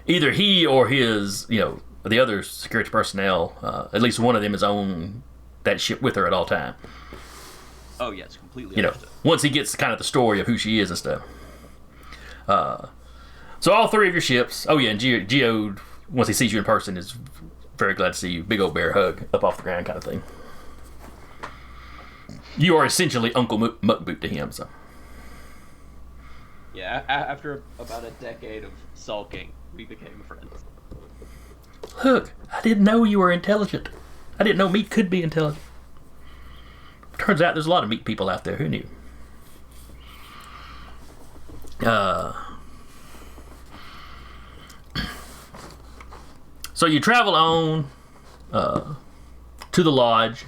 either he or his the other security personnel, at least one of them, is on that ship with her at all time. Oh yes, completely understood. Once he gets kind of the story of who she is and stuff. So all three of your ships. Oh yeah, and Geode, once he sees you in person, is very glad to see you. Big old bear hug up off the ground kind of thing. You are essentially Uncle Muckboot to him. So. Yeah, after about a decade of sulking, we became friends. Look, I didn't know you were intelligent. I didn't know meat could be intelligent. Turns out there's a lot of meat people out there. Who knew? So you travel on to the lodge.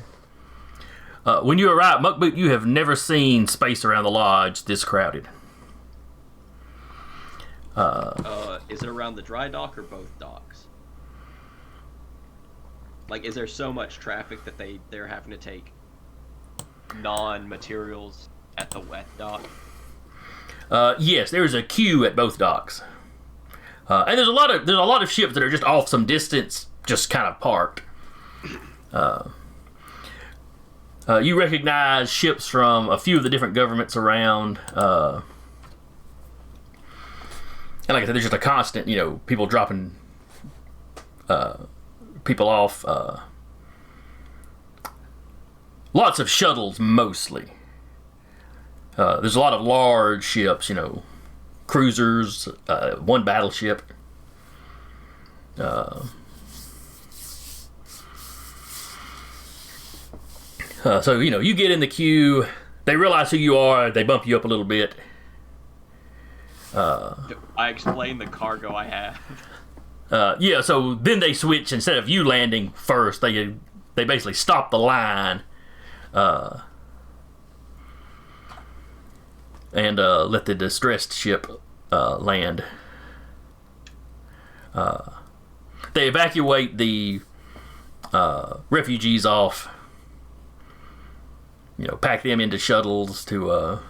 When you arrive, Muckboot, you have never seen space around the lodge this crowded. Is it around the dry dock or both docks? Like, is there so much traffic that they're having to take non-materials at the wet dock? Yes, there's a queue at both docks, and there's a lot of ships that are just off some distance, just kind of parked. You recognize ships from a few of the different governments around, and like I said, there's just a constant, people dropping people off. Lots of shuttles, mostly. There's a lot of large ships, cruisers, one battleship. So, you get in the queue. They realize who you are. They bump you up a little bit. I explain the cargo I have. Yeah, so then they switch. Instead of you landing first, they basically stop the line and let the distressed ship land. They evacuate the refugees off. Pack them into shuttles to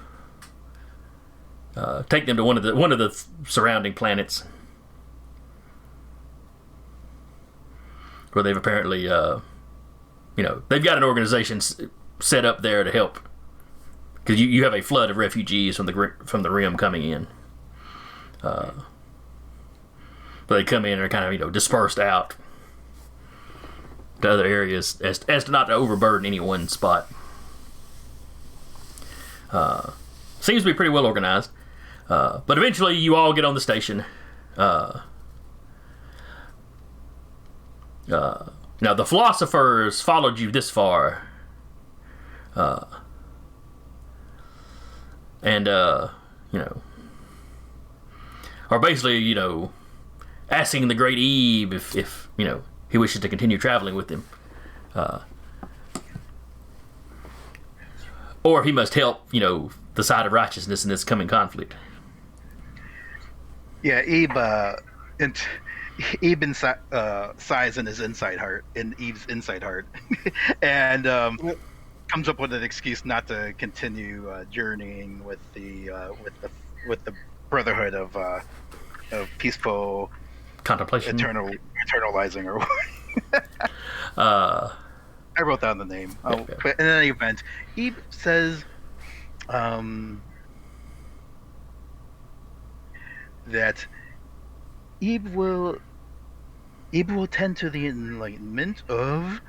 take them to one of the surrounding planets, where they've apparently, they've got an organization set up there to help, because you have a flood of refugees from the rim coming in. But they come in and are kind of dispersed out to other areas as to not to overburden any one spot. Seems to be pretty well organized. But eventually you all get on the station. Now the philosophers followed you this far. And are basically, asking the great Ebe if he wishes to continue traveling with them. Or if he must help, the side of righteousness in this coming conflict. Yeah, Ebe sighs in his inside heart, in Eve's inside heart, and comes up with an excuse not to continue journeying with the Brotherhood of peaceful contemplation, eternalizing, or I wrote down the name. Okay. But in any event, Ebe says that Ebe will tend to the enlightenment of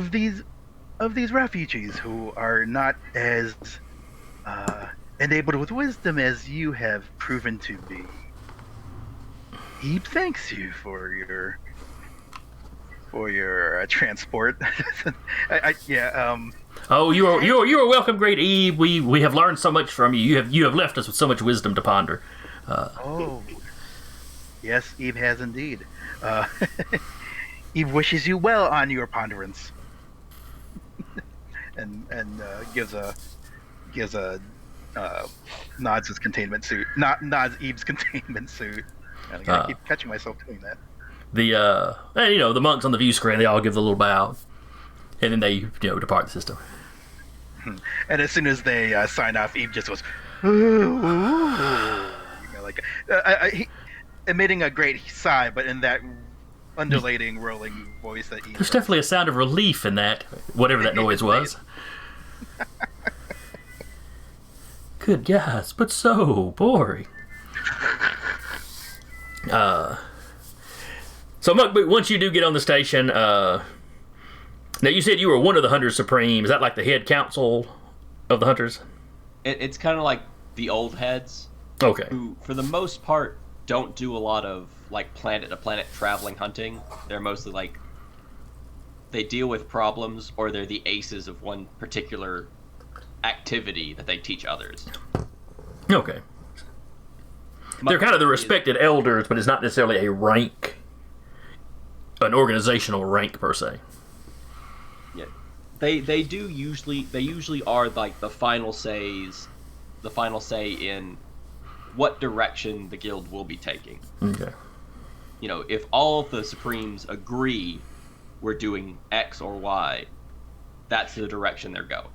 these refugees who are not as enabled with wisdom as you have proven to be. Ebe thanks you for your transport. Oh, you are welcome, great Ebe. We have learned so much from you. You have left us with so much wisdom to ponder. Oh, yes, Ebe has indeed. Ebe wishes you well on your ponderance, and gives a nods his containment suit, nods Ebe's containment suit. And I gotta keep catching myself doing that. The monks on the view screen, they all give the little bow, and then they depart the system. And as soon as they sign off, Ebe just goes, emitting a great sigh, but in that undulating, rolling voice that Ebe. There's definitely a sound of relief in that, whatever that noise was. Good guys, but so boring. So Muckboot, once you do get on the station, now you said you were one of the Hunters Supreme. Is that like the head council of the Hunters? It's kind of like the old heads. Okay. Who, for the most part, don't do a lot of like planet-to-planet traveling hunting. They're mostly like they deal with problems, or they're the aces of one particular activity that they teach others. Okay. They're kind of the respected elders, but it's not necessarily a rank, an organizational rank per se. Yeah, they usually are like the final say in what direction the guild will be taking. Okay. If all of the Supremes agree we're doing X or Y, that's the direction they're going.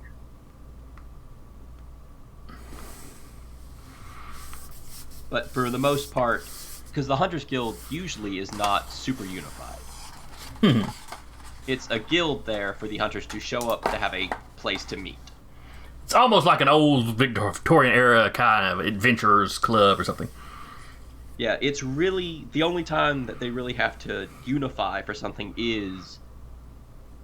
But for the most part, because the Hunters Guild usually is not super unified. It's a guild there for the Hunters to show up to have a place to meet. It's almost like an old Victorian era kind of adventurers club or something. Yeah, it's really the only time that they really have to unify for something is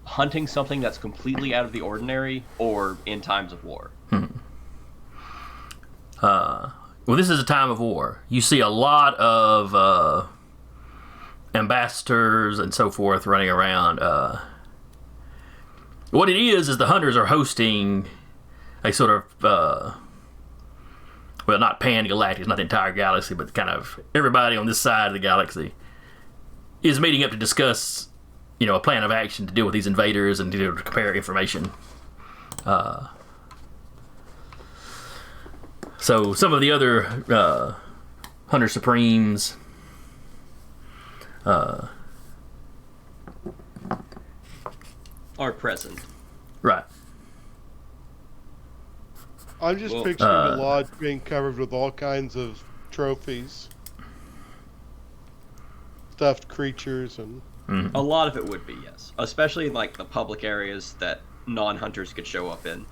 hunting something that's completely out of the ordinary or in times of war. Well, this is a time of war. You see a lot of ambassadors and so forth running around. What it is the hunters are hosting a sort of, well, not pan-galactic, not the entire galaxy, but kind of everybody on this side of the galaxy is meeting up to discuss, a plan of action to deal with these invaders and to compare information. So some of the other Hunter Supremes Are present. right. I'm just Well, picturing the lodge being covered with all kinds of trophies, stuffed creatures, and A lot of it would be, yes. Especially in, like, the public areas that non-hunters could show up in.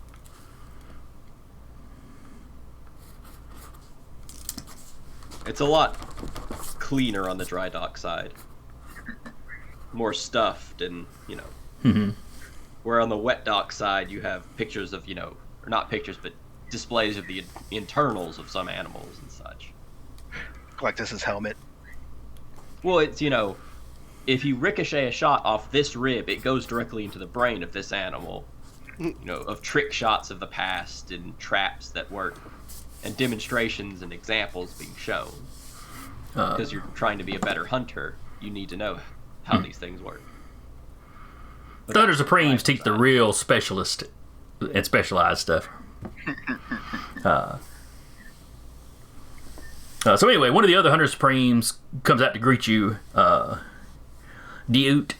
It's a lot cleaner on the dry dock side. More stuffed and, where on the wet dock side you have pictures of, or not pictures, but displays of the internals of some animals and such. Galactus's helmet. Well, it's, if you ricochet a shot off this rib, it goes directly into the brain of this animal. Of trick shots of the past and traps that work, and demonstrations and examples being shown. Because you're trying to be a better hunter, you need to know how these things work. The Hunter Supremes teach the real specialist and specialized stuff. So anyway, one of the other Hunter Supremes comes out to greet you. Diut,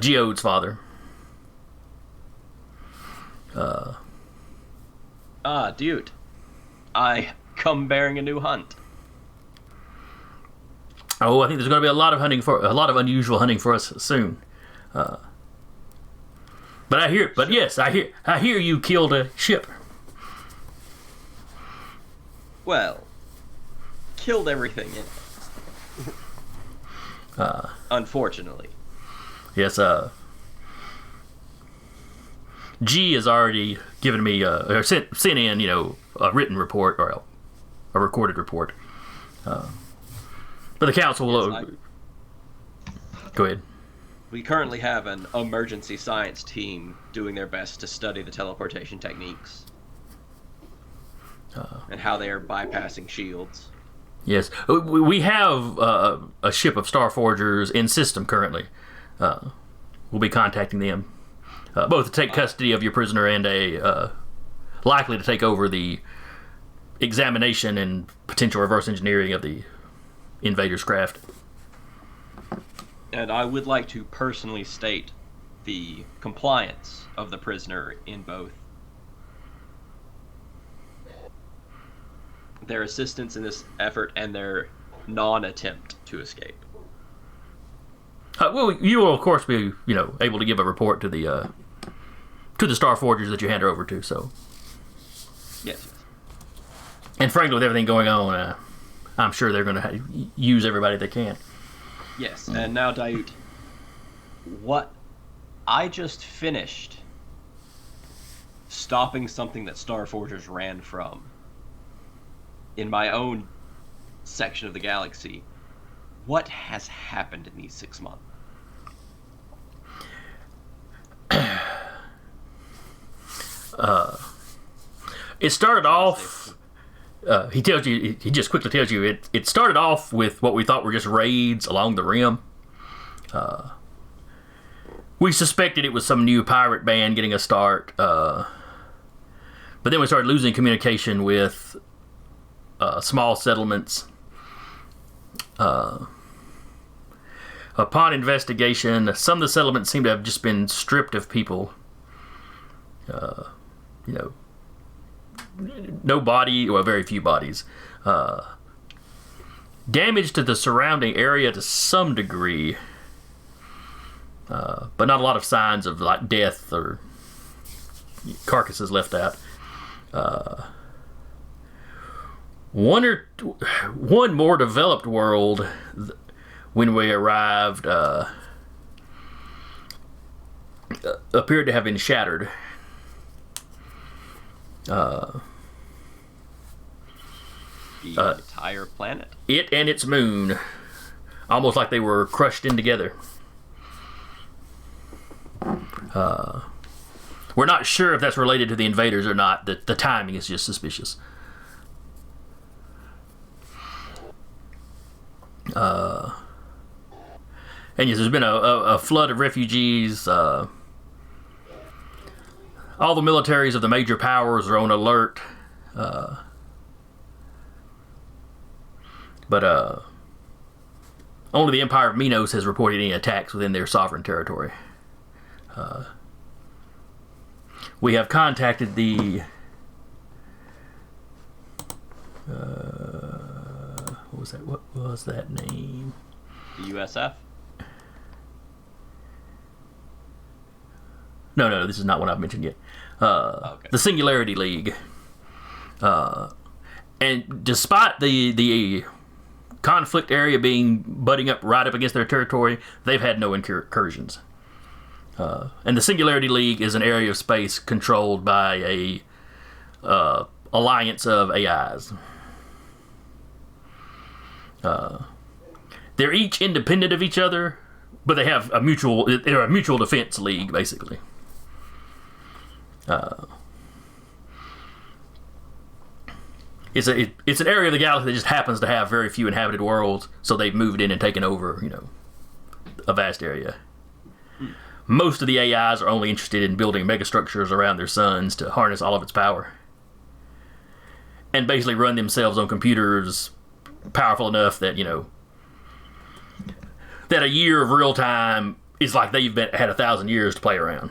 Geode's father. Dude. I come bearing a new hunt. Oh, I think there's going to be a lot of unusual hunting for us soon. But I hear you killed a ship. Well, killed everything in it. Unfortunately. Yes, G has already given me or sent in, a written report or a recorded report. But the council will. Go ahead. We currently have an emergency science team doing their best to study the teleportation techniques and how they are bypassing shields. Yes, we have a ship of Starforgers in system currently. We'll be contacting them, both to take custody of your prisoner and likely to take over the examination and potential reverse engineering of the invaders' craft. And I would like to personally state the compliance of the prisoner in both their assistance in this effort and their non-attempt to escape. Well, you will of course be, able to give a report to the Starforgers that you hand her over to. So, Yes. and frankly, with everything going on, I'm sure they're going to use everybody they can. Yes. And now, Dayut, what I just finished stopping something that Starforgers ran from in my own section of the galaxy. What has happened in these 6 months? It started off. He just quickly tells you it started off with what we thought were just raids along the rim. We suspected it was some new pirate band getting a start, but then we started losing communication with small settlements. Upon investigation, some of the settlements seem to have just been stripped of people. No body, or very few bodies. Damage to the surrounding area to some degree, but not a lot of signs of like death or carcasses left out. One more developed world when we arrived appeared to have been shattered. The entire planet. It and its moon, almost like they were crushed in together. We're not sure if that's related to the invaders or not. The timing is just suspicious. And yes, there's been a flood of refugees. All the militaries of the major powers are on alert. But only the Empire of Minos has reported any attacks within their sovereign territory. We have contacted the what was that name? The USF? No, this is not what I've mentioned yet. Okay. The Singularity League. And despite the conflict area being butting up right up against their territory, they've had no incursions. And the Singularity League is an area of space controlled by a alliance of AIs. They're each independent of each other, but they have they're a mutual defense league, basically. It's an area of the galaxy that just happens to have very few inhabited worlds, so they've moved in and taken over, a vast area. Most of the AIs are only interested in building megastructures around their suns to harness all of its power. And basically run themselves on computers powerful enough that, that a year of real time is like they've had 1,000 years to play around.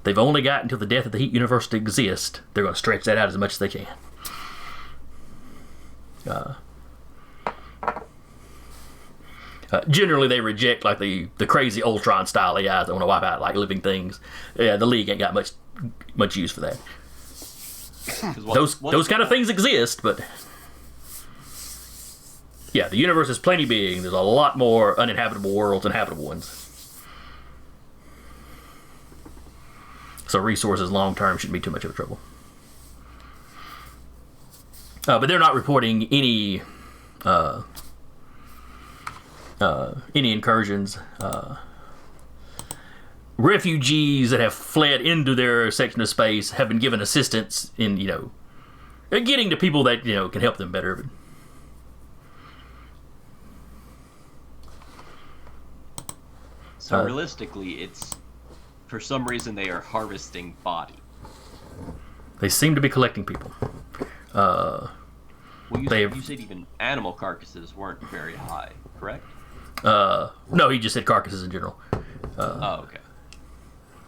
They've only got until the death of the Heat universe to exist. They're going to stretch that out as much as they can. Generally, they reject like the crazy Ultron style AIs that want to wipe out like living things. Yeah, the League ain't got much use for that. Those kind of things exist, but yeah, the universe is plenty big. There's a lot more uninhabitable worlds than habitable ones. So resources long term shouldn't be too much of a trouble. But they're not reporting any incursions. Refugees that have fled into their section of space have been given assistance in getting to people that can help them better. So realistically, it's for some reason they are harvesting body. They seem to be collecting people. Well, you said even animal carcasses weren't very high, correct? No, he just said carcasses in general. Oh, okay.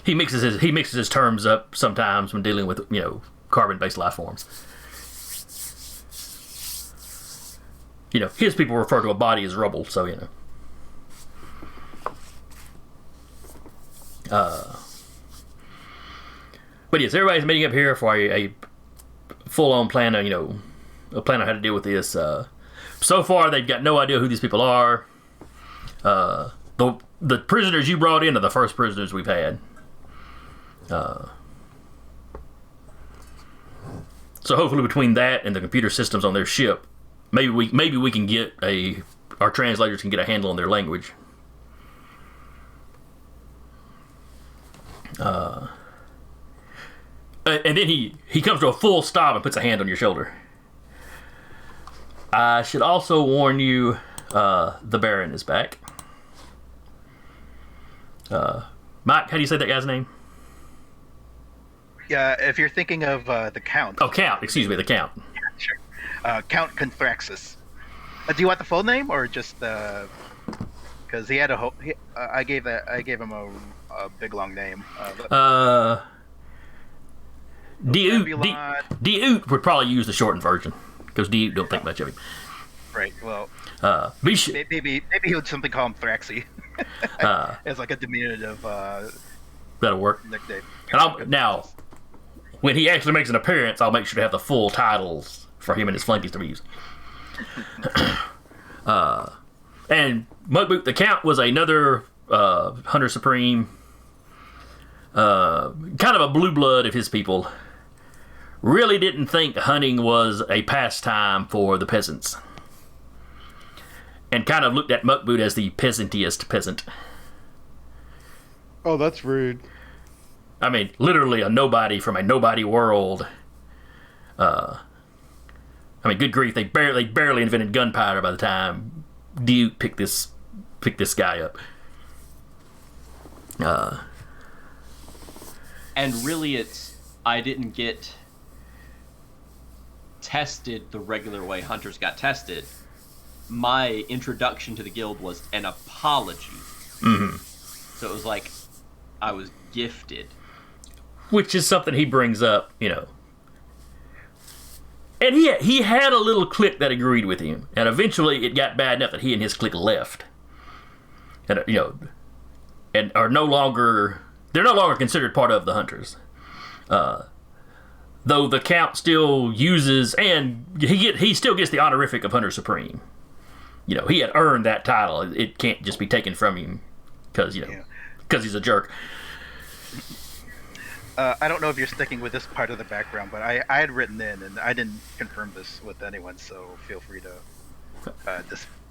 He mixes his terms up sometimes when dealing with carbon-based life forms. His people refer to a body as rubble, so But yes, everybody's meeting up here for a full-on plan on a plan on how to deal with this. So far, they've got no idea who these people are. The prisoners you brought in are the first prisoners we've had. So hopefully, between that and the computer systems on their ship, maybe we can get our translators can get a handle on their language. And then he comes to a full stop and puts a hand on your shoulder. I should also warn you, the Baron is back. Mike, how do you say that guy's name? Yeah, if you're thinking of the Count. Oh, Count. Excuse me, the Count. Sure. Count TeknoAXE. Do you want the full name or just because he had a whole? I gave him a big long name. Diut would probably use the shortened version because Diut don't think much of him. Right. Well, maybe he would simply call him Thraxy as like a diminutive that'll work. nickname. And now, when he actually makes an appearance, I'll make sure to have the full titles for him and his flunkies to be using. And Muckboot the Count was another Hunter Supreme, kind of a blue blood of his people, really didn't think hunting was a pastime for the peasants, and kind of looked at Muckboot as the peasantiest peasant. Oh, that's rude. I mean, literally a nobody from a nobody world. I mean, good grief, they barely invented gunpowder by the time Duke picked this guy up. And really, I didn't get tested the regular way hunters got tested. My introduction to the guild was an apology. Mm-hmm. So it was like I was gifted. Which is something he brings up, you know. And he had a little clique that agreed with him, and eventually it got bad enough that he and his clique left, and you know, and they're no longer considered part of the hunters. Though the Count still uses, and he still gets the honorific of Hunter Supreme. You know, he had earned that title. It can't just be taken from him because he's a jerk. I don't know if you're sticking with this part of the background, but I had written in, and I didn't confirm this with anyone, so feel free to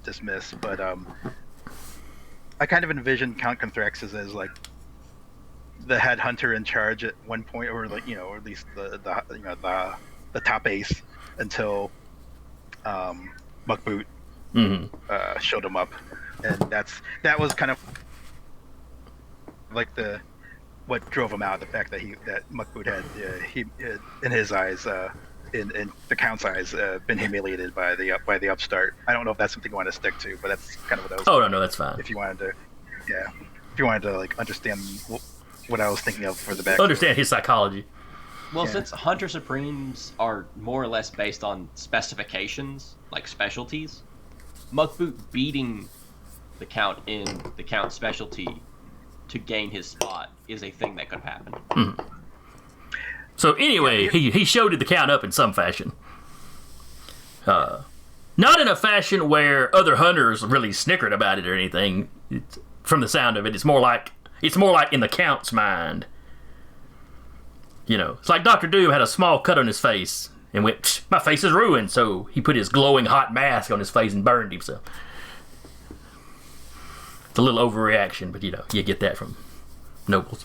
dismiss. But I kind of envisioned Count Conthraxis as like the head hunter in charge at one point, or like or at least the top ace until Muckboot showed him up, and that was kind of like what drove him out, the fact that Muckboot had in his eyes, in the Count's eyes, been humiliated by the upstart. I don't know if that's something you want to stick to, but that's kind of what I was. Oh no, that's fine. If you wanted to like understand what I was thinking of for the background. Understand his psychology. Well, since Hunter Supremes are more or less based on specifications, like specialties, Muckboot beating the Count in the Count specialty to gain his spot is a thing that could happen. Mm-hmm. So anyway, he showed the Count up in some fashion. Not in a fashion where other hunters really snickered about it or anything. From the sound of it, it's more like in the Count's mind. You know, it's like Dr. Doom had a small cut on his face and went, "My face is ruined," so he put his glowing hot mask on his face and burned himself. It's a little overreaction, but you get that from nobles.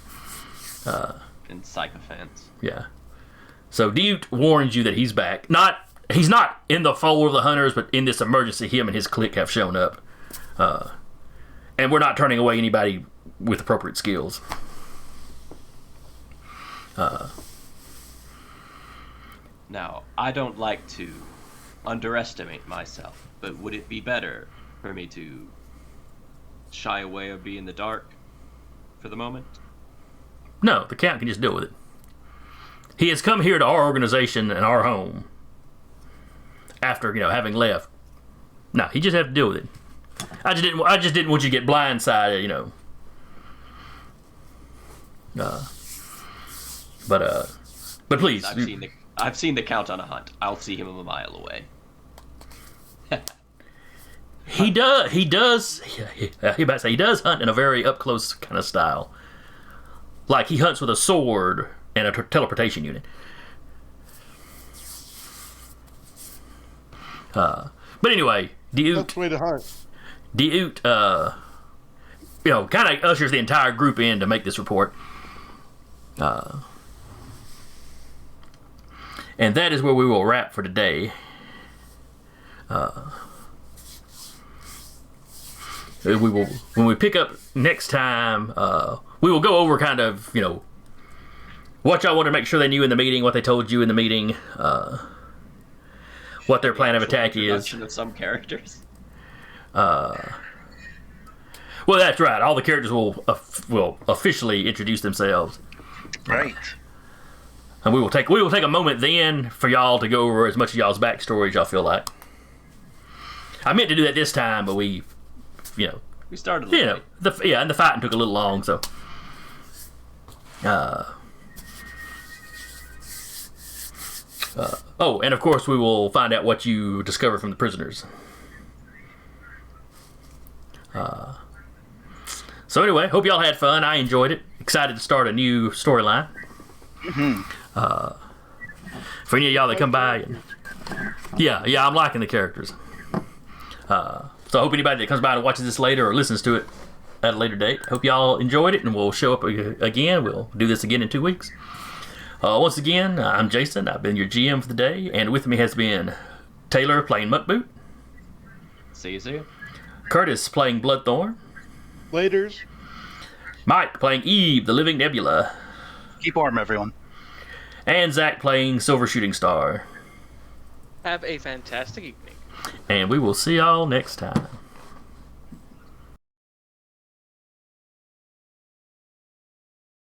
And sycophants. Yeah. So Duke warns you that he's back. He's not in the fold of the hunters, but in this emergency, him and his clique have shown up. And we're not turning away anybody with appropriate skills. Now, I don't like to underestimate myself, but would it be better for me to shy away or be in the dark for the moment? No, the Count can just deal with it. He has come here to our organization and our home after, having left. No, he just have to deal with it. I just didn't want you to get blindsided, But please. I've seen the Count on a hunt. I'll see him a mile away. He does hunt in a very up close kind of style. Like he hunts with a sword and a teleportation unit. But anyway, That's the way to hunt. Duke, kind of ushers the entire group in to make this report. And that is where we will wrap for today. When we pick up next time, we will go over kind of, what y'all want to make sure they knew in the meeting, what they told you in the meeting, what their plan of attack is. Of some characters. Well, that's right. All the characters will officially introduce themselves. Right. And we will take a moment then for y'all to go over as much of y'all's backstory as y'all feel like. I meant to do that this time, but we started a little late. And the fighting took a little long, so. And of course we will find out what you discover from the prisoners. So anyway, hope y'all had fun. I enjoyed it. Excited to start a new storyline. For any of y'all that come by, and yeah, I'm liking the characters. So I hope anybody that comes by and watches this later or listens to it at a later date, hope y'all enjoyed it, and we'll show up again. We'll do this again in 2 weeks. Once again, I'm Jason. I've been your GM for the day, and with me has been Taylor playing Muckboot, See you soon. Curtis playing Bloodthorn, Laters. Mike playing Eve, the Living Nebula, Keep warm, everyone. and Zach playing Silver Shooting Star. Have a fantastic evening. And we will see y'all next time.